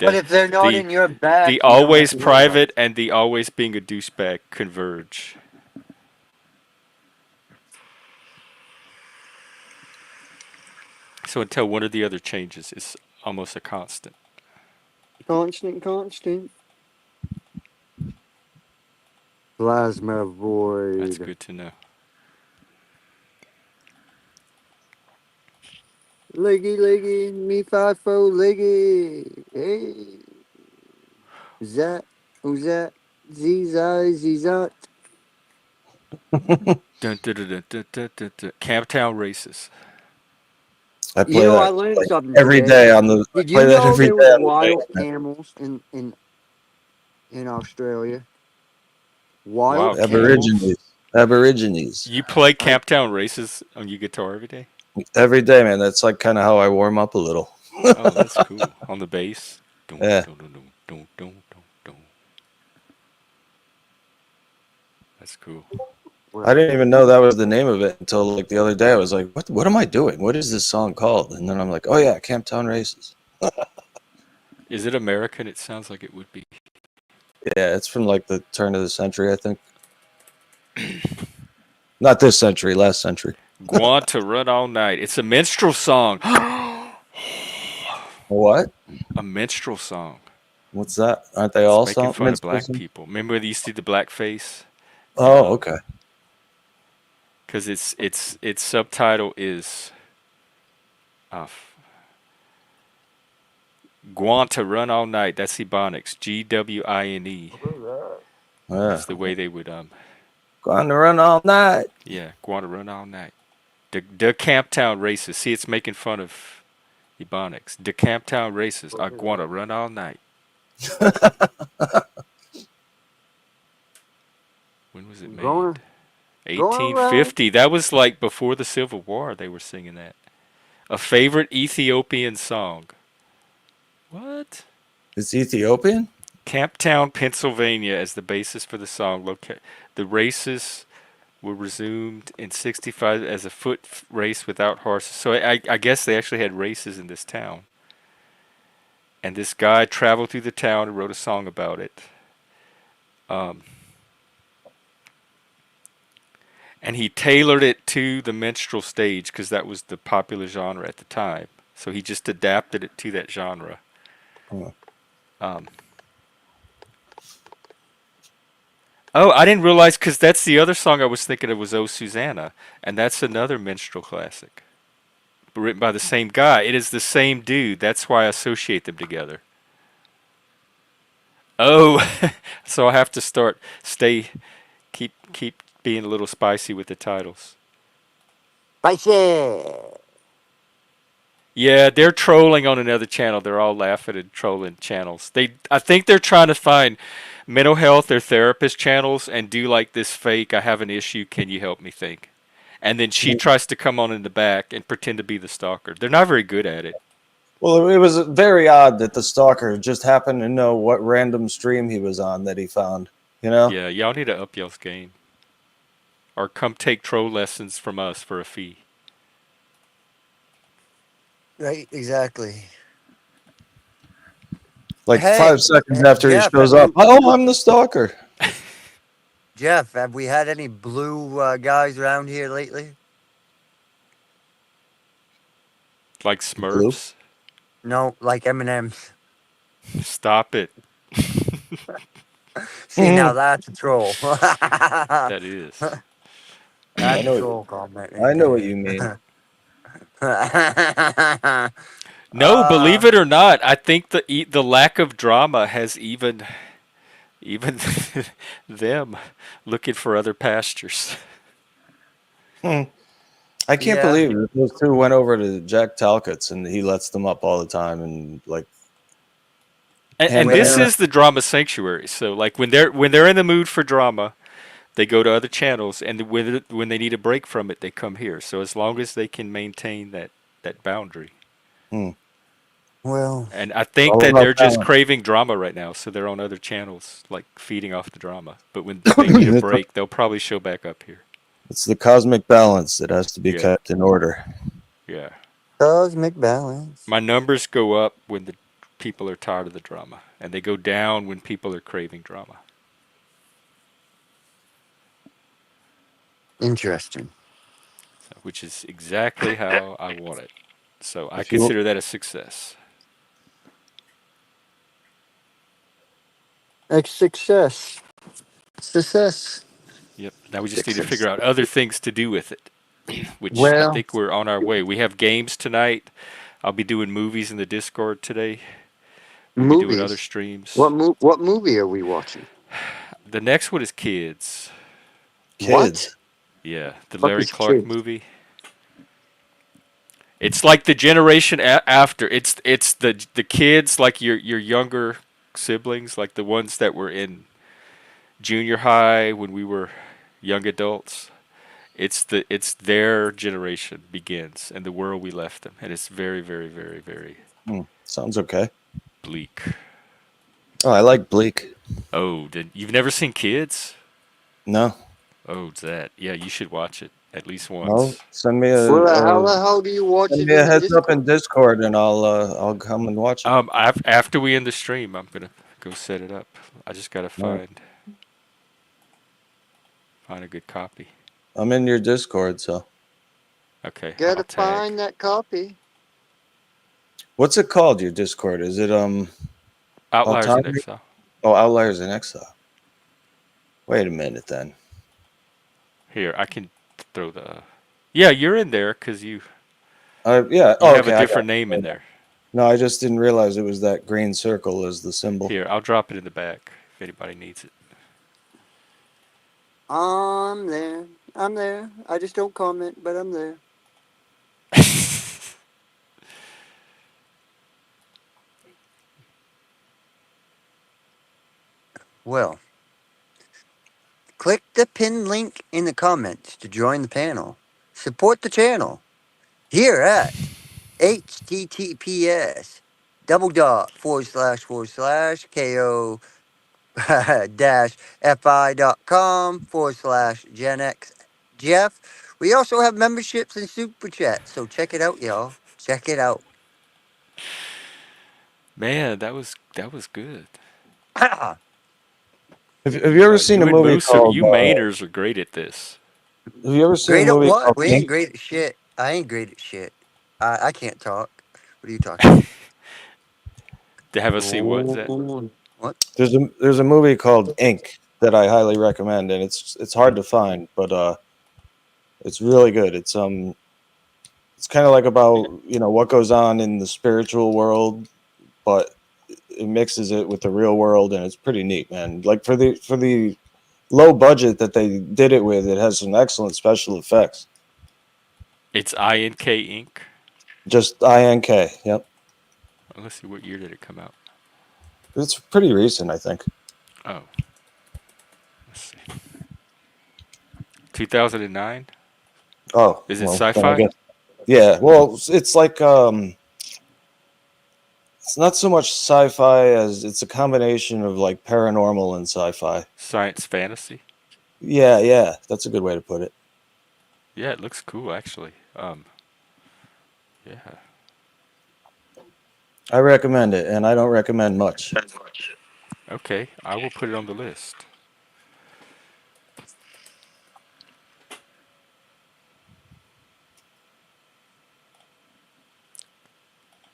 [SPEAKER 3] But
[SPEAKER 1] the
[SPEAKER 3] if they're not
[SPEAKER 1] the
[SPEAKER 3] in your back,
[SPEAKER 1] the
[SPEAKER 3] you don't have
[SPEAKER 1] always
[SPEAKER 3] to worry about it.
[SPEAKER 1] private and the always being a douchebag converge. So until one or the other changes, it's almost a constant.
[SPEAKER 3] Constant. Plasma
[SPEAKER 1] That's
[SPEAKER 3] void.
[SPEAKER 1] good to know.
[SPEAKER 3] Leggy, me 5-4 leggy. Hey. Who's that? Who's that? Zizat.
[SPEAKER 1] Dun, dun, dun, dun, dun, dun, dun, dun. Camptown races.
[SPEAKER 4] I
[SPEAKER 3] You
[SPEAKER 4] play
[SPEAKER 3] know, I
[SPEAKER 4] that
[SPEAKER 3] learned
[SPEAKER 4] like
[SPEAKER 3] something
[SPEAKER 4] every
[SPEAKER 3] today.
[SPEAKER 4] day on the. I
[SPEAKER 3] Did you
[SPEAKER 4] play that
[SPEAKER 3] know
[SPEAKER 4] every day
[SPEAKER 3] there was
[SPEAKER 4] on the
[SPEAKER 3] wild
[SPEAKER 4] base, man.
[SPEAKER 3] animals in Australia? Wild
[SPEAKER 1] Wild
[SPEAKER 3] camels?
[SPEAKER 1] camels.
[SPEAKER 4] Aborigines.
[SPEAKER 1] You play
[SPEAKER 3] I,
[SPEAKER 1] Camptown races on your guitar every day?
[SPEAKER 4] Every day, man. That's like kind of how I warm up a little.
[SPEAKER 1] Oh, that's cool. On the bass. Dun,
[SPEAKER 4] Yeah.
[SPEAKER 1] dun, dun, dun, dun, dun, dun, dun. That's cool.
[SPEAKER 3] Well,
[SPEAKER 4] I didn't even know that was the name of it until like the other day. I was like, what am I doing? What is this song called? And then I'm like, oh yeah, Camptown Races.
[SPEAKER 1] Is it American? It sounds like it would be.
[SPEAKER 4] Yeah, it's from like the turn of the century, I think. Not this century, last century.
[SPEAKER 1] Want to Run All Night. It's a minstrel song.
[SPEAKER 4] What?
[SPEAKER 1] A minstrel song.
[SPEAKER 4] What's that? Aren't they
[SPEAKER 1] It's
[SPEAKER 4] all
[SPEAKER 1] making
[SPEAKER 4] song
[SPEAKER 1] fun of black
[SPEAKER 4] minstrels?
[SPEAKER 1] people. Remember when they used to do the blackface?
[SPEAKER 4] Oh, okay.
[SPEAKER 1] Because its subtitle is "Want to Run All Night." That's Ebonics. GWINE.
[SPEAKER 4] Yeah.
[SPEAKER 1] That's the way they would
[SPEAKER 4] Going to run all night.
[SPEAKER 1] yeah, want to run all night. The Camptown races. See, it's making fun of Ebonics. The Camptown races. I want to run all night. When was it made?
[SPEAKER 3] going, going around.
[SPEAKER 1] 1850. That was like before the Civil War. They were singing that. A favorite Ethiopian song. What?
[SPEAKER 4] It's Ethiopian?
[SPEAKER 1] Camptown, Pennsylvania, as the basis for the song. The races were resumed in '65 as a foot race without horses. So I guess they actually had races in this town. And this guy traveled through the town and wrote a song about it. And he tailored it to the minstrel stage because that was the popular genre at the time. So he just adapted it to that genre.
[SPEAKER 4] Huh.
[SPEAKER 1] Oh, I didn't realize because that's the other song I was thinking of was "Oh Susanna," and that's another minstrel classic, written by the same guy. It is the same dude. That's why I associate them together. Oh, so I have to keep being a little spicy with the titles.
[SPEAKER 3] Spicy.
[SPEAKER 1] Yeah, they're trolling on another channel. They're all laughing and trolling channels. I think they're trying to find mental health or therapist channels and do like this fake, I have an issue, can you help me thing. And then she tries to come on in the back and pretend to be the stalker. They're not very good at it.
[SPEAKER 4] Well, it was very odd that the stalker just happened to know what random stream he was on that he found, you know?
[SPEAKER 1] Yeah, y'all need to up y'all's game. Or come take troll lessons from us for a fee.
[SPEAKER 3] Right, exactly.
[SPEAKER 4] Like
[SPEAKER 3] Hey,
[SPEAKER 4] 5 seconds after he
[SPEAKER 3] Jeff,
[SPEAKER 4] shows up, oh, I'm the stalker.
[SPEAKER 3] Jeff, have we had any blue guys around here lately?
[SPEAKER 1] Like
[SPEAKER 4] Blue?
[SPEAKER 1] Smurfs.
[SPEAKER 3] No, like M&M's.
[SPEAKER 1] Stop it.
[SPEAKER 3] See, now that's a troll.
[SPEAKER 1] That is.
[SPEAKER 3] That's
[SPEAKER 4] I know
[SPEAKER 3] a
[SPEAKER 4] what
[SPEAKER 3] troll comment
[SPEAKER 4] I
[SPEAKER 3] right
[SPEAKER 4] know what you mean.
[SPEAKER 3] there.
[SPEAKER 1] No, believe it or not, I think the lack of drama has even them looking for other pastures.
[SPEAKER 4] I can't
[SPEAKER 3] Yeah.
[SPEAKER 4] believe it. Those two went over to Jack Talcott's and he lets them up all the time and like
[SPEAKER 1] And
[SPEAKER 3] When
[SPEAKER 1] this
[SPEAKER 3] they're
[SPEAKER 1] is the drama sanctuary. So like when they're in the mood for drama, they go to other channels, and when they need a break from it, they come here. So as long as they can maintain that boundary.
[SPEAKER 3] well,
[SPEAKER 1] And I think
[SPEAKER 4] all
[SPEAKER 1] that
[SPEAKER 4] about
[SPEAKER 1] they're just
[SPEAKER 4] balance.
[SPEAKER 1] craving drama right now, so they're on other channels, like feeding off the drama. But when they need a break, they'll probably show back up here.
[SPEAKER 4] It's the cosmic balance that has to be
[SPEAKER 1] Yeah.
[SPEAKER 4] kept in order.
[SPEAKER 1] Yeah.
[SPEAKER 3] cosmic balance.
[SPEAKER 1] My numbers go up when the people are tired of the drama, and they go down when people are craving drama.
[SPEAKER 3] Interesting.
[SPEAKER 1] Which is exactly how I want it. So I
[SPEAKER 4] If you-
[SPEAKER 1] consider that a success.
[SPEAKER 3] It's success. Success.
[SPEAKER 1] Yep. Now we just need to figure out other things to do with it, which I
[SPEAKER 3] Well,
[SPEAKER 1] think we're on our way. We have games tonight. I'll be doing movies in the Discord today. We'll be doing other
[SPEAKER 3] movies.
[SPEAKER 1] streams.
[SPEAKER 3] What movie are we watching?
[SPEAKER 1] The next one is Kids.
[SPEAKER 4] Kids.
[SPEAKER 1] Yeah, the
[SPEAKER 3] What
[SPEAKER 1] Larry
[SPEAKER 3] is
[SPEAKER 1] Clark
[SPEAKER 3] Kids?
[SPEAKER 1] movie. It's like the generation after. It's the kids like your younger siblings, like the ones that were in junior high when we were young adults. It's their generation begins and the world we left them, and it's very very very very
[SPEAKER 4] Sounds okay.
[SPEAKER 1] bleak.
[SPEAKER 4] Oh, I like Bleak.
[SPEAKER 1] Oh, you've never seen Kids?
[SPEAKER 4] No.
[SPEAKER 1] Oh, that. Yeah, you should watch it at least
[SPEAKER 4] Well,
[SPEAKER 1] once.
[SPEAKER 3] Well, how the hell do you watch
[SPEAKER 4] send
[SPEAKER 3] it
[SPEAKER 4] me a
[SPEAKER 3] in
[SPEAKER 4] heads up
[SPEAKER 3] Discord?
[SPEAKER 4] in Discord, and I'll come and watch it.
[SPEAKER 1] After we end the stream, I'm gonna go set it up. I just gotta
[SPEAKER 4] All right.
[SPEAKER 1] find a good copy.
[SPEAKER 4] I'm in your Discord, so
[SPEAKER 1] Okay, I'll
[SPEAKER 3] Gotta
[SPEAKER 1] tag.
[SPEAKER 3] find that copy.
[SPEAKER 4] what's it called? Your Discord? Is it
[SPEAKER 1] Outliers in
[SPEAKER 4] autonomy?
[SPEAKER 1] Exile.
[SPEAKER 4] Oh, Outliers in Exile. Wait a minute, then.
[SPEAKER 1] Here, I can throw the. Yeah, you're in there because
[SPEAKER 4] Yeah.
[SPEAKER 1] you
[SPEAKER 4] Oh,
[SPEAKER 1] have a
[SPEAKER 4] okay. I got
[SPEAKER 1] different name in
[SPEAKER 4] it.
[SPEAKER 1] there.
[SPEAKER 4] No, I just didn't realize it was that green circle as the symbol.
[SPEAKER 1] Here, I'll drop it in the back if anybody needs it.
[SPEAKER 3] I'm there. I'm there. I just don't comment, but I'm there. Well, click the pinned link in the comments to join the panel. Support the channel here at https // dash fi.com /Gen X Jeff. We also have memberships and super chats, so check it out, y'all. Check it out.
[SPEAKER 1] Man, that was good.
[SPEAKER 4] Have you ever seen a
[SPEAKER 1] You and
[SPEAKER 4] movie
[SPEAKER 1] Moose, are,
[SPEAKER 4] called?
[SPEAKER 1] you Mainers are great at this.
[SPEAKER 4] Have you ever seen a
[SPEAKER 3] Great at
[SPEAKER 4] movie
[SPEAKER 3] what?
[SPEAKER 4] called
[SPEAKER 3] We ain't
[SPEAKER 4] Ink?
[SPEAKER 3] great at shit. I ain't great at shit. I can't talk. What are you talking about?
[SPEAKER 1] To have us see what is that?
[SPEAKER 3] Oh, what?
[SPEAKER 4] There's a movie called Ink that I highly recommend, and it's hard to find, but it's really good. It's kind of like about what goes on in the spiritual world, but it mixes it with the real world, and it's pretty neat, man. Like for the low budget that they did it with, it has some excellent special effects.
[SPEAKER 1] It's INK Inc.
[SPEAKER 4] Just INK. Yep,
[SPEAKER 1] Let's see, what year did it come out?
[SPEAKER 4] it's pretty recent, I think.
[SPEAKER 1] Oh, let's see. 2009?
[SPEAKER 4] Oh,
[SPEAKER 1] Is it
[SPEAKER 4] well, then I
[SPEAKER 1] sci-fi?
[SPEAKER 4] guess. Yeah, well, it's like it's not so much sci-fi as it's a combination of like paranormal and sci-fi.
[SPEAKER 1] Science fantasy?
[SPEAKER 4] Yeah, that's a good way to put it.
[SPEAKER 1] Yeah, it looks cool actually. Yeah.
[SPEAKER 4] I recommend it, and I don't recommend much.
[SPEAKER 1] Okay, I will put it on the list.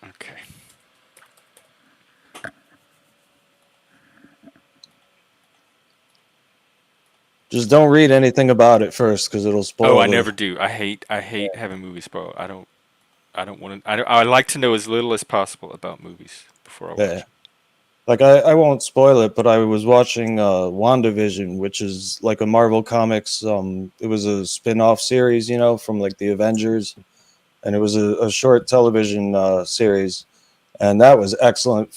[SPEAKER 1] Okay.
[SPEAKER 4] Just don't read anything about it first, because it'll
[SPEAKER 1] Oh,
[SPEAKER 4] spoil
[SPEAKER 1] I
[SPEAKER 4] the.
[SPEAKER 1] never do. I hate having movies spoiled. I don't want to. I like to know as little as possible about movies before I watch
[SPEAKER 4] Yeah,
[SPEAKER 1] them.
[SPEAKER 4] like I won't spoil it, but I was watching WandaVision, which is like a Marvel Comics. It was a spin-off series, from like the Avengers, and it was a short television series, and that was excellent.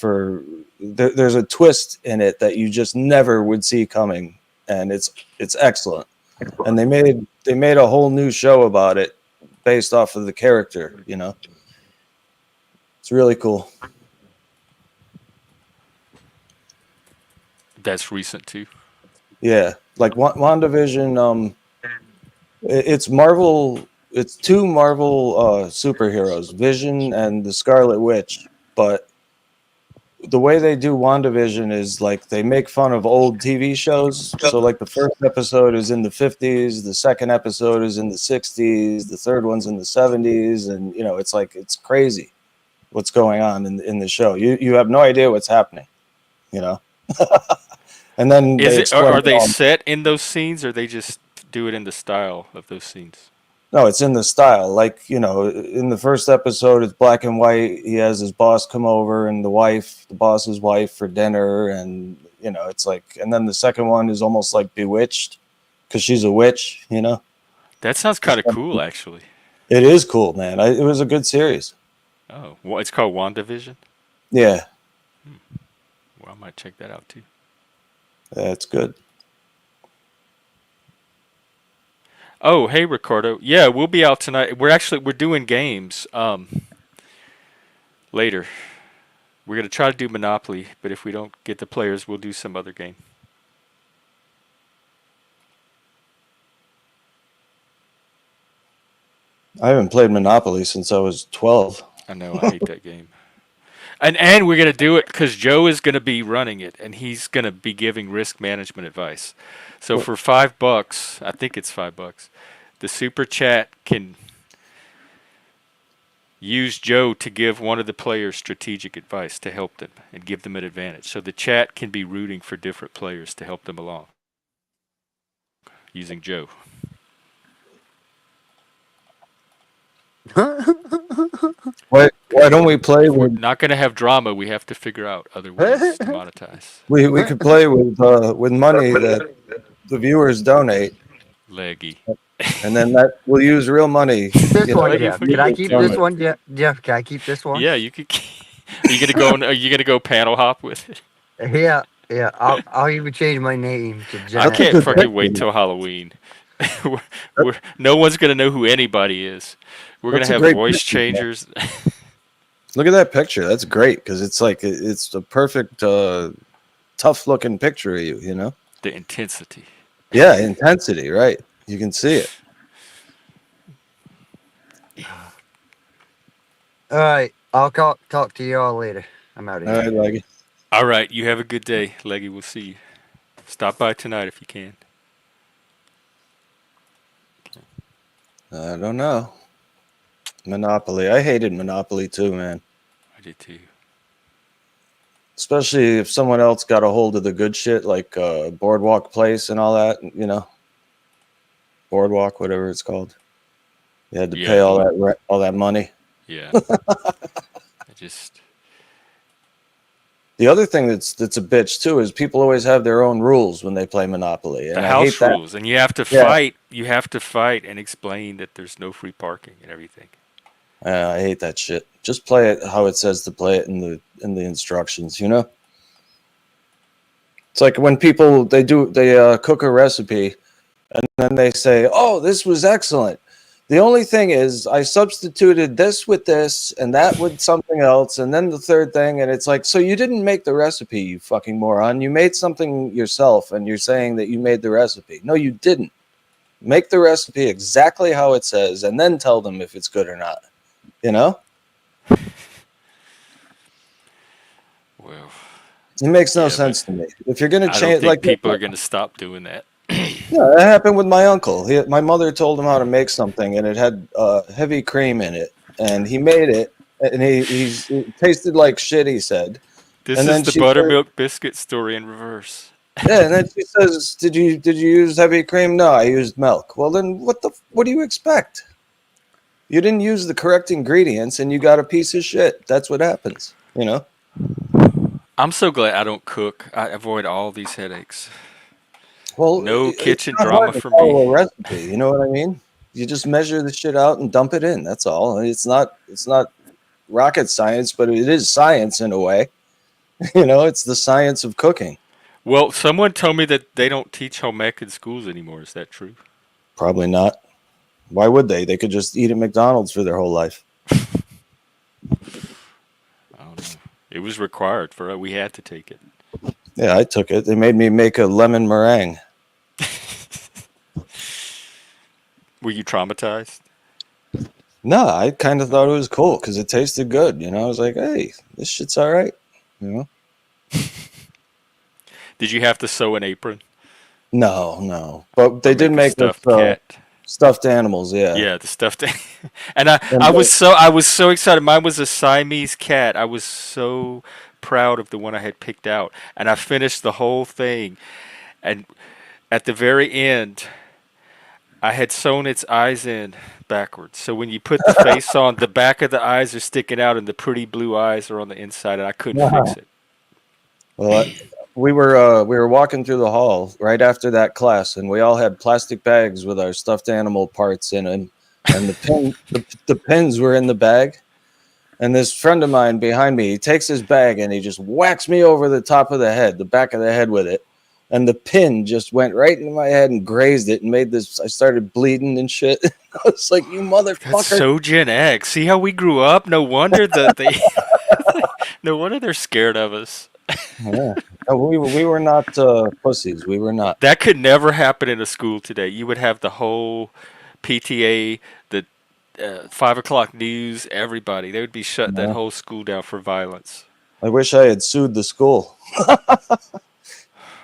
[SPEAKER 4] There's a twist in it that you just never would see coming, and it's excellent. And they made a whole new show about it based off of the character. It's really cool.
[SPEAKER 1] That's recent too.
[SPEAKER 4] Yeah, like WandaVision. It's Marvel. It's two Marvel superheroes, Vision and the Scarlet Witch. But the way they do WandaVision is like they make fun of old TV shows. So like the first episode is in the 50s, the second episode is in the 60s, the third one's in the 70s, and it's like it's crazy what's going on in the show. You have no idea what's happening, you know. And then
[SPEAKER 1] Is
[SPEAKER 4] they
[SPEAKER 1] it?
[SPEAKER 4] explain.
[SPEAKER 1] Are they set in those scenes, or they just do it in the style of those scenes?
[SPEAKER 4] No, it's in the style. Like, in the first episode, it's black and white. He has his boss come over and the boss's wife for dinner. And, it's like, and then the second one is almost like Bewitched because she's a witch.
[SPEAKER 1] That sounds kind of cool, actually.
[SPEAKER 4] It is cool, man. It was a good series.
[SPEAKER 1] Oh, well, it's called WandaVision.
[SPEAKER 4] Yeah,
[SPEAKER 1] Well, I might check that out too.
[SPEAKER 4] that's good.
[SPEAKER 1] Oh, hey, Ricardo. Yeah, we'll be out tonight. We're doing games. Later. We're gonna try to do Monopoly, but if we don't get the players, we'll do some other game.
[SPEAKER 4] I haven't played Monopoly since I was 12.
[SPEAKER 1] I know, I hate that game. And we're gonna do it because Joe is gonna be running it, and he's gonna be giving risk management advice. So
[SPEAKER 4] What?
[SPEAKER 1] for $5, I think it's $5, the super chat can use Joe to give one of the players strategic advice to help them and give them an advantage. So the chat can be rooting for different players to help them along using Joe.
[SPEAKER 4] Why don't we play
[SPEAKER 1] If we're
[SPEAKER 4] with
[SPEAKER 1] not going to have drama, we have to figure out other ways to monetize.
[SPEAKER 4] we could play with money that the viewers donate,
[SPEAKER 1] Leggy.
[SPEAKER 4] and then that we'll use real money.
[SPEAKER 3] Keep this
[SPEAKER 4] You know,
[SPEAKER 3] one,
[SPEAKER 1] Leggy,
[SPEAKER 3] Jeff.
[SPEAKER 1] if we
[SPEAKER 3] Can I
[SPEAKER 1] can
[SPEAKER 3] keep
[SPEAKER 1] do
[SPEAKER 3] this
[SPEAKER 1] it.
[SPEAKER 3] one, Jeff? Jeff, can I keep this one?
[SPEAKER 1] Yeah, you could. Are you gonna go? Are you gonna go panel hop with it?
[SPEAKER 3] Yeah, yeah. I'll even change my name to
[SPEAKER 1] I
[SPEAKER 3] Gen
[SPEAKER 4] That's a
[SPEAKER 1] can't
[SPEAKER 4] good
[SPEAKER 3] X.
[SPEAKER 1] fucking wait
[SPEAKER 4] picture.
[SPEAKER 1] till Halloween. No one's gonna know who anybody is. We're gonna
[SPEAKER 4] That's a
[SPEAKER 1] have
[SPEAKER 4] great
[SPEAKER 1] voice
[SPEAKER 4] picture, man.
[SPEAKER 1] changers.
[SPEAKER 4] Look at that picture. That's great because it's like it's a perfect, tough looking picture of you. You know?
[SPEAKER 1] The intensity.
[SPEAKER 4] Yeah, intensity. Right. You can see it.
[SPEAKER 3] All right. I'll talk to you all later. I'm out of
[SPEAKER 4] All
[SPEAKER 3] here.
[SPEAKER 4] right, Leggy.
[SPEAKER 1] All right, you have a good day, Leggy. We'll see you. Stop by tonight if you can.
[SPEAKER 4] I don't know. Monopoly. I hated Monopoly too, man.
[SPEAKER 1] I did too.
[SPEAKER 4] Especially if someone else got a hold of the good shit, like Boardwalk Place and all that. You know, Boardwalk, whatever it's called. You had to pay
[SPEAKER 1] Yeah,
[SPEAKER 4] all that money.
[SPEAKER 1] yeah. I just.
[SPEAKER 4] The other thing that's a bitch too is people always have their own rules when they play Monopoly,
[SPEAKER 1] The
[SPEAKER 4] and I hate
[SPEAKER 1] house
[SPEAKER 4] that.
[SPEAKER 1] rules, and you have to
[SPEAKER 4] Yeah.
[SPEAKER 1] fight. You have to fight and explain that there's no free parking and everything.
[SPEAKER 4] I hate that shit. Just play it how it says to play it in the instructions. You know, it's like when people they cook a recipe, and then they say, "Oh, this was excellent." The only thing is, I substituted this with this and that with something else, and then the third thing, and it's like, so you didn't make the recipe, you fucking moron. You made something yourself, and you're saying that you made the recipe. No, you didn't. Make the recipe exactly how it says, and then tell them if it's good or not. You know?
[SPEAKER 1] Well,
[SPEAKER 4] It makes no
[SPEAKER 1] yeah, but
[SPEAKER 4] sense to me. If you're gonna
[SPEAKER 1] I don't
[SPEAKER 4] change,
[SPEAKER 1] think
[SPEAKER 4] like,
[SPEAKER 1] people are going to stop doing that.
[SPEAKER 4] yeah, that happened with my uncle. My mother told him how to make something, and it had heavy cream in it, and he made it, and it tasted like shit. He said,
[SPEAKER 1] This
[SPEAKER 4] and
[SPEAKER 1] is
[SPEAKER 4] then
[SPEAKER 1] the
[SPEAKER 4] she said,
[SPEAKER 1] buttermilk biscuit story in reverse.
[SPEAKER 4] yeah, and then she says, "Did you use heavy cream?" No, I used milk. Well, then what do you expect? You didn't use the correct ingredients, and you got a piece of shit. That's what happens, you know.
[SPEAKER 1] I'm so glad I don't cook. I avoid all these headaches.
[SPEAKER 4] Well,
[SPEAKER 1] No
[SPEAKER 4] it's
[SPEAKER 1] kitchen
[SPEAKER 4] not
[SPEAKER 1] drama
[SPEAKER 4] hard to
[SPEAKER 1] for
[SPEAKER 4] follow
[SPEAKER 1] me.
[SPEAKER 4] a recipe. You know what I mean? You just measure the shit out and dump it in. That's all. It's not rocket science, but it is science in a way. You know, it's the science of cooking.
[SPEAKER 1] Well, someone told me that they don't teach home ec in schools anymore. Is that true?
[SPEAKER 4] Probably not. Why would they? They could just eat at McDonald's for their whole life.
[SPEAKER 1] I don't know. It was required for we had to take it.
[SPEAKER 4] Yeah, I took it. They made me make a lemon meringue.
[SPEAKER 1] Were you traumatized?
[SPEAKER 4] No, I kind of thought it was cool because it tasted good. You know, I was like, hey, this shit's all right. You know?
[SPEAKER 1] Did you have to sew an apron?
[SPEAKER 4] No. But they
[SPEAKER 1] Or
[SPEAKER 4] did
[SPEAKER 1] make a
[SPEAKER 4] make us
[SPEAKER 1] stuffed cat?
[SPEAKER 4] stuffed animals, yeah.
[SPEAKER 1] Yeah, the stuffed. And
[SPEAKER 4] And
[SPEAKER 1] I was so excited. Mine was a Siamese cat. I was so proud of the one I had picked out, and I finished the whole thing. And at the very end, I had sewn its eyes in backwards. So when you put the face on, the back of the eyes are sticking out, and the pretty blue eyes are on the inside, and I couldn't fix it.
[SPEAKER 4] Well, we were walking through the hall right after that class, and we all had plastic bags with our stuffed animal parts in them, and the pins were in the bag. And this friend of mine behind me, he takes his bag and he just whacks me over the top of the head, the back of the head with it, and the pin just went right into my head and grazed it and made this. I started bleeding and shit. I was like, "You
[SPEAKER 1] That's
[SPEAKER 4] motherfucker!"
[SPEAKER 1] so Gen X. See how we grew up? No wonder that they. No wonder they're scared of us.
[SPEAKER 4] Yeah. No, we were not pussies. We were not.
[SPEAKER 1] That could never happen in a school today. You would have the whole PTA, the 5 o'clock news, everybody. They would be shut that
[SPEAKER 4] Yeah.
[SPEAKER 1] whole school down for violence.
[SPEAKER 4] I wish I had sued the school.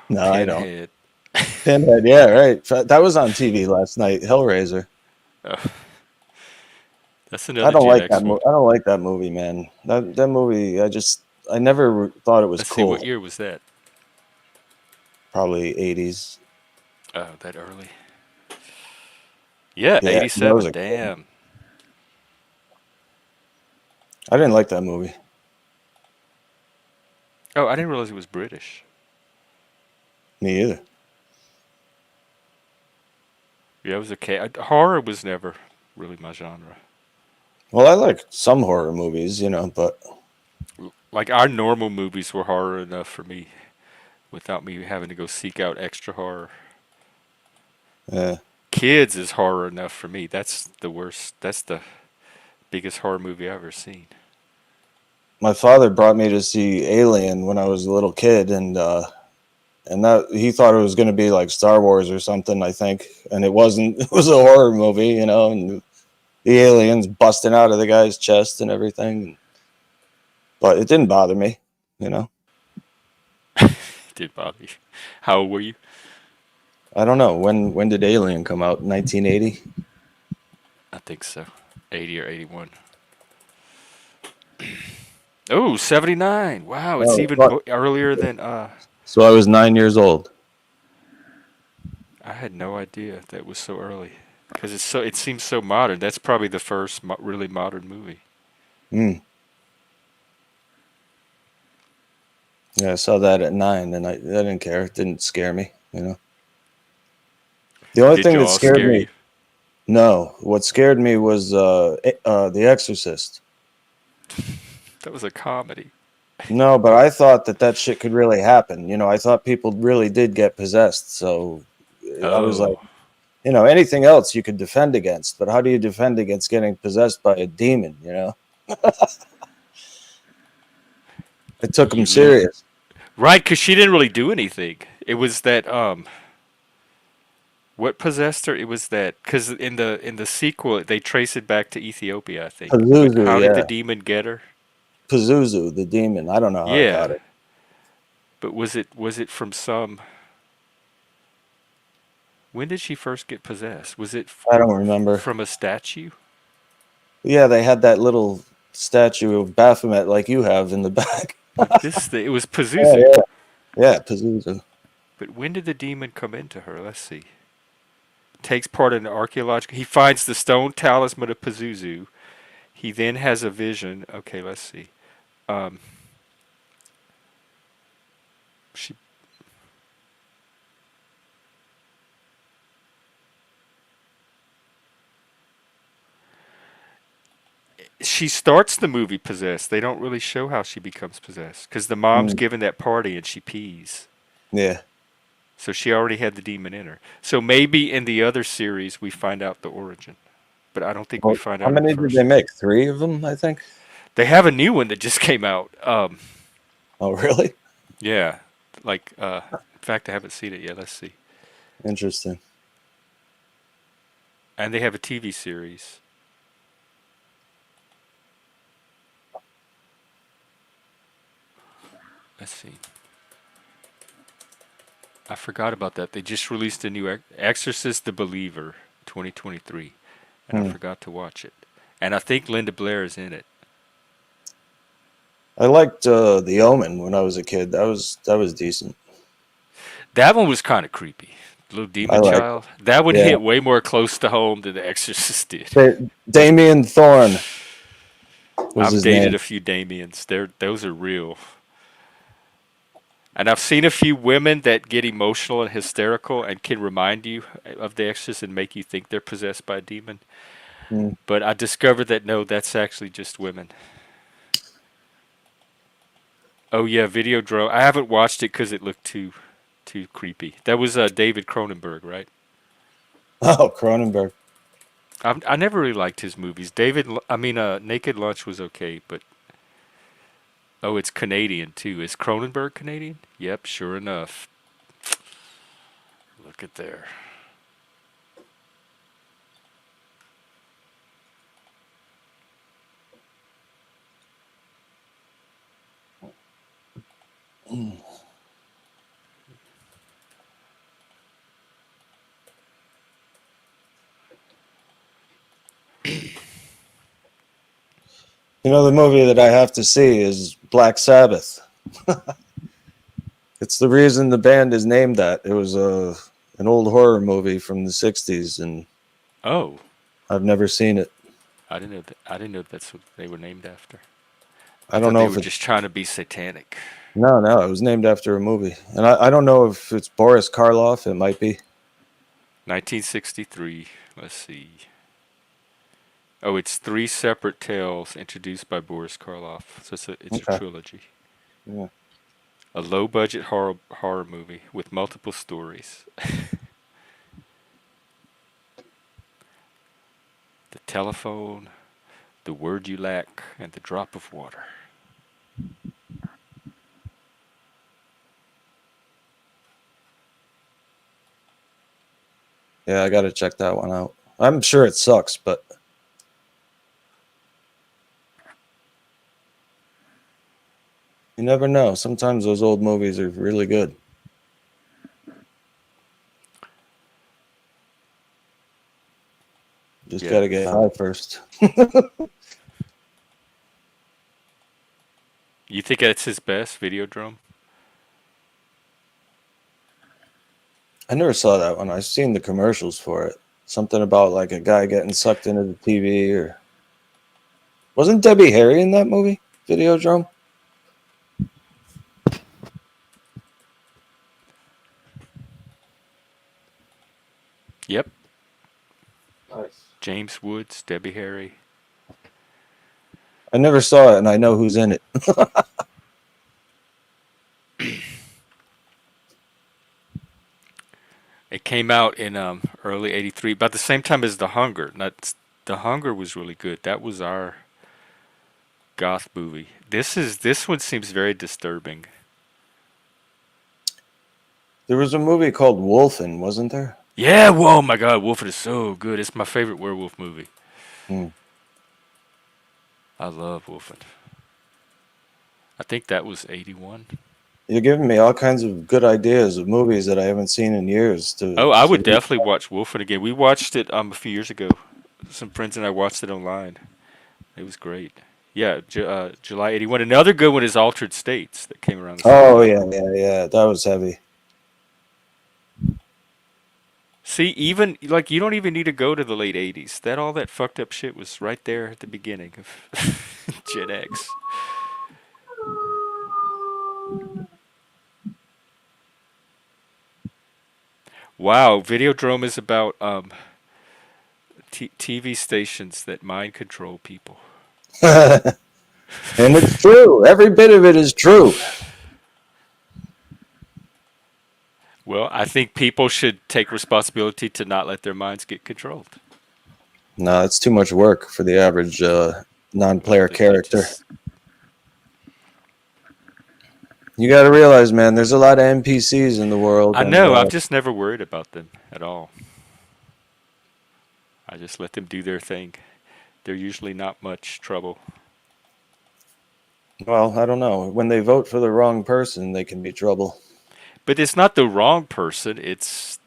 [SPEAKER 4] No, I don't.
[SPEAKER 1] Pinhead.
[SPEAKER 4] Pinhead, yeah, right. That was on TV last night. Hellraiser.
[SPEAKER 1] Oh, that's
[SPEAKER 4] I
[SPEAKER 1] another
[SPEAKER 4] don't
[SPEAKER 1] Gen
[SPEAKER 4] like
[SPEAKER 1] X
[SPEAKER 4] that.
[SPEAKER 1] movie.
[SPEAKER 4] I don't like that movie, man. That movie. I never thought it was
[SPEAKER 1] Let's see, what
[SPEAKER 4] cool.
[SPEAKER 1] year was that?
[SPEAKER 4] Probably 80s.
[SPEAKER 1] Oh, that early. Yeah,
[SPEAKER 4] Yeah, that was
[SPEAKER 1] 87.
[SPEAKER 4] a kid.
[SPEAKER 1] Damn.
[SPEAKER 4] I didn't like that movie.
[SPEAKER 1] Oh, I didn't realize it was British.
[SPEAKER 4] Me either.
[SPEAKER 1] Yeah, it was okay. Horror was never really my genre.
[SPEAKER 4] Well, I like some horror movies, but
[SPEAKER 1] Like, our normal movies were horror enough for me without me having to go seek out extra horror.
[SPEAKER 4] yeah.
[SPEAKER 1] Kids is horror enough for me. That's the worst. That's the biggest horror movie I've ever seen.
[SPEAKER 4] My father brought me to see Alien when I was a little kid, and that he thought it was going to be like Star Wars or something, I think, and it wasn't. It was a horror movie, and the aliens busting out of the guy's chest and everything. But it didn't bother me.
[SPEAKER 1] It did bother you. How old were you?
[SPEAKER 4] I don't know when did Alien come out? 1980.
[SPEAKER 1] I think so. 80 or 81. Oh, 79. Wow, it's
[SPEAKER 4] Oh,
[SPEAKER 1] even
[SPEAKER 4] fuck.
[SPEAKER 1] earlier than
[SPEAKER 4] So I was 9 years old.
[SPEAKER 1] I had no idea that was so early. Cuz it seems so modern. That's probably the first really modern movie.
[SPEAKER 4] Mm. Yeah, I saw that at 9, and I didn't care. It didn't scare me. The only
[SPEAKER 1] Did
[SPEAKER 4] thing that
[SPEAKER 1] Jaws
[SPEAKER 4] scared
[SPEAKER 1] scare
[SPEAKER 4] me,
[SPEAKER 1] you?
[SPEAKER 4] no, what scared me was The Exorcist.
[SPEAKER 1] That was a comedy.
[SPEAKER 4] No, but I thought that shit could really happen. I thought people really did get possessed. So I was like,
[SPEAKER 1] Oh,
[SPEAKER 4] anything else you could defend against, but how do you defend against getting possessed by a demon? I took him
[SPEAKER 1] you li-
[SPEAKER 4] serious.
[SPEAKER 1] right, cuz she didn't really do anything. It was that what possessed her? It was that cuz in the sequel they trace it back to Ethiopia, I think. But
[SPEAKER 4] Pazuzu,
[SPEAKER 1] how did the
[SPEAKER 4] yeah.
[SPEAKER 1] demon get her?
[SPEAKER 4] Pazuzu, the demon. I don't know how it got
[SPEAKER 1] Yeah,
[SPEAKER 4] it.
[SPEAKER 1] but was it from some? When did she first get possessed? Was it
[SPEAKER 4] I don't remember.
[SPEAKER 1] from a statue?
[SPEAKER 4] Yeah, they had that little statue of Baphomet like you have in the back.
[SPEAKER 1] Like this thing. It was
[SPEAKER 4] Yeah,
[SPEAKER 1] Pazuzu.
[SPEAKER 4] yeah. Yeah, Pazuzu.
[SPEAKER 1] But when did the demon come into her? Let's see. Takes part in the archaeological. He finds the stone talisman of Pazuzu. He then has a vision. Okay, let's see. Um, she she starts the movie possessed. They don't really show how she becomes possessed because the mom's
[SPEAKER 4] Mm,
[SPEAKER 1] giving that party and she pees.
[SPEAKER 4] yeah.
[SPEAKER 1] So she already had the demon in her. So maybe in the other series we find out the origin, but I don't think we
[SPEAKER 4] Well,
[SPEAKER 1] find
[SPEAKER 4] how
[SPEAKER 1] out in the
[SPEAKER 4] many did
[SPEAKER 1] first.
[SPEAKER 4] they make? 3 of them, I think.
[SPEAKER 1] They have a new one that just came out.
[SPEAKER 4] Oh, really?
[SPEAKER 1] Yeah, like in fact I haven't seen it yet. Let's see.
[SPEAKER 4] Interesting.
[SPEAKER 1] And they have a TV series. Let's see. I forgot about that. They just released a new Exorcist the Believer 2023, and I
[SPEAKER 4] Hmm.
[SPEAKER 1] forgot to watch it. And I think Linda Blair is in it.
[SPEAKER 4] I liked The Omen when I was a kid. That was decent.
[SPEAKER 1] That one was kind of creepy. Little
[SPEAKER 4] I
[SPEAKER 1] demon
[SPEAKER 4] liked it.
[SPEAKER 1] child. That one
[SPEAKER 4] Yeah.
[SPEAKER 1] hit way more close to home than the Exorcist did.
[SPEAKER 4] Damien Thorne was
[SPEAKER 1] I've
[SPEAKER 4] his
[SPEAKER 1] dated
[SPEAKER 4] name.
[SPEAKER 1] a few Damiens. Those are real. And I've seen a few women that get emotional and hysterical and can remind you of the Exorcist and make you think they're possessed by a demon.
[SPEAKER 4] Hmm.
[SPEAKER 1] But I discovered that no, that's actually just women. Oh yeah, Videodrome. I haven't watched it because it looked too creepy. That was David Cronenberg, right?
[SPEAKER 4] Oh, Cronenberg.
[SPEAKER 1] I never really liked his movies. Naked Lunch was okay, but oh, it's Canadian too. Is Cronenberg Canadian? Yep, sure enough. Look at there.
[SPEAKER 4] You know, the movie that I have to see is Black Sabbath. It's the reason the band is named that. It was an old horror movie from the '60s, and
[SPEAKER 1] Oh,
[SPEAKER 4] I've never seen it.
[SPEAKER 1] I didn't know that. I didn't know that's what they were named after. I
[SPEAKER 4] I don't
[SPEAKER 1] thought
[SPEAKER 4] know
[SPEAKER 1] they
[SPEAKER 4] if
[SPEAKER 1] were
[SPEAKER 4] it.
[SPEAKER 1] just trying to be satanic.
[SPEAKER 4] No, no, it was named after a movie, and I don't know if it's Boris Karloff. It might be.
[SPEAKER 1] 1963. Let's see. Oh, it's three separate tales introduced by Boris Karloff. So it's a
[SPEAKER 4] Okay.
[SPEAKER 1] trilogy.
[SPEAKER 4] Yeah.
[SPEAKER 1] A low-budget horror movie with multiple stories. The telephone, the word you lack, and the drop of water.
[SPEAKER 4] Yeah, I got to check that one out. I'm sure it sucks, but you never know. Sometimes those old movies are really good. Just got
[SPEAKER 1] Yeah.
[SPEAKER 4] to get high first.
[SPEAKER 1] You think that's his best Videodrome?
[SPEAKER 4] I never saw that one. I've seen the commercials for it. Something about like a guy getting sucked into the TV, or wasn't Debbie Harry in that movie? Videodrome?
[SPEAKER 1] Yep.
[SPEAKER 4] Nice.
[SPEAKER 1] James Woods, Debbie Harry.
[SPEAKER 4] I never saw it, and I know who's in it.
[SPEAKER 1] It came out in early '83, about the same time as The Hunger. The Hunger was really good. That was our goth movie. This one seems very disturbing.
[SPEAKER 4] There was a movie called Wolfen, wasn't there?
[SPEAKER 1] Yeah, whoa, my God, Wolford is so good. It's my favorite werewolf movie.
[SPEAKER 4] Hmm.
[SPEAKER 1] I love Wolford. I think that was '81.
[SPEAKER 4] You're giving me all kinds of good ideas of movies that I haven't seen in years. To
[SPEAKER 1] Oh, I would
[SPEAKER 4] see.
[SPEAKER 1] definitely watch Wolford again. We watched it a few years ago. Some friends and I watched it online. It was great. Yeah, July '81. Another good one is Altered States that came around the same
[SPEAKER 4] Oh
[SPEAKER 1] time.
[SPEAKER 4] yeah, yeah, yeah. That was heavy.
[SPEAKER 1] See, even like you don't even need to go to the late '80s. That all that fucked up shit was right there at the beginning of Gen X. Wow, Videodrome is about TV stations that mind control people.
[SPEAKER 4] And it's true. Every bit of it is true.
[SPEAKER 1] Well, I think people should take responsibility to not let their minds get controlled.
[SPEAKER 4] No, it's too much work for the average
[SPEAKER 1] Well,
[SPEAKER 4] non-player
[SPEAKER 1] they
[SPEAKER 4] character.
[SPEAKER 1] just.
[SPEAKER 4] You got to realize, man, there's a lot of NPCs in the world,
[SPEAKER 1] I
[SPEAKER 4] and
[SPEAKER 1] know. I've just never worried about them at all. I just let them do their thing. They're usually not much trouble.
[SPEAKER 4] well, I don't know. When they vote for the wrong person, they can be trouble.
[SPEAKER 1] But it's not the wrong person.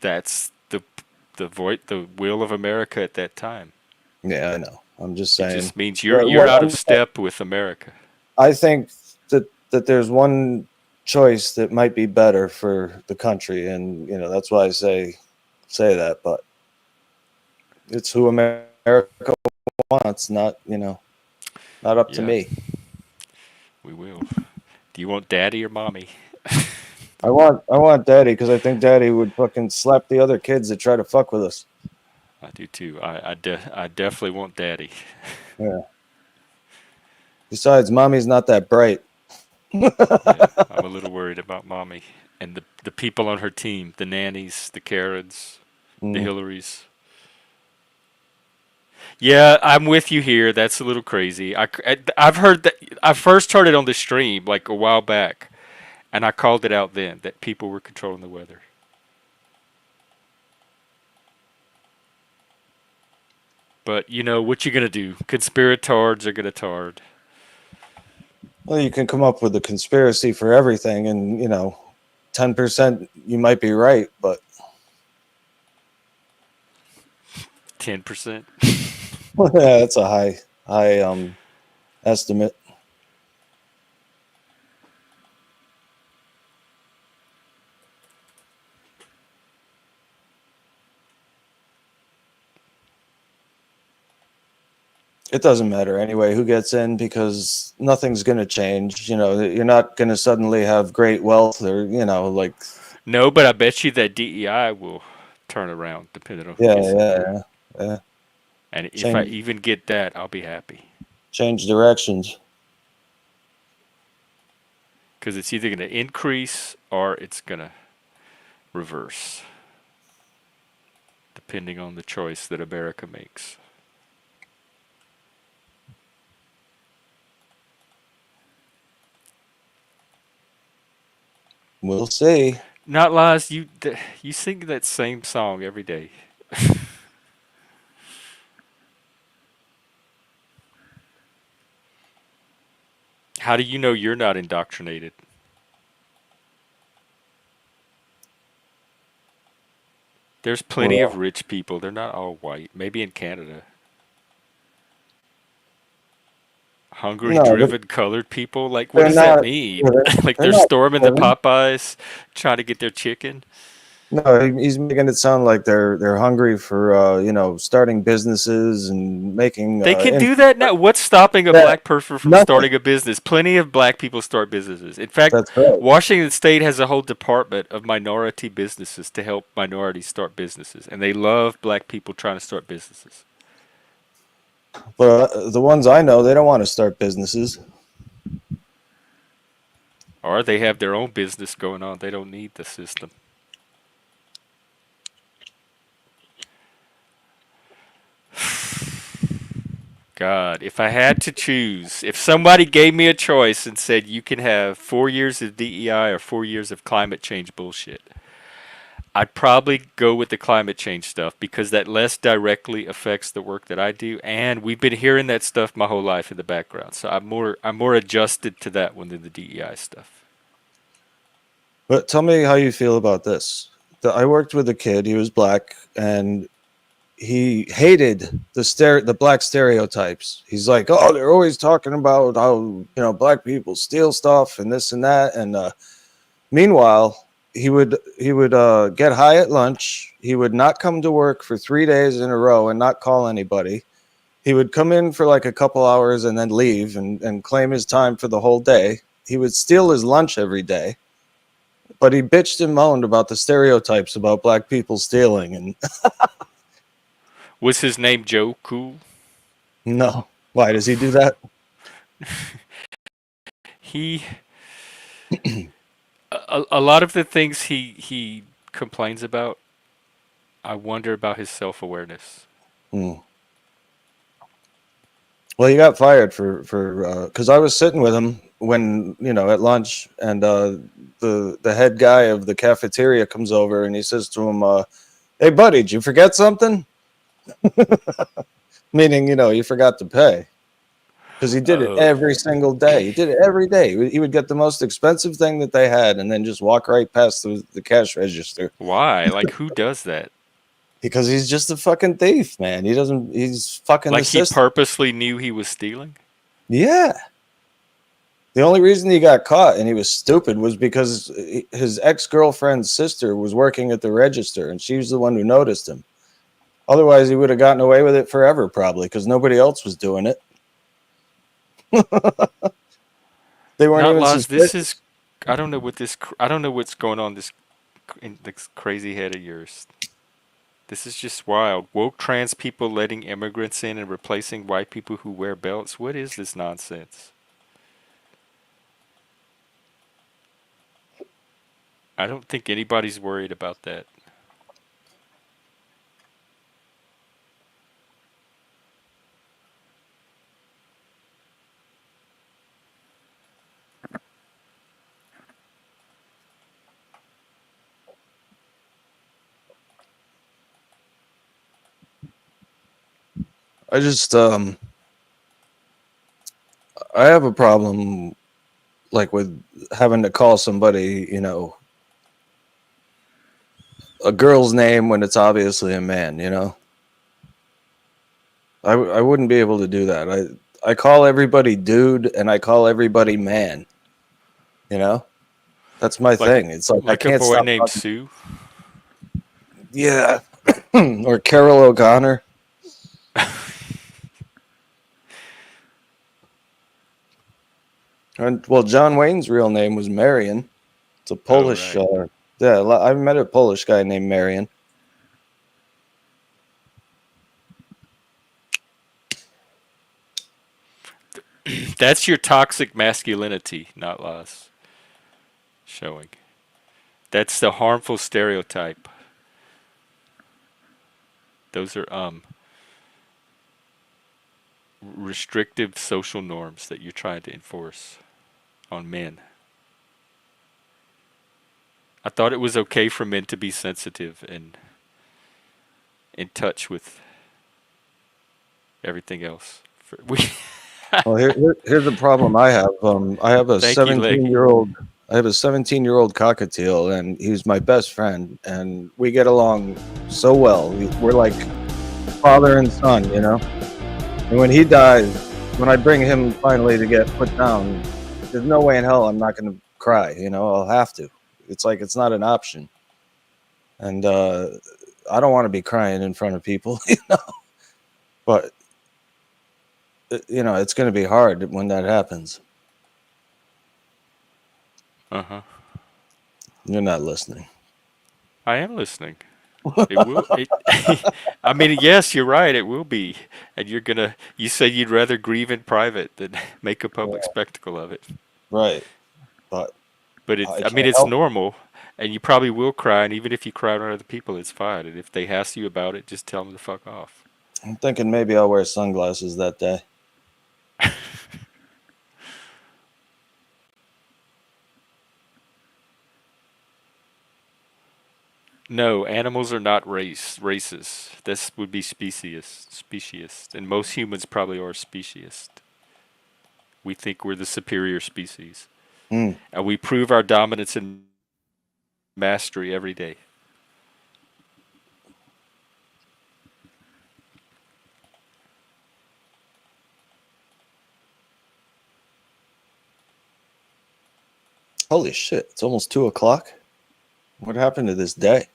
[SPEAKER 1] That's the will of America at that time.
[SPEAKER 4] Yeah, I know. I'm just
[SPEAKER 1] It
[SPEAKER 4] saying.
[SPEAKER 1] just means you're
[SPEAKER 4] What,
[SPEAKER 1] you're
[SPEAKER 4] what
[SPEAKER 1] out of
[SPEAKER 4] I'm,
[SPEAKER 1] step with America.
[SPEAKER 4] I think that there's one choice that might be better for the country, and that's why I say that. But it's who America wants, not up to
[SPEAKER 1] Yeah,
[SPEAKER 4] me.
[SPEAKER 1] we will. Do you want daddy or mommy?
[SPEAKER 4] I want Daddy because I think Daddy would fucking slap the other kids that try to fuck with us.
[SPEAKER 1] I do too. I definitely want daddy.
[SPEAKER 4] Yeah. Besides, Mommy's not that bright.
[SPEAKER 1] Yeah, I'm a little worried about mommy and the people on her team, the nannies, the Karens, the
[SPEAKER 4] Mm.
[SPEAKER 1] Hillarys. Yeah, I'm with you here. That's a little crazy. I've heard that. I first heard it on the stream like a while back, and I called it out then that people were controlling the weather. But you know what you gonna do? Conspiratards are gonna tard.
[SPEAKER 4] Well, you can come up with a conspiracy for everything, and 10% you might be right, but
[SPEAKER 1] 10%.
[SPEAKER 4] yeah, that's a high estimate. It doesn't matter anyway who gets in because nothing's going to change. You're not going to suddenly have great wealth or like
[SPEAKER 1] No, but I bet you that DEI will turn around depending on who
[SPEAKER 4] yeah,
[SPEAKER 1] gets in
[SPEAKER 4] yeah,
[SPEAKER 1] there.
[SPEAKER 4] yeah, yeah.
[SPEAKER 1] And if I
[SPEAKER 4] Change
[SPEAKER 1] even get that, I'll be happy.
[SPEAKER 4] change directions.
[SPEAKER 1] Because it's either going to increase or it's going to reverse, depending on the choice that America makes.
[SPEAKER 4] We'll see.
[SPEAKER 1] Not lies. You sing that same song every day. How do you know you're not indoctrinated? There's plenty of
[SPEAKER 4] Well,
[SPEAKER 1] rich people. They're not all white. Maybe in Canada. Hungry,
[SPEAKER 4] no,
[SPEAKER 1] driven, colored people. Like, what
[SPEAKER 4] they're
[SPEAKER 1] does that
[SPEAKER 4] not.
[SPEAKER 1] mean?
[SPEAKER 4] They're,
[SPEAKER 1] Like,
[SPEAKER 4] they're
[SPEAKER 1] they're
[SPEAKER 4] not.
[SPEAKER 1] storming the Popeyes, trying to get their chicken.
[SPEAKER 4] No, he's making it sound like they're hungry for starting businesses and making
[SPEAKER 1] They can do that now. What's stopping a
[SPEAKER 4] yeah,
[SPEAKER 1] black person from
[SPEAKER 4] nothing.
[SPEAKER 1] starting a business? Plenty of black people start businesses. In fact,
[SPEAKER 4] That's right.
[SPEAKER 1] Washington State has a whole department of minority businesses to help minorities start businesses, and they love black people trying to start businesses.
[SPEAKER 4] But the ones I know, they don't want to start businesses.
[SPEAKER 1] Or they have their own business going on. They don't need the system. God, if I had to choose, if somebody gave me a choice and said you can have 4 years of DEI or 4 years of climate change bullshit, I'd probably go with the climate change stuff because that less directly affects the work that I do, and we've been hearing that stuff my whole life in the background. So I'm more adjusted to that one than the DEI stuff.
[SPEAKER 4] But tell me how you feel about this. I worked with a kid. He was black, and he hated the black stereotypes. He's like, oh, they're always talking about how black people steal stuff and this and that. And meanwhile, he would get high at lunch. He would not come to work for 3 days in a row and not call anybody. He would come in for like a couple hours and then leave and claim his time for the whole day. He would steal his lunch every day, but he bitched and moaned about the stereotypes about black people stealing. And
[SPEAKER 1] Was his name Joe Cool?
[SPEAKER 4] no, why does he do that?
[SPEAKER 1] He a lot of the things he complains about, I wonder about his self awareness.
[SPEAKER 4] Hmm. Well, he got fired for because I was sitting with him when at lunch, and the head guy of the cafeteria comes over and he says to him, "Hey, buddy, did you forget something?" Meaning, you forgot to pay because he did it
[SPEAKER 1] Oh,
[SPEAKER 4] every single day. He did it every day. He would get the most expensive thing that they had and then just walk right past the cash register
[SPEAKER 1] why? Like, who does that?
[SPEAKER 4] because he's just a fucking thief, man. He doesn't. He's fucking the
[SPEAKER 1] Like, he
[SPEAKER 4] system.
[SPEAKER 1] purposely knew he was stealing?
[SPEAKER 4] Yeah. The only reason he got caught and he was stupid was because his ex-girlfriend's sister was working at the register and she was the one who noticed him. Otherwise, he would have gotten away with it forever, probably, because nobody else was doing it. They weren't
[SPEAKER 1] Not
[SPEAKER 4] even
[SPEAKER 1] laws. This is.
[SPEAKER 4] suspicious.
[SPEAKER 1] I don't know what this. I don't know what's going on in this crazy head of yours. This is just wild. Woke trans people letting immigrants in and replacing white people who wear belts. What is this nonsense? I don't think anybody's worried about that.
[SPEAKER 4] I just, I have a problem. like with having to call somebody, a girl's name when it's obviously a man. I wouldn't be able to do that. I call everybody dude and I call everybody man. You know, that's my
[SPEAKER 1] Like
[SPEAKER 4] thing. It's like I
[SPEAKER 1] a
[SPEAKER 4] can't
[SPEAKER 1] boy
[SPEAKER 4] stop
[SPEAKER 1] named
[SPEAKER 4] talking.
[SPEAKER 1] Sue.
[SPEAKER 4] Yeah, or Carol O'Connor. And well, John Wayne's real name was Marion. It's a
[SPEAKER 1] Oh
[SPEAKER 4] Polish.
[SPEAKER 1] right.
[SPEAKER 4] Yeah, I met a Polish guy named Marion.
[SPEAKER 1] That's your toxic masculinity, not loss. Showing. That's the harmful stereotype. Those are restrictive social norms that you're trying to enforce on men. I thought it was okay for men to be sensitive and in touch with everything else.
[SPEAKER 4] Well, here's the problem I have. I have a
[SPEAKER 1] Thank you, Leggy.
[SPEAKER 4] 17-year-old. I have a 17-year-old cockatiel, and he's my best friend, and we get along so well. We're like father and son, And when he dies, when I bring him finally to get put down, there's no way in hell I'm not going to cry. I'll have to. It's like it's not an option, and I don't want to be crying in front of people, But it's going to be hard when that happens.
[SPEAKER 1] Uh huh.
[SPEAKER 4] You're not listening.
[SPEAKER 1] I am listening. It will. It. I mean, yes, you're right. It will be, and you're gonna. You say you'd rather grieve in private than make a public
[SPEAKER 4] Yeah,
[SPEAKER 1] spectacle of it.
[SPEAKER 4] right. But
[SPEAKER 1] But it's.
[SPEAKER 4] I
[SPEAKER 1] I mean,
[SPEAKER 4] can't
[SPEAKER 1] it's
[SPEAKER 4] help it.
[SPEAKER 1] normal, and you probably will cry. And even if you cry around other people, it's fine. And if they ask you about it, just tell them to fuck off.
[SPEAKER 4] I'm thinking maybe I'll wear sunglasses that day.
[SPEAKER 1] No, animals are not races. This would be speciesist, and most humans probably are speciesist. We think we're the superior species,
[SPEAKER 4] Mm.
[SPEAKER 1] and we prove our dominance and mastery every day.
[SPEAKER 4] Holy shit! It's almost 2 o'clock. What happened to this day?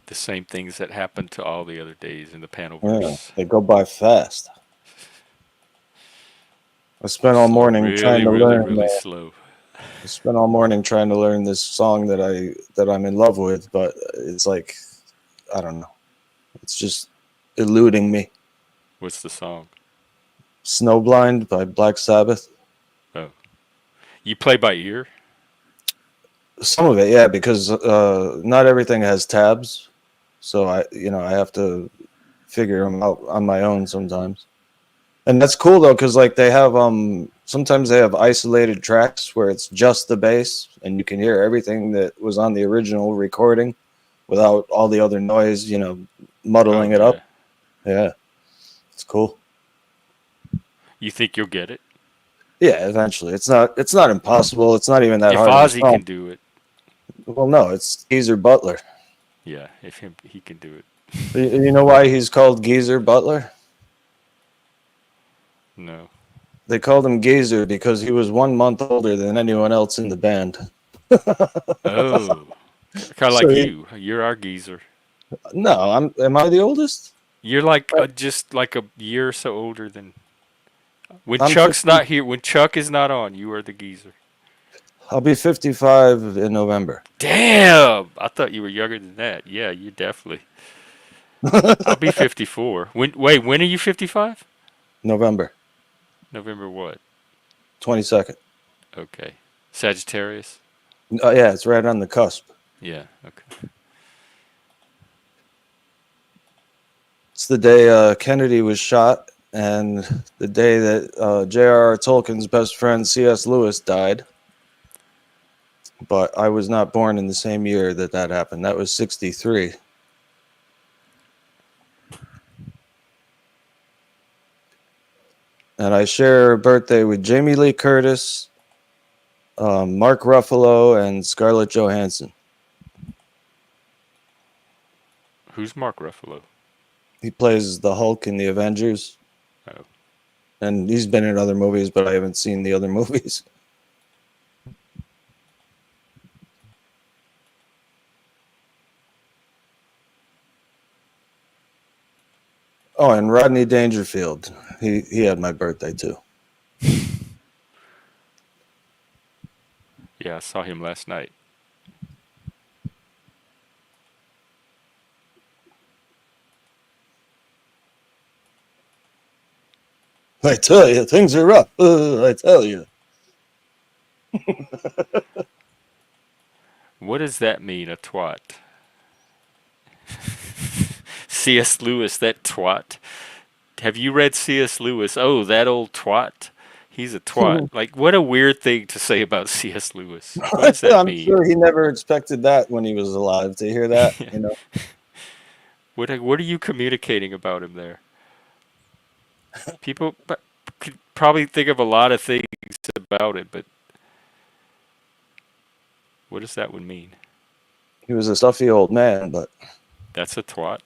[SPEAKER 1] The same things that happened to all the other days in the
[SPEAKER 4] Yeah,
[SPEAKER 1] panelverse.
[SPEAKER 4] they go by fast. I spent all
[SPEAKER 1] So
[SPEAKER 4] morning trying
[SPEAKER 1] really,
[SPEAKER 4] to
[SPEAKER 1] really,
[SPEAKER 4] learn.
[SPEAKER 1] really slow.
[SPEAKER 4] I spent all morning trying to learn this song that I'm in love with, but it's like I don't know. It's just eluding me.
[SPEAKER 1] What's the song?
[SPEAKER 4] Snowblind by Black Sabbath.
[SPEAKER 1] Oh, you play by ear?
[SPEAKER 4] Some of it, yeah, because not everything has tabs, so I have to figure them out on my own sometimes. And that's cool though, because like they have sometimes they have isolated tracks where it's just the bass, and you can hear everything that was on the original recording without all the other noise,
[SPEAKER 1] Oh
[SPEAKER 4] muddling it up.
[SPEAKER 1] yeah.
[SPEAKER 4] Yeah, it's cool.
[SPEAKER 1] You think you'll get it?
[SPEAKER 4] Yeah, eventually. It's not impossible. It's not even that
[SPEAKER 1] If
[SPEAKER 4] hard of a
[SPEAKER 1] Ozzy
[SPEAKER 4] song.
[SPEAKER 1] can do it,
[SPEAKER 4] Well, no, it's Geezer Butler.
[SPEAKER 1] yeah. If he can do it.
[SPEAKER 4] You know why he's called Geezer Butler?
[SPEAKER 1] No.
[SPEAKER 4] They called him Geezer because he was 1 month older than anyone else in the band.
[SPEAKER 1] Oh, kind of
[SPEAKER 4] So
[SPEAKER 1] like you. You're our geezer.
[SPEAKER 4] no, am I the oldest?
[SPEAKER 1] You're like just like a year or so older than when
[SPEAKER 4] I'm
[SPEAKER 1] Chuck's
[SPEAKER 4] 50.
[SPEAKER 1] not here. When Chuck is not on, you are the geezer.
[SPEAKER 4] I'll be 55 in November.
[SPEAKER 1] Damn! I thought you were younger than that. Yeah, you definitely. I'll be 54. When are you 55?
[SPEAKER 4] November
[SPEAKER 1] November what?
[SPEAKER 4] 22nd.
[SPEAKER 1] Okay. Sagittarius?
[SPEAKER 4] Oh yeah, it's right on the cusp.
[SPEAKER 1] Yeah, okay.
[SPEAKER 4] It's the day Kennedy was shot, and the day that J.R.R. Tolkien's best friend C.S. Lewis died. But I was not born in the same year that happened. That was 63. and I share a birthday with Jamie Lee Curtis, Mark Ruffalo, and Scarlett Johansson.
[SPEAKER 1] Who's Mark Ruffalo?
[SPEAKER 4] He plays the Hulk in the Avengers,
[SPEAKER 1] Oh,
[SPEAKER 4] and he's been in other movies, but I haven't seen the other movies. Oh, and Rodney Dangerfield. He had my birthday too.
[SPEAKER 1] yeah, I saw him last night.
[SPEAKER 4] I tell you, things are rough. I tell you.
[SPEAKER 1] What does that mean, a twat? C.S. Lewis, that twat. Have you read C.S. Lewis? Oh, that old twat. He's a twat. Like, what a weird thing to say about C.S. Lewis. What does that
[SPEAKER 4] I'm
[SPEAKER 1] mean?
[SPEAKER 4] sure he never expected that when he was alive to hear that.
[SPEAKER 1] What are you communicating about him there? People could probably think of a lot of things about it, but what does that one mean?
[SPEAKER 4] He was a stuffy old man, but
[SPEAKER 1] That's a twat.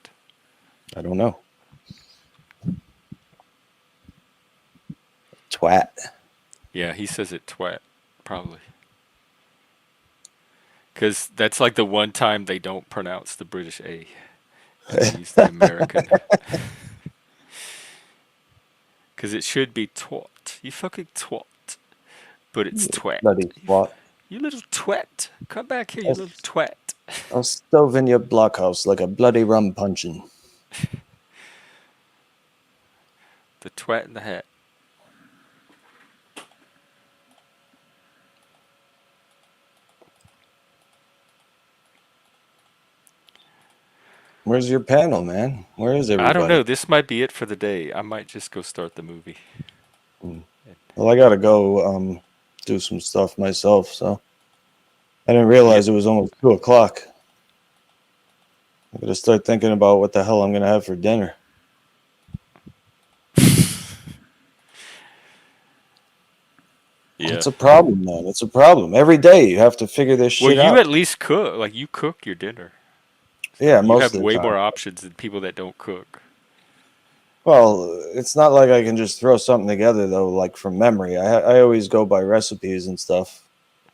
[SPEAKER 4] I don't know. Twat.
[SPEAKER 1] Yeah, he says it twat, probably. Because that's like the one time they don't pronounce the British A. They use the American. Because it should be twat. You fucking twat. But it's twat.
[SPEAKER 4] Bloody twat.
[SPEAKER 1] You little twat. Come back here, you little twat.
[SPEAKER 4] I'll stove in your blockhouse like a bloody rum puncheon.
[SPEAKER 1] The twat in the hat.
[SPEAKER 4] Where's your panel, man? Where is everybody?
[SPEAKER 1] I don't know. This might be it for the day. I might just go start the movie.
[SPEAKER 4] Well, I gotta go do some stuff myself, so I didn't realize it was almost 2:00. I gotta start thinking about what the hell I'm gonna have for dinner.
[SPEAKER 1] Yeah.
[SPEAKER 4] It's a problem, man. It's a problem. Every day you have to figure this shit
[SPEAKER 1] Well, you
[SPEAKER 4] out.
[SPEAKER 1] at least cook. Like, you cook your dinner.
[SPEAKER 4] Yeah,
[SPEAKER 1] You
[SPEAKER 4] most
[SPEAKER 1] have
[SPEAKER 4] of the
[SPEAKER 1] way
[SPEAKER 4] time.
[SPEAKER 1] more options than people that don't cook.
[SPEAKER 4] Well, it's not like I can just throw something together though, like from memory. I always go by recipes and stuff.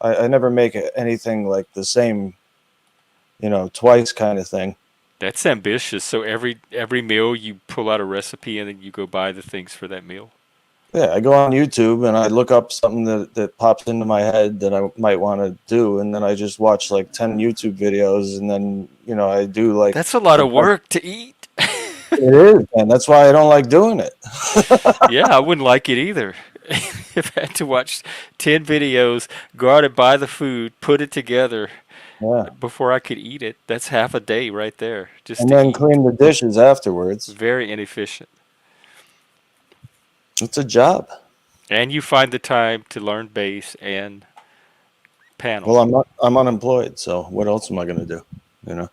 [SPEAKER 4] I never make anything like the same, twice kind of thing.
[SPEAKER 1] That's ambitious. So every meal you pull out a recipe and then you go buy the things for that meal.
[SPEAKER 4] Yeah, I go on YouTube and I look up something that pops into my head that I might want to do, and then I just watch like 10 YouTube videos, and then I do like.
[SPEAKER 1] That's a lot of work to eat.
[SPEAKER 4] It is, and that's why I don't like doing it.
[SPEAKER 1] Yeah, I wouldn't like it either. If I had to watch 10 videos, go out and buy the food, put it together
[SPEAKER 4] Yeah,
[SPEAKER 1] before I could eat it, that's half a day right there just
[SPEAKER 4] and
[SPEAKER 1] to
[SPEAKER 4] then
[SPEAKER 1] eat.
[SPEAKER 4] clean the dishes afterwards.
[SPEAKER 1] Very inefficient.
[SPEAKER 4] It's a job.
[SPEAKER 1] And you find the time to learn bass and panel.
[SPEAKER 4] Well, I'm unemployed, so what else am I going to do?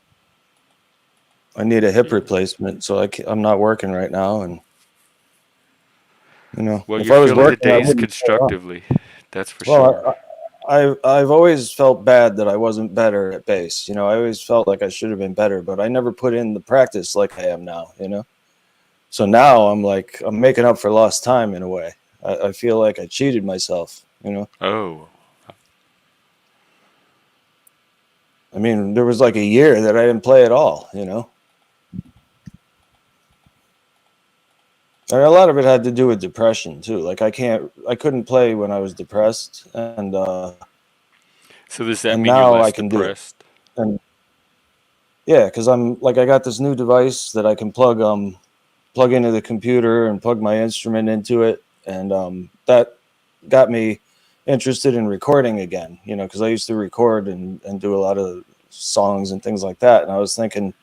[SPEAKER 4] I need a hip
[SPEAKER 1] Yeah.
[SPEAKER 4] replacement, so I'm not working right now, and
[SPEAKER 1] Well,
[SPEAKER 4] if
[SPEAKER 1] you're
[SPEAKER 4] I was
[SPEAKER 1] filling the
[SPEAKER 4] working, I
[SPEAKER 1] days
[SPEAKER 4] wouldn't stay on.
[SPEAKER 1] constructively. That's for sure.
[SPEAKER 4] Well, I've always felt bad that I wasn't better at bass. I always felt like I should have been better, but I never put in the practice like I am now. So now I'm making up for lost time in a way. I feel like I cheated myself.
[SPEAKER 1] Oh,
[SPEAKER 4] I mean, there was like a year that I didn't play at all. And a lot of it had to do with depression too. Like I couldn't play when I was depressed, and
[SPEAKER 1] so does that
[SPEAKER 4] and
[SPEAKER 1] mean you're
[SPEAKER 4] now
[SPEAKER 1] less
[SPEAKER 4] I can do it.
[SPEAKER 1] depressed?
[SPEAKER 4] And yeah, because I got this new device that I can plug into the computer and plug my instrument into it, and that got me interested in recording again. Because I used to record and do a lot of songs and things like that, and I was thinking,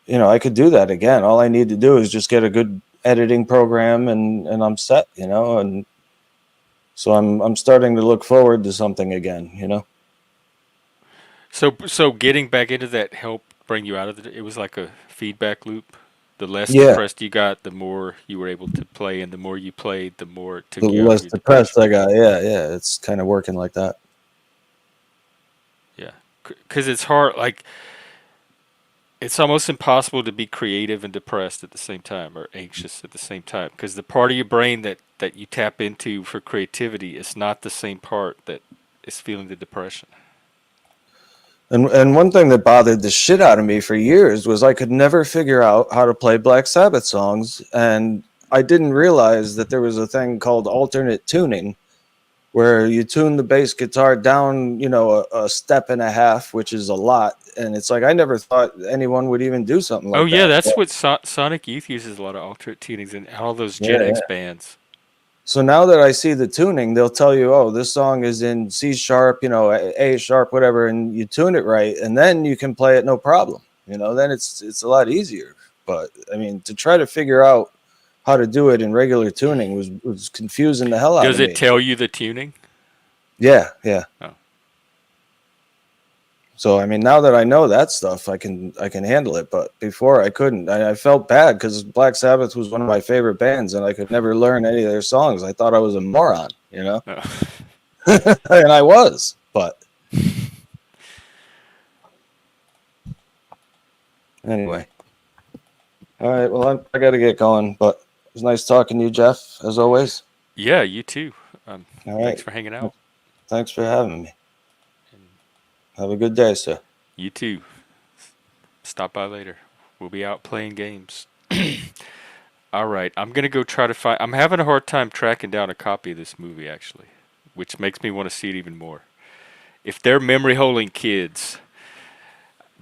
[SPEAKER 4] I could do that again. All I need to do is just get a good editing program, and I'm set. And so I'm starting to look forward to something again.
[SPEAKER 1] So getting back into that helped bring you out of it. It was like a feedback loop, The less
[SPEAKER 4] Yeah,
[SPEAKER 1] depressed you got, the more you were able to play, and the more you played, the more it
[SPEAKER 4] the
[SPEAKER 1] took you out of
[SPEAKER 4] less
[SPEAKER 1] your
[SPEAKER 4] depressed
[SPEAKER 1] depression.
[SPEAKER 4] I got. Yeah, yeah, it's kind of working like that.
[SPEAKER 1] Yeah, because it's hard. Like it's almost impossible to be creative and depressed at the same time, or anxious at the same time, because the part of your brain that you tap into for creativity is not the same part that is feeling the depression.
[SPEAKER 4] And one thing that bothered the shit out of me for years was I could never figure out how to play Black Sabbath songs, and I didn't realize that there was a thing called alternate tuning, where you tune the bass guitar down, a step and a half, which is a lot. And it's like I never thought anyone would even do something
[SPEAKER 1] Oh
[SPEAKER 4] like
[SPEAKER 1] yeah,
[SPEAKER 4] that.
[SPEAKER 1] that's what Sonic Youth uses a lot of alternate tunings in all those
[SPEAKER 4] Yeah,
[SPEAKER 1] Gen X
[SPEAKER 4] yeah.
[SPEAKER 1] bands.
[SPEAKER 4] So now that I see the tuning, they'll tell you, oh, this song is in C sharp, A sharp, whatever, and you tune it right, and then you can play it no problem. Then it's a lot easier. But I mean, to try to figure out how to do it in regular tuning was confusing the hell out
[SPEAKER 1] Does
[SPEAKER 4] of
[SPEAKER 1] it
[SPEAKER 4] me.
[SPEAKER 1] tell you the tuning?
[SPEAKER 4] Yeah, yeah.
[SPEAKER 1] Oh.
[SPEAKER 4] So I mean, now that I know that stuff, I can handle it. But before I couldn't. I felt bad because Black Sabbath was one of my favorite bands, and I could never learn any of their songs. I thought I was a moron,
[SPEAKER 1] Oh.
[SPEAKER 4] and I was. But anyway, all right. Well, I got to get going. But it was nice talking to you, Jeff, as always.
[SPEAKER 1] Yeah, you too.
[SPEAKER 4] All
[SPEAKER 1] Thanks
[SPEAKER 4] right.
[SPEAKER 1] for hanging out.
[SPEAKER 4] Thanks for having me. Have a good day, sir.
[SPEAKER 1] You too. Stop by later. We'll be out playing games. All right, I'm gonna go try to find. I'm having a hard time tracking down a copy of this movie actually, which makes me want to see it even more. If they're memory holding kids,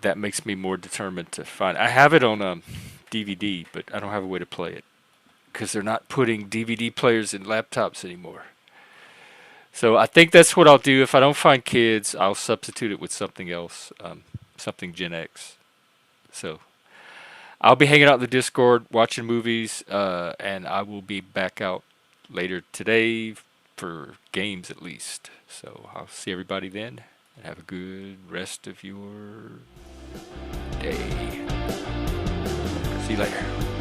[SPEAKER 1] that makes me more determined to find. I have it on DVD, but I don't have a way to play it because they're not putting DVD players in laptops anymore. So I think that's what I'll do. If I don't find kids, I'll substitute it with something else, something Gen X. So I'll be hanging out in the Discord, watching movies, and I will be back out later today for games at least. So I'll see everybody then, and have a good rest of your day. See you later.